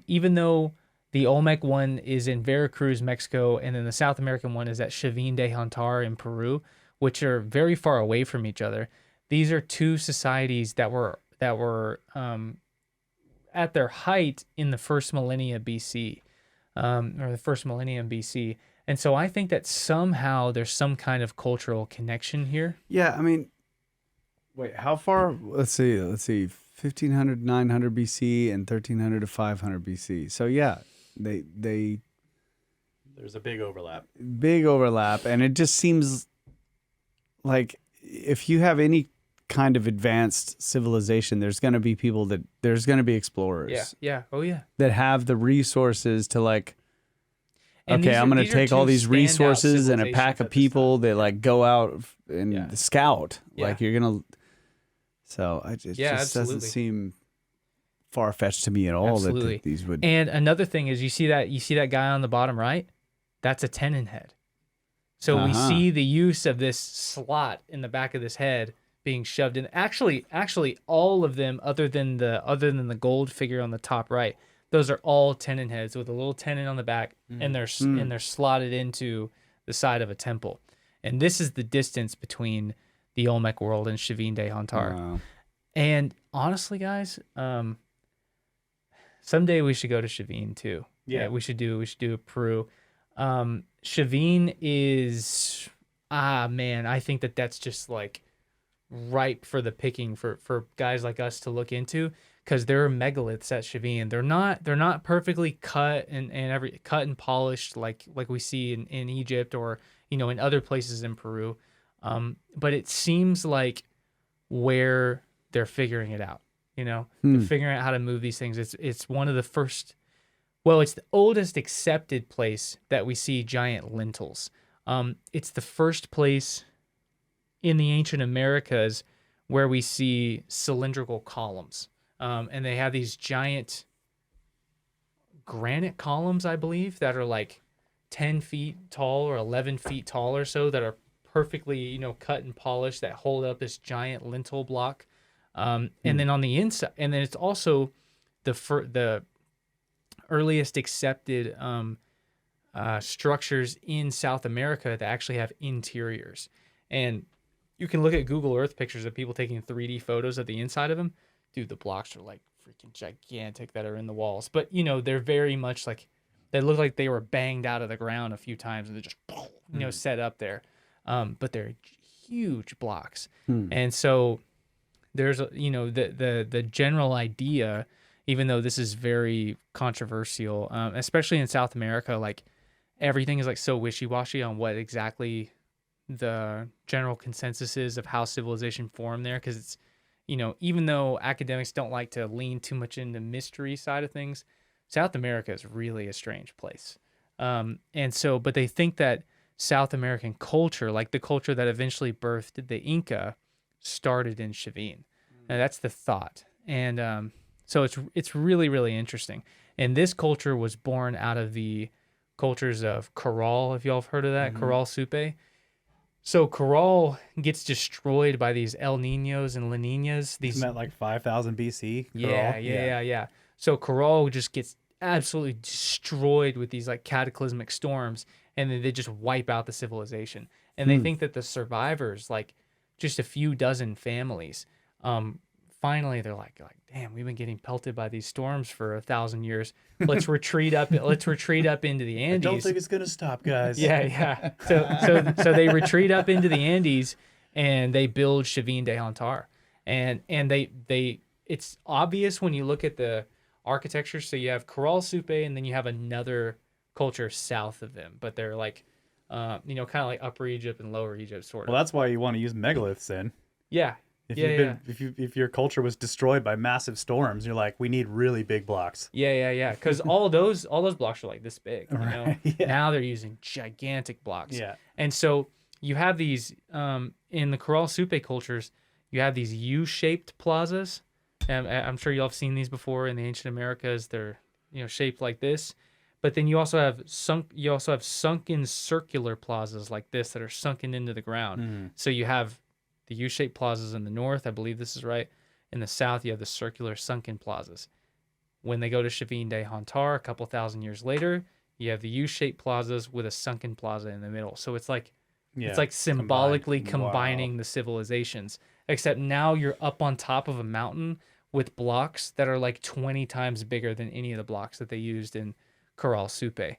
S4: Even though the Olmec one is in Veracruz, Mexico, and then the South American one is at Chavin de Jantar in Peru, which are very far away from each other. These are 2 societies that were at their height in the first millennia BC, or the first millennium BC. And so I think that somehow there's some kind of cultural connection here.
S3: Yeah, I mean, wait, how far? Let's see, 1500, 900 BC and 1300 to 500 BC. So yeah, there's
S2: a big overlap.
S3: And it just seems like if you have any kind of advanced civilization, there's going to be there's going to be explorers.
S4: Yeah. Oh yeah.
S3: That have the resources to like,
S4: and
S3: I'm going to take all these resources and a pack of people that like go out and scout.
S4: Yeah.
S3: Like you're going to, so it just doesn't seem far-fetched to me at all.
S4: Absolutely.
S3: That these would.
S4: And another thing is you see that guy on the bottom right, that's a tenon head. So we see the use of this slot in the back of this head being shoved in. Actually, all of them, other than the gold figure on the top right, those are all tenon heads with a little tenon on the back, and they're slotted into the side of a temple. And this is the distance between the Olmec world and Chavin de Jantar.
S3: Wow.
S4: And honestly, guys, someday we should go to Chavin too.
S2: Yeah,
S4: we should do Peru. Shavine is man, I think that's just like ripe for the picking for guys like us to look into, because there are megaliths at Shavine. They're not perfectly cut and every cut and polished like we see in Egypt or in other places in Peru. But it seems like where they're figuring it out. They're figuring out how to move these things. It's one of the first. Well, it's the oldest accepted place that we see giant lintels. It's the first place in the ancient Americas where we see cylindrical columns. And they have these giant granite columns, I believe, that are like 10 feet tall or 11 feet tall or so, that are perfectly, cut and polished, that hold up this giant lintel block. And then on the inside, and then it's also the earliest accepted structures in South America that actually have interiors. And you can look at Google Earth pictures of people taking 3D photos of the inside of them. Dude, the blocks are like freaking gigantic that are in the walls. But, they're very much like, they look like they were banged out of the ground a few times and they're just, set up there. But they're huge blocks. And so there's, the general idea, even though this is very controversial, especially in South America, like everything is like so wishy-washy on what exactly the general consensus is of how civilization formed there. Because it's, even though academics don't like to lean too much into mystery side of things, South America is really a strange place. And so, but they think that South American culture, like the culture that eventually birthed the Inca, started in Shavine. And that's the thought. And so it's really, really interesting. And this culture was born out of the cultures of Corral, if y'all have heard of that, Corral Supe. So Corral gets destroyed by these El Niños and La Niñas.
S2: Isn't that like 5,000 BC?
S4: Yeah. So Corral just gets absolutely destroyed with these like cataclysmic storms, and then they just wipe out the civilization. And they think that the survivors, like just a few dozen families, finally they're like, damn, we've been getting pelted by these storms for 1,000 years. Let's retreat up. Let's retreat up into the Andes.
S2: I don't think it's gonna stop, guys.
S4: Yeah. So they retreat up into the Andes and they build Shavine de Hontar, and they it's obvious when you look at the architecture. So you have Corral Supe, and then you have another culture south of them, but they're like, kind of like Upper Egypt and Lower Egypt, sort of.
S2: Well, that's why you want to use megaliths then.
S4: Yeah.
S2: If your culture was destroyed by massive storms, you're like, we need really big blocks.
S4: Yeah. Because all those blocks are like this big.
S2: Right. Yeah.
S4: Now they're using gigantic blocks.
S2: Yeah.
S4: And so you have these in the Corral Supe cultures, you have these U-shaped plazas. And I'm sure y'all have seen these before in the ancient Americas. They're shaped like this. But then you also have sunken circular plazas like this that are sunken into the ground. So you have the U-shaped plazas in the north. I believe this is right. In the south, you have the circular sunken plazas. When they go to Shavine de Hontar a couple thousand years later, you have the U-shaped plazas with a sunken plaza in the middle. So it's like symbolically combining the civilizations. Except now you're up on top of a mountain with blocks that are like 20 times bigger than any of the blocks that they used in Corral Supe.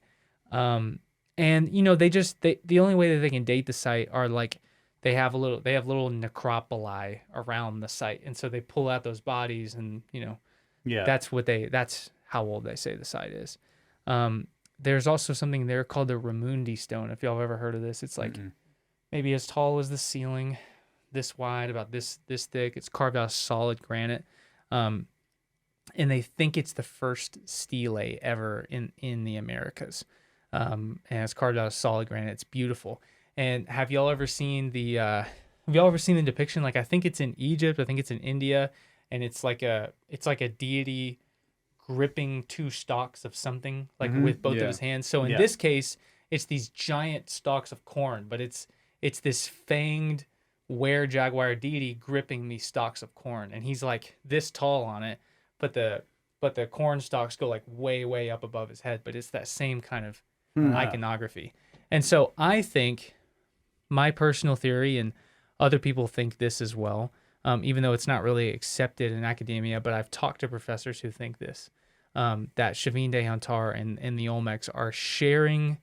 S4: And the only way that they can date the site are like they have little necropoli around the site, and so they pull out those bodies, and that's how old they say the site is. There's also something there called the Ramundi stone. If y'all have ever heard of this, it's like maybe as tall as the ceiling, this wide, about this thick. It's carved out of solid granite. And they think it's the first stele ever in the Americas. And it's carved out of solid granite. It's beautiful. And have y'all ever seen the depiction? Like, I think it's in Egypt, I think it's in India, and it's like a deity gripping two stalks of something, like with both of his hands. So in this case, it's these giant stalks of corn, but it's this fanged Jaguar deity gripping these stalks of corn, and he's like this tall on it, but the corn stalks go like way up above his head. But it's that same kind of iconography. And so I think, my personal theory, and other people think this as well, even though it's not really accepted in academia, but I've talked to professors who think this, that Shavine de Hontar and the Olmecs are sharing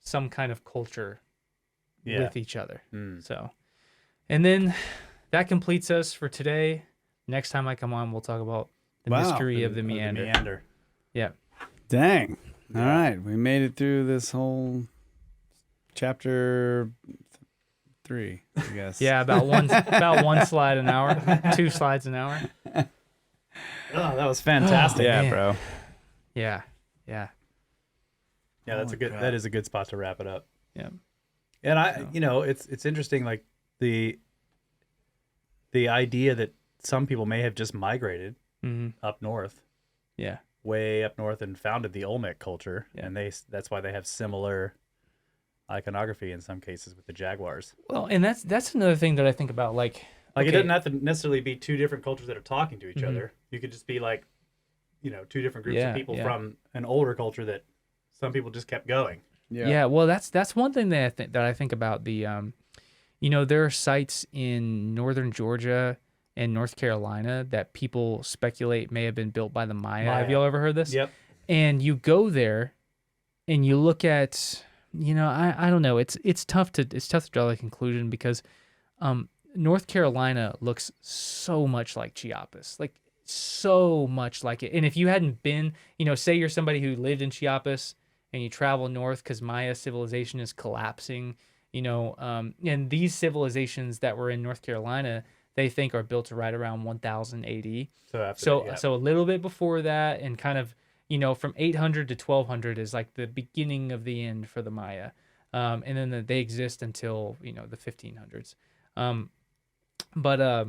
S4: some kind of culture
S2: Yeah.
S4: with each other. So, and then that completes us for today. Next time I come on, we'll talk about the mystery of the meander. Yeah.
S3: Dang. All right. We made it through this whole chapter 3, I guess.
S4: Yeah, about one slide an hour, 2 slides an hour.
S2: Oh, that was fantastic.
S3: Yeah,
S4: man.
S3: bro.
S4: Yeah.
S2: Yeah, that's a good. That is a good spot to wrap it up.
S4: Yeah.
S2: And it's interesting, like the idea that some people may have just migrated up north, way up north, and founded the Olmec culture, and that's why they have similar iconography in some cases with the jaguars.
S4: Well, and that's another thing that I think about, like
S2: it doesn't have to necessarily be 2 different cultures that are talking to each other. You could just be like, 2 different groups of people from an older culture that some people just kept going.
S4: Yeah. Well, that's one thing that I think about the, there are sites in northern Georgia and North Carolina that people speculate may have been built by the Maya. Have y'all ever heard this?
S2: Yep.
S4: And you go there, and you look at, I don't know. It's tough to draw a conclusion because, North Carolina looks so much like Chiapas, like so much like it. And if you hadn't been, say you're somebody who lived in Chiapas and you travel north because Maya civilization is collapsing, and these civilizations that were in North Carolina, they think are built right around 1000 AD. So a little bit before that, and kind of, from 800 to 1200 is like the beginning of the end for the Maya. And then they exist until, the 1500s. But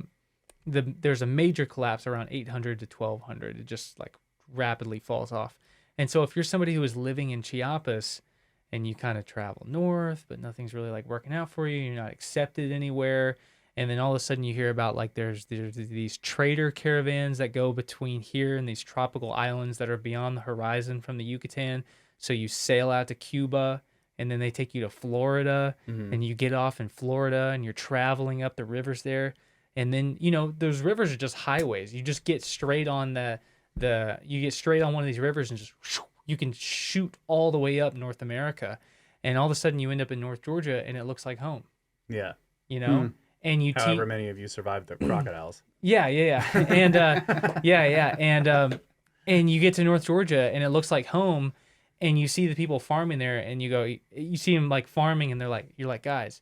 S4: there's a major collapse around 800 to 1200. It just like rapidly falls off. And so if you're somebody who is living in Chiapas and you kind of travel north, but nothing's really like working out for you, you're not accepted anywhere, and then all of a sudden you hear about like there's these trader caravans that go between here and these tropical islands that are beyond the horizon from the Yucatan. So you sail out to Cuba, and then they take you to Florida, and you get off in Florida, and you're traveling up the rivers there. And then, those rivers are just highways. You just get straight on you get straight on one of these rivers, and just you can shoot all the way up North America. And all of a sudden you end up in North Georgia, and it looks like home.
S2: Yeah.
S4: And you
S2: however many of you survived the crocodiles.
S4: Yeah. And and you get to North Georgia, and it looks like home. And you see the people farming there, and you see them like farming, and you're like, guys,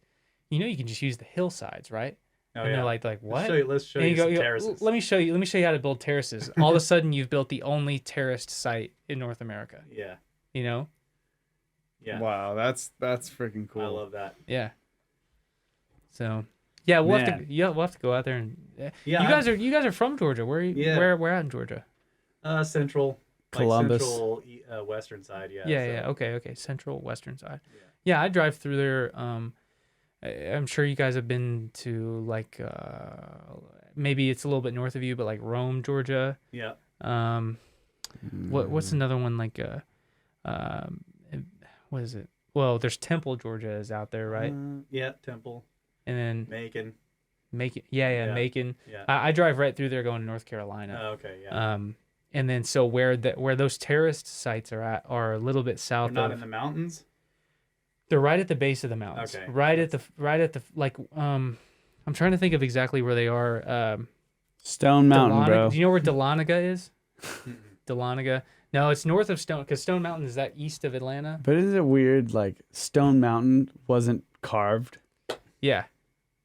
S4: you can just use the hillsides, right?
S2: Oh,
S4: and they're like what?
S2: Let's show you some terraces.
S4: Let me show you how to build terraces. All of a sudden, you've built the only terraced site in North America.
S2: Yeah.
S4: Yeah.
S3: Wow, that's freaking cool.
S2: I love that.
S4: Yeah. So, yeah, we'll have to go out there and. You guys are from Georgia. Where are you?
S2: Yeah.
S4: Where at in Georgia?
S2: Central.
S3: Columbus.
S2: Like central western side. Yeah.
S4: Yeah. Okay. Central western side. Yeah, I drive through there. I'm sure you guys have been to like maybe it's a little bit north of you, but like Rome, Georgia.
S2: Yeah.
S4: What's another one like what is it? Well, there's Temple, Georgia is out there, right?
S2: Yeah, Temple.
S4: And then
S2: Macon.
S4: Yeah. Macon.
S2: Yeah.
S4: I drive right through there going to North Carolina.
S2: Oh, okay, yeah.
S4: And then so where those terraced sites are at are a little bit south.
S2: They're not in the mountains.
S4: They're right at the base of the mountains.
S2: Okay.
S4: Right at the like I'm trying to think of exactly where they are.
S3: Stone Mountain, bro.
S4: Do you know where Dahlonega is? Dahlonega. No, it's north of Stone, because Stone Mountain is that east of Atlanta.
S3: But isn't it weird? Like Stone Mountain wasn't carved.
S4: Yeah.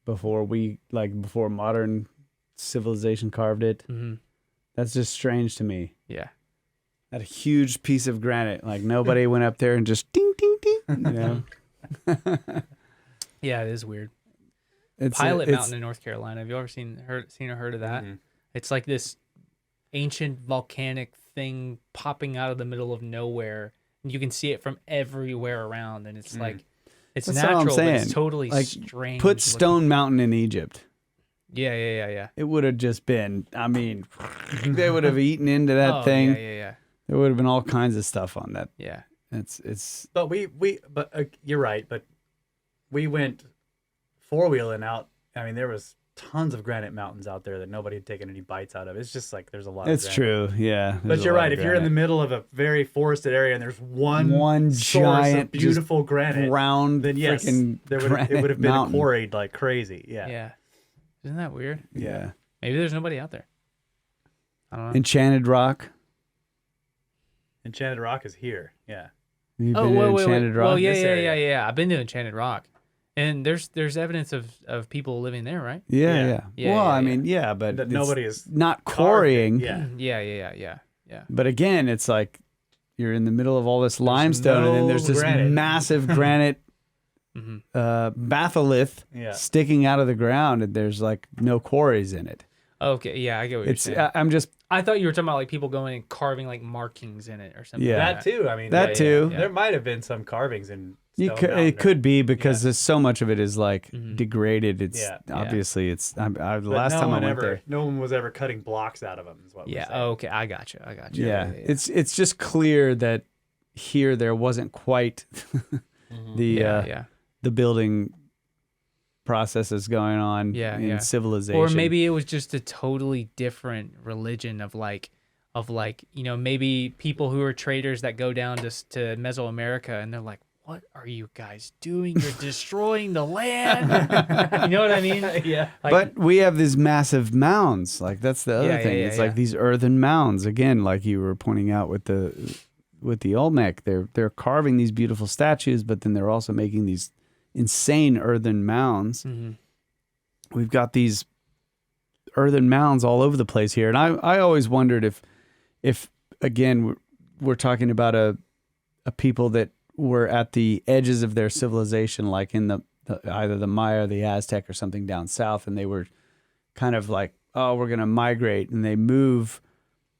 S3: Before modern civilization carved it.
S4: Mm-hmm.
S3: That's just strange to me.
S4: Yeah.
S3: That huge piece of granite, like nobody went up there and just ding, ding, ding.
S4: Yeah, it is weird.
S3: It's
S4: Pilot Mountain in North Carolina. Have you ever seen or heard of that?
S2: Mm-hmm.
S4: It's like this ancient volcanic thing popping out of the middle of nowhere. You can see it from everywhere around, and it's like it's
S3: That's what I'm
S4: natural, but
S3: saying.
S4: it's totally
S3: Like,
S4: strange.
S3: Put
S4: looking.
S3: Stone Mountain in Egypt.
S4: Yeah.
S3: It would have just been, they would have eaten into that thing.
S4: Yeah.
S3: There would have been all kinds of stuff on that.
S4: Yeah.
S3: It's.
S2: But you're right. But we went 4-wheeling out. I mean, there was tons of granite mountains out there that nobody had taken any bites out of. It's just like there's a lot.
S3: It's
S2: of granite.
S3: true, yeah.
S2: But you're right. If you're in the middle of a very forested area and there's one source
S3: giant,
S2: of beautiful granite,
S3: round,
S2: then yes, it would have been quarried like crazy. Yeah.
S4: Yeah. Isn't that weird?
S3: Yeah.
S4: Maybe there's nobody out there. I don't know.
S3: Enchanted Rock.
S2: Enchanted Rock is here. Yeah.
S3: You've been to Enchanted Rock?
S4: Well, yeah. I've been to Enchanted Rock, and there's evidence of people living there, right?
S3: Yeah. Well, I mean, but
S2: that nobody is
S3: not quarrying.
S2: Yeah.
S4: Yeah.
S3: But again, it's like you're in the middle of all this limestone, and then there's this massive granite batholith sticking out of the ground, and there's like no quarries in it.
S4: Okay, yeah, I get what you're saying. I thought you were talking about like people going and carving like markings in it or something.
S3: Yeah,
S2: that too. I mean,
S3: that too.
S2: There might have been some carvings in.
S3: It could be because there's so much of it is like degraded. It's obviously it's. The last time I went there,
S2: no one was ever cutting blocks out of them. Is what we're saying.
S4: Okay, I got you.
S3: Yeah. It's just clear that here there wasn't quite the building processes going on in civilization.
S4: Or maybe it was just a totally different religion of maybe people who are traders that go down to Mesoamerica and they're like, what are you guys doing? You're destroying the land. You know what I mean? Yeah.
S3: But we have these massive mounds. Like that's the other thing. It's like these earthen mounds. Again, like you were pointing out with the Olmec, they're carving these beautiful statues, but then they're also making these insane earthen mounds. We've got these earthen mounds all over the place here, and I always wondered if again we're talking about a people that were at the edges of their civilization, like in the either the Maya or the Aztec or something down south, and they were kind of like, oh, we're gonna migrate, and they move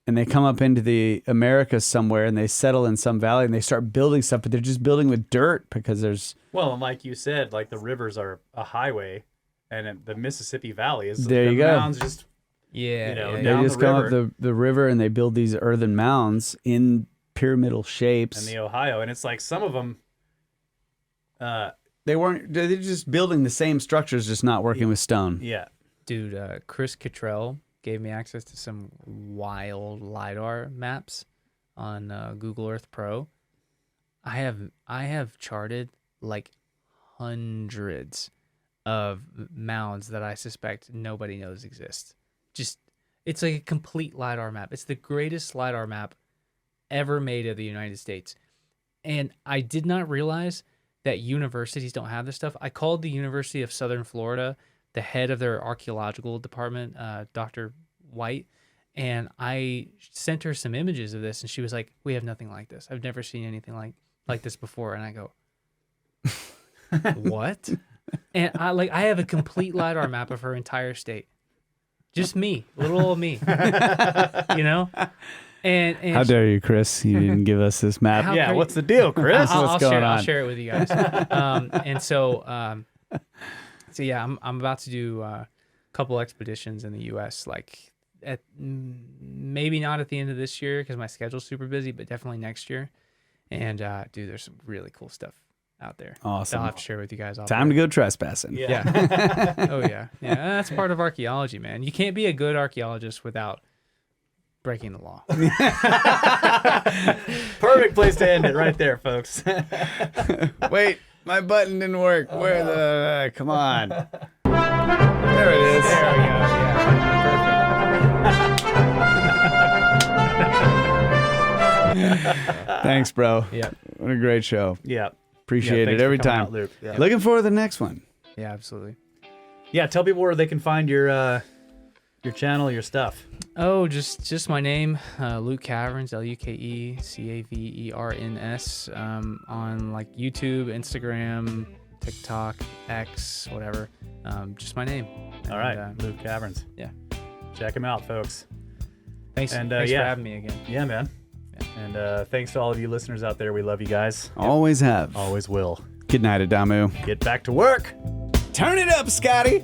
S3: and they come up into the Americas somewhere and they settle in some valley and they start building stuff, but they're just building with dirt because there's...
S2: Well, and like you said, like the rivers are a highway and the Mississippi Valley is...
S3: There you go.
S2: Mounds just,
S3: they just come up the river and they build these earthen mounds in pyramidal shapes.
S2: And the Ohio. And it's like some of them...
S3: they're just building the same structures, just not working with stone.
S2: Yeah.
S4: Dude, Chris Cottrell gave me access to some wild LiDAR maps on Google Earth Pro. I have charted like hundreds of mounds that I suspect nobody knows exist. Just, it's like a complete LiDAR map. It's the greatest LiDAR map ever made of the United States. And I did not realize that universities don't have this stuff. I called the University of Southern Florida, the head of their archaeological department, Dr. White, and I sent her some images of this, and she was like, we have nothing like this. I've never seen anything like this before. And I go, what? And I have a complete LiDAR map of her entire state. Just me, little old me, you know? And
S3: how dare you, Chris? You didn't give us this map.
S2: Yeah, what's the deal, Chris?
S3: What's going on?
S4: I'll share it with you guys. And so yeah, I'm about to do a couple expeditions in the U.S. Like at maybe not at the end of this year because my schedule's super busy, but definitely next year. And dude, there's some really cool stuff out there.
S3: Awesome.
S4: I'll have to share with you guys.
S3: Time to go trespassing.
S4: Yeah. Oh yeah. Yeah. That's part of archaeology, man. You can't be a good archaeologist without breaking the law.
S2: Perfect place to end it right there, folks.
S3: Wait, my button didn't work. Where the... come on. There it is.
S4: There we go.
S3: Yeah, thanks, bro.
S4: Yeah.
S3: What a great show.
S2: Yeah.
S3: Appreciate it every time.
S2: Out, Luke. Yeah.
S3: Looking forward to the next one.
S4: Yeah, absolutely.
S2: Yeah, tell people where they can find your channel, your stuff.
S4: Oh, just my name, Luke Caverns, LukeCaverns, on like YouTube, Instagram, TikTok, X, whatever. Just my name.
S2: All right, Luke Caverns.
S4: Yeah.
S2: Check him out, folks.
S4: Thanks for having me again.
S2: Yeah, man. Yeah. And thanks to all of you listeners out there. We love you guys.
S3: Always have.
S2: Always will.
S3: Good night, Adamu.
S2: Get back to work.
S3: Turn it up, Scotty.